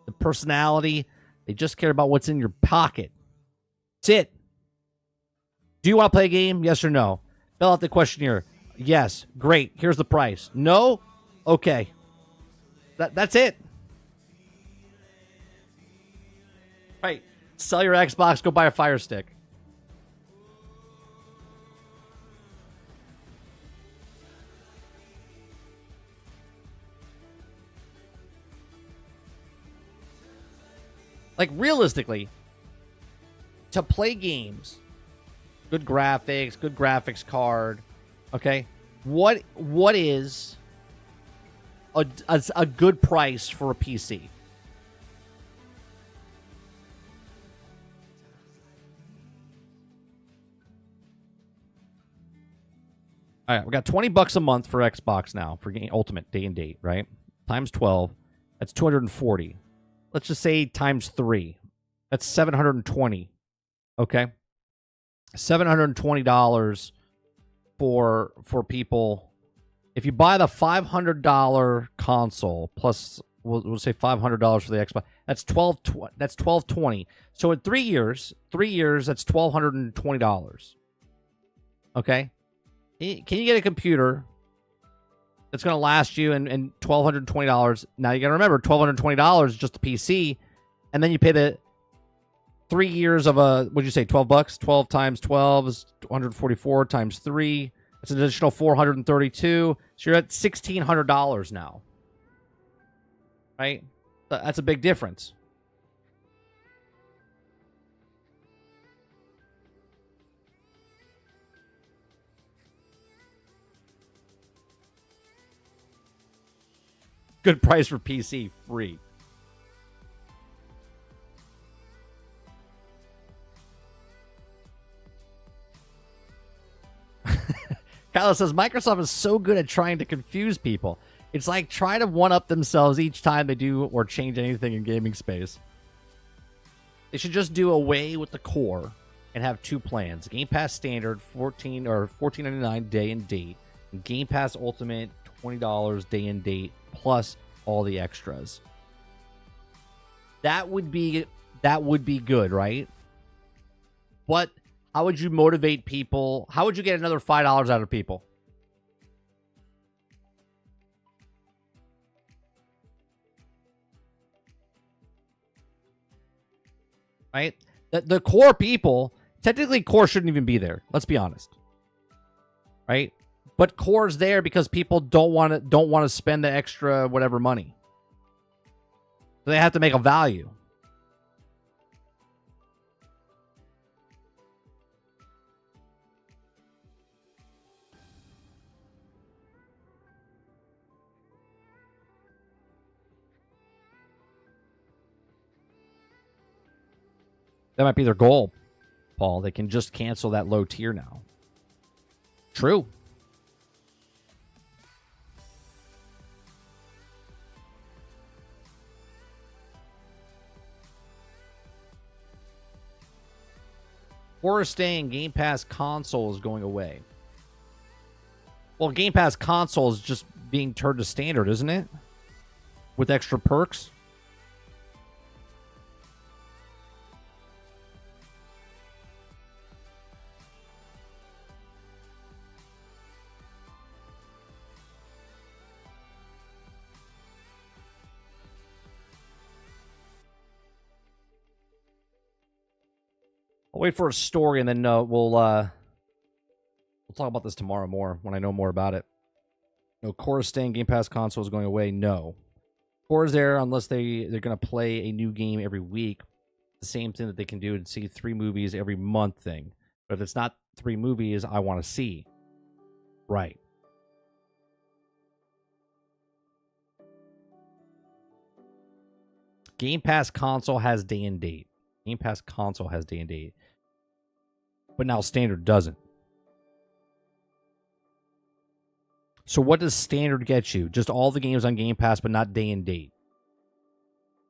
the personality. They just care about what's in your pocket. That's it. Do you want to play a game? Yes or no? Fill out the questionnaire. Yes. Great. Here's the price. No? Okay. That's it. Right. Sell your Xbox. Go buy a Fire Stick. Like, realistically, to play games, good graphics card, okay? What is a good price for a PC? All right, we got $20 a month for Xbox now for Ultimate day and date, right? Times 12, that's $240. Let's just say times 3. That's $720. Okay? $720 for people. If you buy the $500 console plus we'll say $500 for the Xbox, that's $1,220. So in 3 years, that's $1,220. Okay? Can you get a computer that's going to last you and $1,220? Now, you got to remember, $1,220 is just a PC, and then you pay the 3 years of a, what'd you say, $12? 12 times 12 is 144 times 3. That's an additional 432. So you're at $1,600 now. Right? That's a big difference. Good price for PC, free. Kyle says, Microsoft is so good at trying to confuse people. It's like trying to one-up themselves each time they do or change anything in gaming space. They should just do away with the core and have 2 plans. Game Pass Standard, $14.99 day and date. And Game Pass Ultimate, $20 day and date, plus all the extras. That would be good, right? how would you motivate people? How would you get another $5 out of people? Right? The core people, technically core shouldn't even be there. Let's be honest. Right? But core's there because people don't want to spend the extra whatever money. So they have to make a value. That might be their goal, Paul. They can just cancel that low tier now. True. Core is staying. Game Pass console is going away. Well, Game Pass console is just being turned to standard, isn't it? With extra perks. I'll wait for a story, and then we'll talk about this tomorrow more when I know more about it. No, Core is staying. Game Pass console is going away. No, Core is there unless they're going to play a new game every week. The same thing that they can do and see 3 movies every month thing. But if it's not 3 movies, I want to see. Right. Game Pass console has day and date. Game Pass console has day and date. But now standard doesn't. So what does standard get you? Just all the games on Game Pass, but not day and date.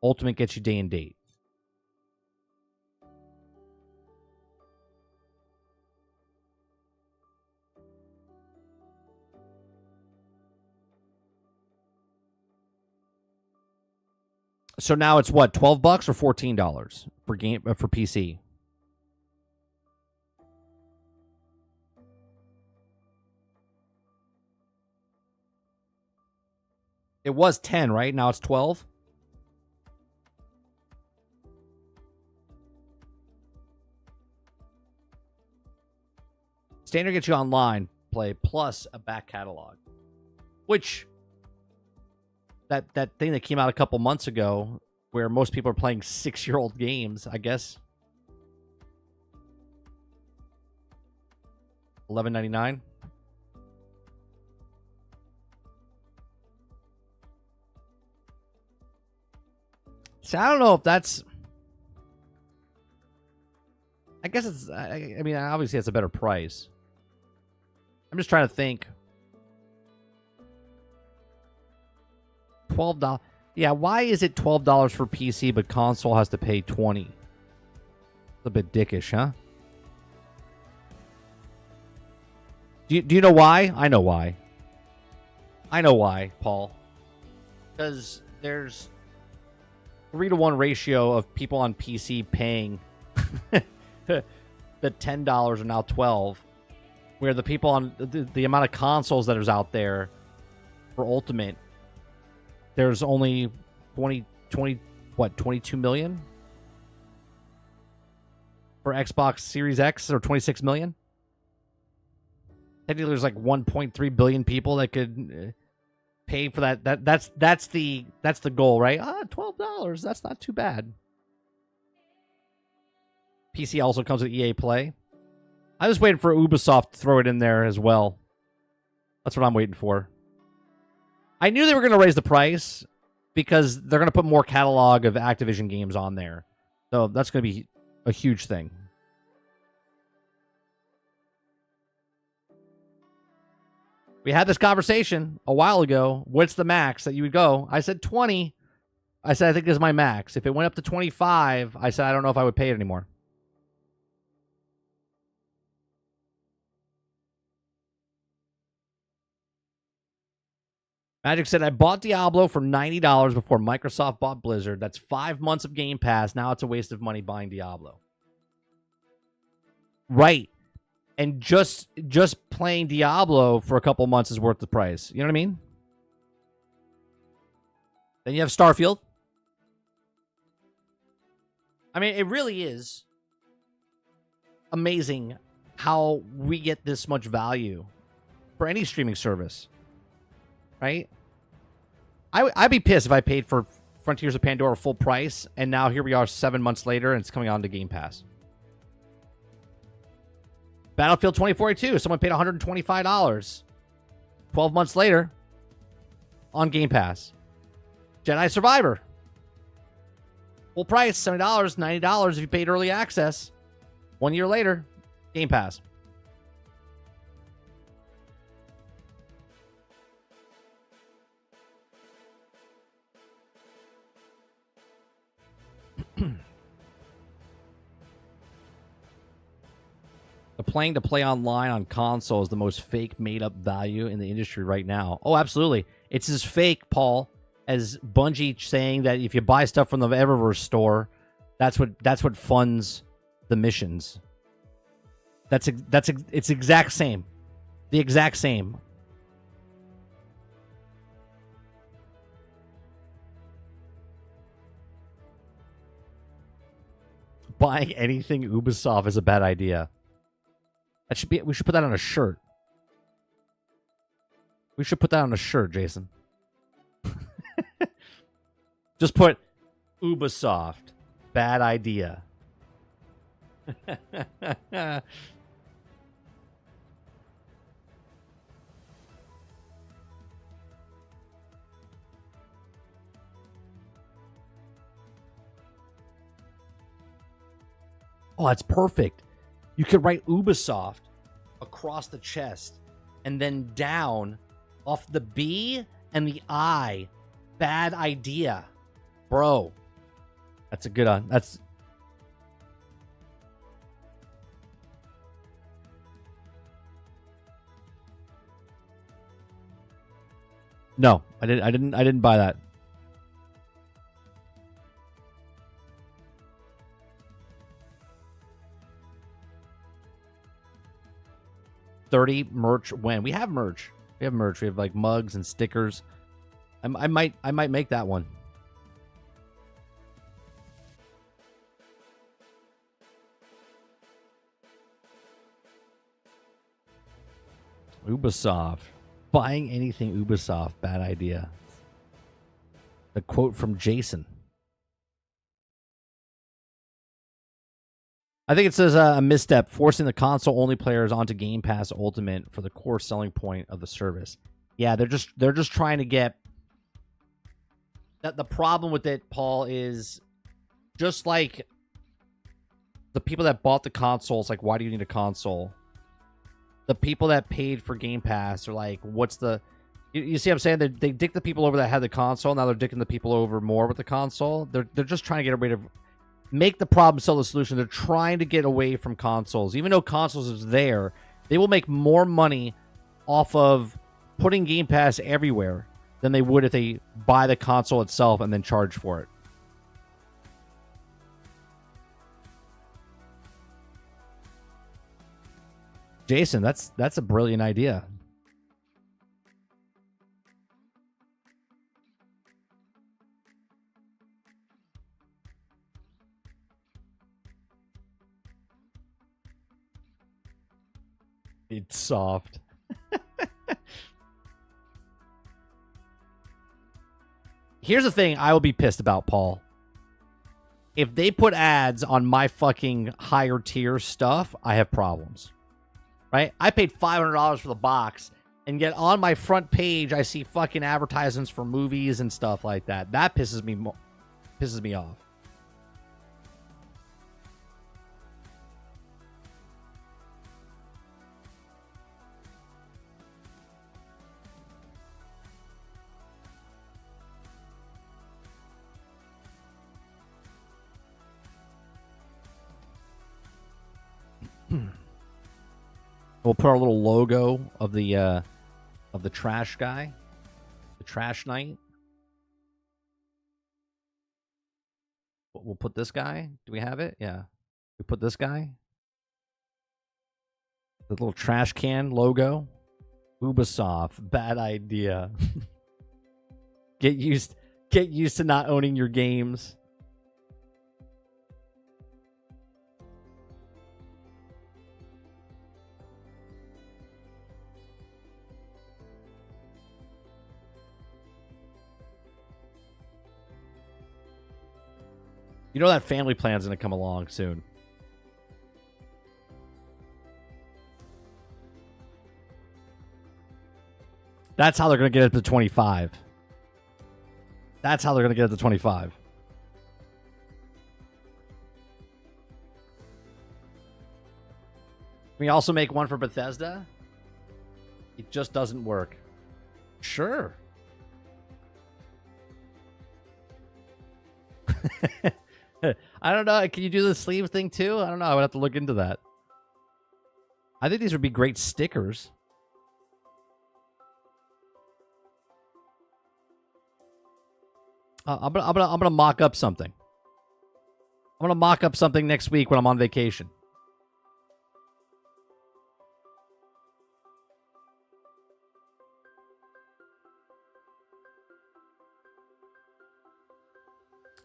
Ultimate gets you day and date. So now it's what, $12 or $14 for PC? It was 10, right? Now it's 12. Standard gets you online play plus a back catalog, which that thing that came out a couple months ago where most people are playing 6-year-old games, I guess. $11.99. So I don't know if that's. I guess it's. I mean, obviously it's a better price. I'm just trying to think. $12. Yeah, why is it $12 for PC but console has to pay $20? It's a bit dickish, huh? Do you know why? I know why. I know why, Paul. Because there's 3-to-1 ratio of people on PC paying the $10 are now $12, where the people on the amount of consoles that is out there for Ultimate, there's only 22 million for Xbox Series X, or 26 million. Technically, there's like 1.3 billion people that could pay for that. That's the goal, right? $12. That's not too bad. PC also comes with EA Play. I was waiting for Ubisoft to throw it in there as well. That's what I'm waiting for. I knew they were going to raise the price because they're going to put more catalog of Activision games on there. So that's going to be a huge thing. We had this conversation a while ago. What's the max that you would go? I said 20. I said, I think this is my max. If it went up to 25, I said, I don't know if I would pay it anymore. Magic said, I bought Diablo for $90 before Microsoft bought Blizzard. That's 5 months of Game Pass. Now it's a waste of money buying Diablo. Right. And just playing Diablo for a couple months is worth the price. You know what I mean? Then you have Starfield. I mean, it really is amazing how we get this much value for any streaming service, right? I'd be pissed if I paid for Frontiers of Pandora full price, and now here we are 7 months later, and it's coming on to Game Pass. Battlefield 2042, someone paid $125. 12 months later, on Game Pass. Jedi Survivor, full price, $70, $90 if you paid early access. 1 year later, Game Pass. The playing to play online on console is the most fake made up value in the industry right now. Oh, absolutely. It's as fake, Paul, as Bungie saying that if you buy stuff from the Eververse store, that's what funds the missions. It's exact same. The exact same. Buying anything Ubisoft is a bad idea. We should put that on a shirt. We should put that on a shirt, Jason. Just put Ubisoft. Bad idea. Oh, that's perfect. You could write Ubisoft across the chest and then down off the B and the I. Bad idea. Bro. That's a good one. That's... No, I didn't buy that. $30 merch when? We have merch. We have merch. We have like mugs and stickers. I might make that one. Ubisoft. Buying anything Ubisoft, bad idea. The quote from Jason. I think it says a misstep, forcing the console-only players onto Game Pass Ultimate for the core selling point of the service. Yeah, they're just trying to get... The problem with it, Paul, is just like the people that bought the consoles, like, why do you need a console? The people that paid for Game Pass are like, what's the... You see what I'm saying? They dick the people over that had the console. Now they're dicking the people over more with the console. They're just trying to get rid of... Make the problem, sell the solution. They're trying to get away from consoles. Even though consoles is there, they will make more money off of putting Game Pass everywhere than they would if they buy the console itself and then charge for it. Jason, that's a brilliant idea. It's soft. Here's the thing I will be pissed about, Paul. If they put ads on my fucking higher tier stuff, I have problems. Right? I paid $500 for the box, and yet on my front page, I see fucking advertisements for movies and stuff like that. That pisses me off. We'll put our little logo of the trash guy, the trash knight. We'll put this guy. Do we have it? Yeah. We put this guy. The little trash can logo. Ubisoft, bad idea. Get used to not owning your games. You know that family plan's going to come along soon. That's how they're going to get it to 25. That's how they're going to get it to 25. Can we also make one for Bethesda? It just doesn't work. Sure. I don't know. Can you do the sleeve thing too? I don't know. I would have to look into that. I think these would be great stickers. I'm gonna mock up something. I'm gonna mock up something next week when I'm on vacation.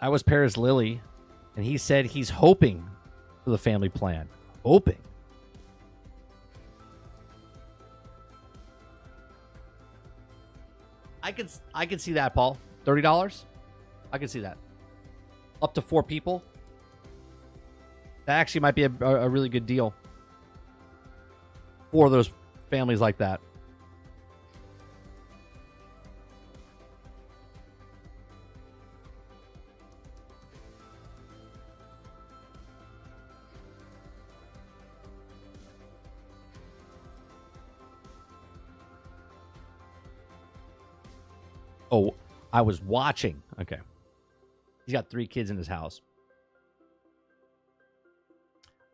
I was Paris Lily, and he said he's hoping for the family plan. Hoping. I could see that, Paul. $30? I can see that. Up to 4 people. That actually might be a really good deal for those families like that. Oh, I was watching. Okay. He's got 3 kids in his house.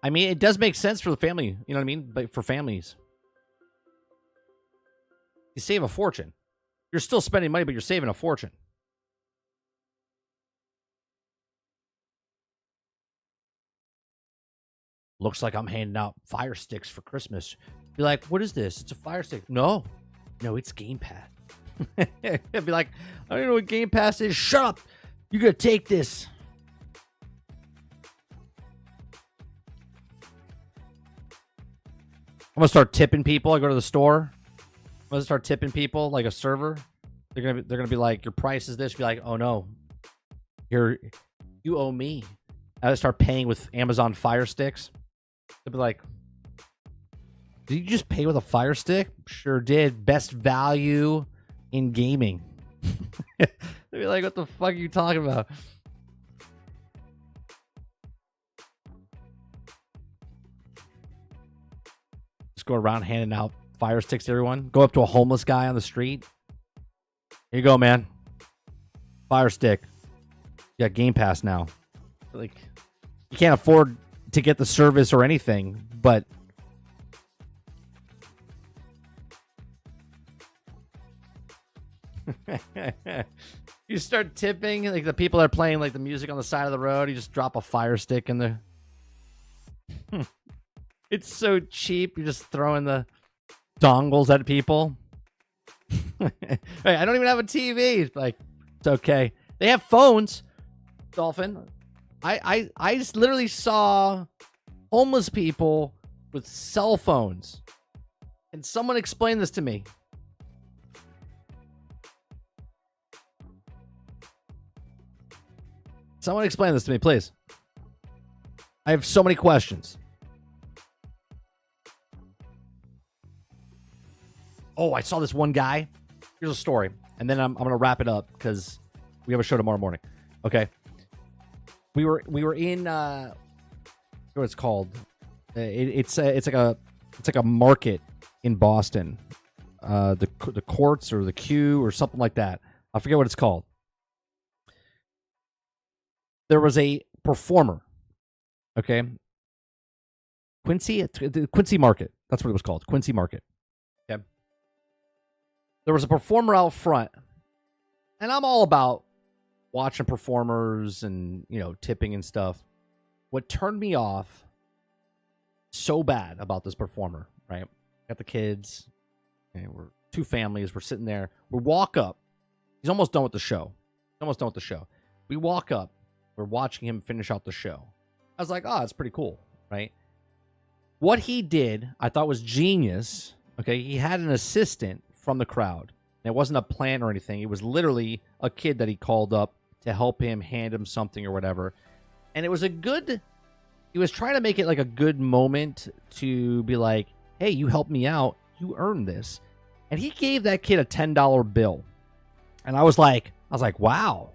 I mean, it does make sense for the family. You know what I mean? But for families, you save a fortune. You're still spending money, but you're saving a fortune. Looks like I'm handing out Fire Sticks for Christmas. Be like, what is this? It's a Fire Stick. No, it's Game Pass. I'd be like, I don't know what Game Pass is. Shut up. You're going to take this. I'm going to start tipping people. I go to the store. I'm going to start tipping people like a server. They're going to be like, your price is this. Be like, oh no. You owe me. I start paying with Amazon Fire Sticks. They'll be like, did you just pay with a Fire Stick? Sure did. Best value in gaming. They'd be like, what the fuck are you talking about? Just go around handing out Fire Sticks to everyone. Go up to a homeless guy on the street. Here you go, man. Fire Stick. You got Game Pass now. Like, you can't afford to get the service or anything, but you start tipping like the people that are playing like the music on the side of the road. You just drop a Fire Stick in there. It's so cheap. You just throw in the dongles at people. Hey, I don't even have a TV. It's like, it's okay. They have phones. Dolphin. I just literally saw homeless people with cell phones. And someone explain this to me. Someone explain this to me, please. I have so many questions. Oh, I saw this one guy. Here's a story. And then I'm going to wrap it up because we have a show tomorrow morning. Okay. We were in what it's called. It's like a market in Boston. The courts or the queue or something like that. I forget what it's called. There was a performer. Okay. The Quincy Market. That's what it was called. Quincy Market. Okay. There was a performer out front. And I'm all about watching performers and, tipping and stuff. What turned me off so bad about this performer, right? Got the kids. Okay, we're two families. We're sitting there. We walk up. He's almost done with the show. We walk up. We're watching him finish out the show. I was like, oh, that's pretty cool, right? What he did, I thought was genius. Okay, he had an assistant from the crowd. It wasn't a plan or anything. It was literally a kid that he called up to help him, hand him something or whatever. And it was he was trying to make it like a good moment to be like, hey, you helped me out. You earned this. And he gave that kid a $10 bill. And I was like, wow,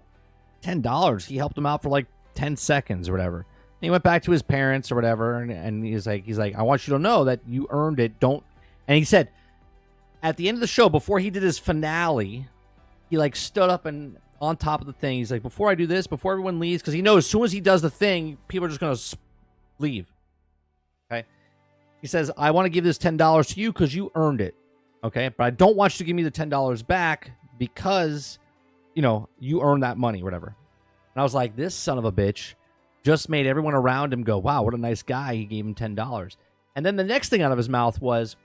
$10. He helped him out for like 10 seconds or whatever. And he went back to his parents or whatever. And he's like, I want you to know that you earned it. And he said, at the end of the show, before he did his finale, he like stood up and on top of the thing. He's like, before I do this, before everyone leaves, because he knows as soon as he does the thing, people are just going to leave. Okay. He says, I want to give this $10 to you because you earned it. Okay. But I don't want you to give me the $10 back because, you earned that money, whatever. And I was like, this son of a bitch just made everyone around him go, wow, what a nice guy. He gave him $10. And then the next thing out of his mouth was,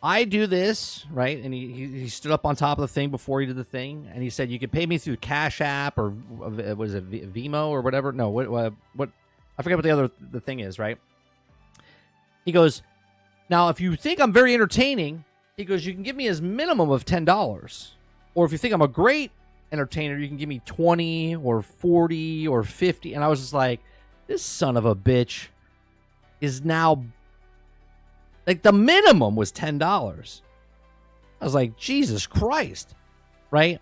I do this, right? And he stood up on top of the thing before he did the thing. And he said, you can pay me through Cash App or was it Vimo or whatever? No, what I forget what the thing is, right? He goes, now, if you think I'm very entertaining, he goes, you can give me as minimum of $10. Or if you think I'm a great entertainer, you can give me 20 or 40 or 50. And I was just like, this son of a bitch is now, like, the minimum was $10. I was like, Jesus Christ, right?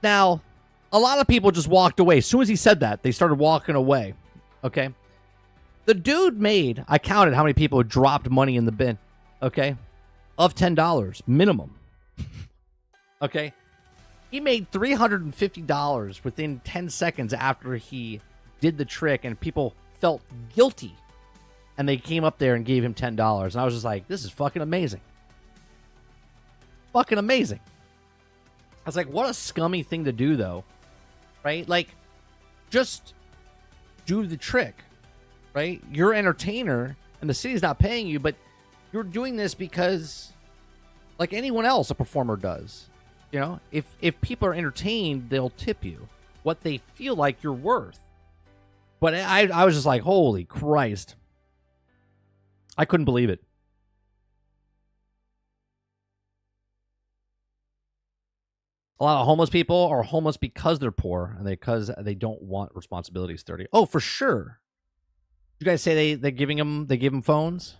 Now, a lot of people just walked away. As soon as he said that, they started walking away, okay? The dude I counted how many people dropped money in the bin, okay, of $10 minimum, okay? He made $350 within 10 seconds after he did the trick, and people felt guilty. And they came up there and gave him $10. And I was just like, this is fucking amazing. Fucking amazing. I was like, what a scummy thing to do, though. Right? Like, just do the trick. Right? You're an entertainer, and the city's not paying you, but you're doing this because, like anyone else, a performer does. If people are entertained, they'll tip you what they feel like you're worth. But I was just like, holy Christ. I couldn't believe it. A lot of homeless people are homeless because they're poor and because they don't want responsibilities 30. Oh, for sure. You guys say they give them phones?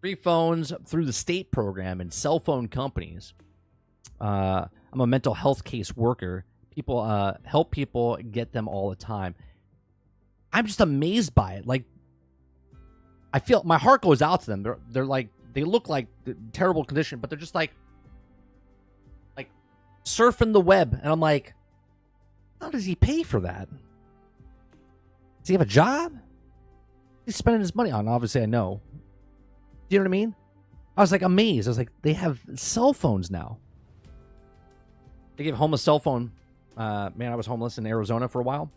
Free phones through the state program and cell phone companies. I'm a mental health case worker. People help people get them all the time. I'm just amazed by it. Like, I feel my heart goes out to them. They're like, they look like terrible condition, but they're just like surfing the web. And I'm like, how does he pay for that? Does he have a job? He's spending his money on. Obviously, I know. Do you know what I mean? I was like amazed. I was like, they have cell phones now. They give homeless cell phone. Man, I was homeless in Arizona for a while.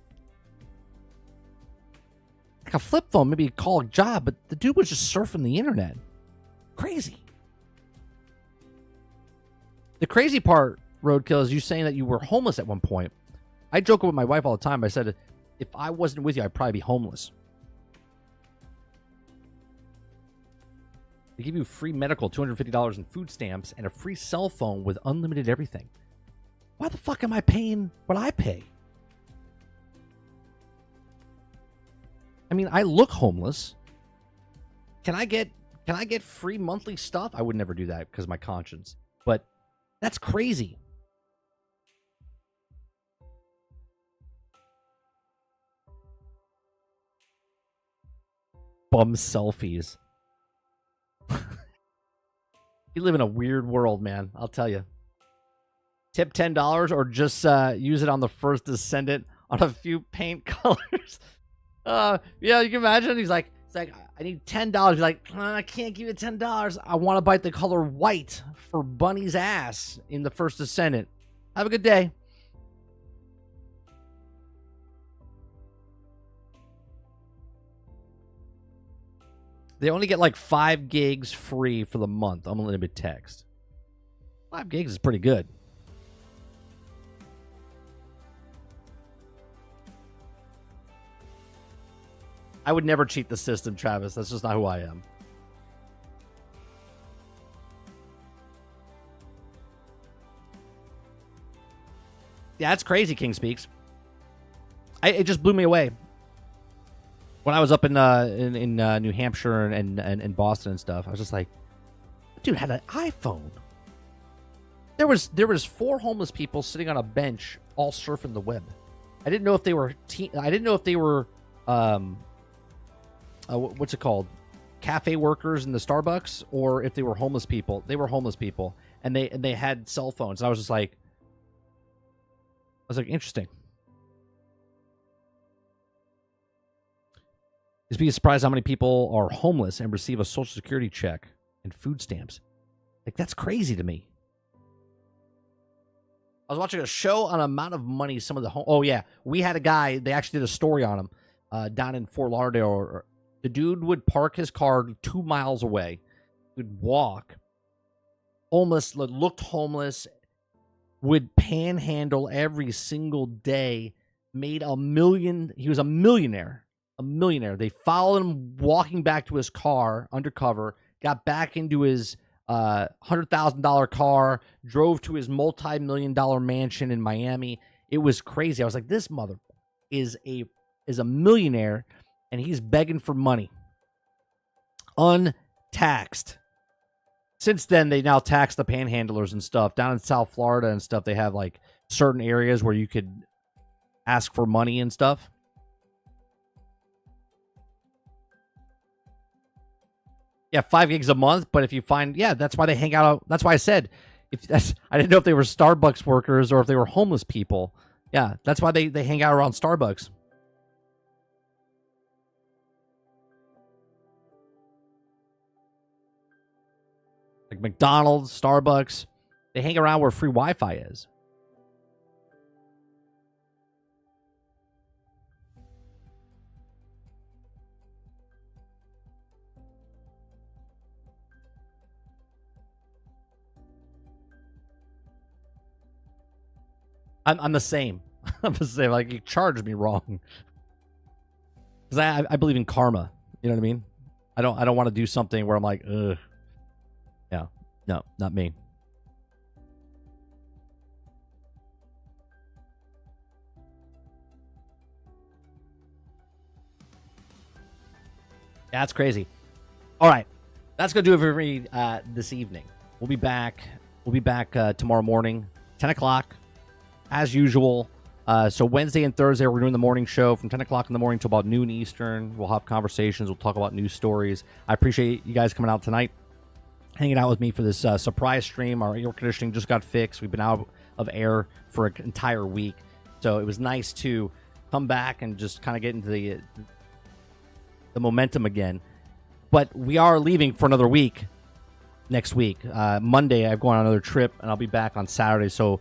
Like a flip phone, maybe call a job, but the dude was just surfing the internet. Crazy. The crazy part, Roadkill, is you saying that you were homeless at one point. I joke with my wife all the time. I said, if I wasn't with you, I'd probably be homeless. They give you free medical, $250 in food stamps, and a free cell phone with unlimited everything. Why the fuck am I paying what I pay? I mean, I look homeless. Can I get free monthly stuff? I would never do that because of my conscience. But that's crazy. Bum selfies. You live in a weird world, man. I'll tell you. Tip $10 or just use it on the First Descendant on a few paint colors. Yeah, you can imagine. He's like, I need $10. He's like, I can't give you $10. I want to buy the color white for Bunny's ass in the First Descendant. Have a good day. They only get like 5 gigs free for the month. Unlimited text. 5 gigs is pretty good. I would never cheat the system, Travis. That's just not who I am. Yeah, that's crazy, King Speaks. It just blew me away. When I was up in New Hampshire and Boston and stuff, I was just like, dude had an iPhone. There was 4 homeless people sitting on a bench all surfing the web. I didn't know if they were what's it called? Cafe workers in the Starbucks, or if they were homeless people. They were homeless people, and they had cell phones. And I was like, interesting. Just be surprised how many people are homeless and receive a Social Security check and food stamps. Like, that's crazy to me. I was watching a show on amount of money some of the oh yeah, we had a guy. They actually did a story on him down in Fort Lauderdale. The dude would park his car 2 miles away, would walk, homeless, looked homeless, would panhandle every single day, made $1 million. He was a millionaire. They followed him walking back to his car undercover, got back into his $100,000 car, drove to his multi-million-dollar mansion in Miami. It was crazy. I was like, this mother is a millionaire, and he's begging for money. Untaxed. Since then, they now tax the panhandlers and stuff. Down in South Florida and stuff, they have like certain areas where you could ask for money and stuff. Yeah, 5 gigs a month, but if you find, that's why they hang out. That's why I said, I didn't know if they were Starbucks workers or if they were homeless people. Yeah, that's why they hang out around Starbucks. Like McDonald's, Starbucks, they hang around where free Wi-Fi is. I'm the same. I'm the same. Like, you charged me wrong. Because I believe in karma. You know what I mean? I don't want to do something where I'm like, ugh. Yeah. No, not me. Yeah, that's crazy. All right. That's going to do it for me this evening. We'll be back. Tomorrow morning, 10 o'clock. As usual. So Wednesday and Thursday, we're doing the morning show from 10 o'clock in the morning to about noon Eastern. We'll have conversations. We'll talk about news stories. I appreciate you guys coming out tonight, hanging out with me for this surprise stream. Our air conditioning just got fixed. We've been out of air for an entire week. So it was nice to come back and just kind of get into the momentum again. But we are leaving for another week next week. Monday, I'm going on another trip, and I'll be back on Saturday. So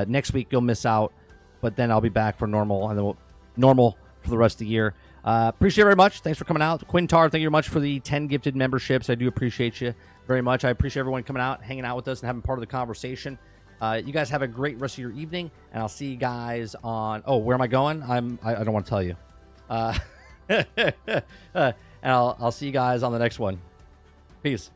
next week, you'll miss out. But then I'll be back for normal, and then normal for the rest of the year. Appreciate it very much. Thanks for coming out. Quintar, thank you very much for the 10 gifted memberships. I do appreciate you very much. I appreciate everyone coming out, hanging out with us, and having part of the conversation. You guys have a great rest of your evening, and I'll see you guys on... Oh, where am I going? I don't want to tell you. And I'll see you guys on the next one. Peace.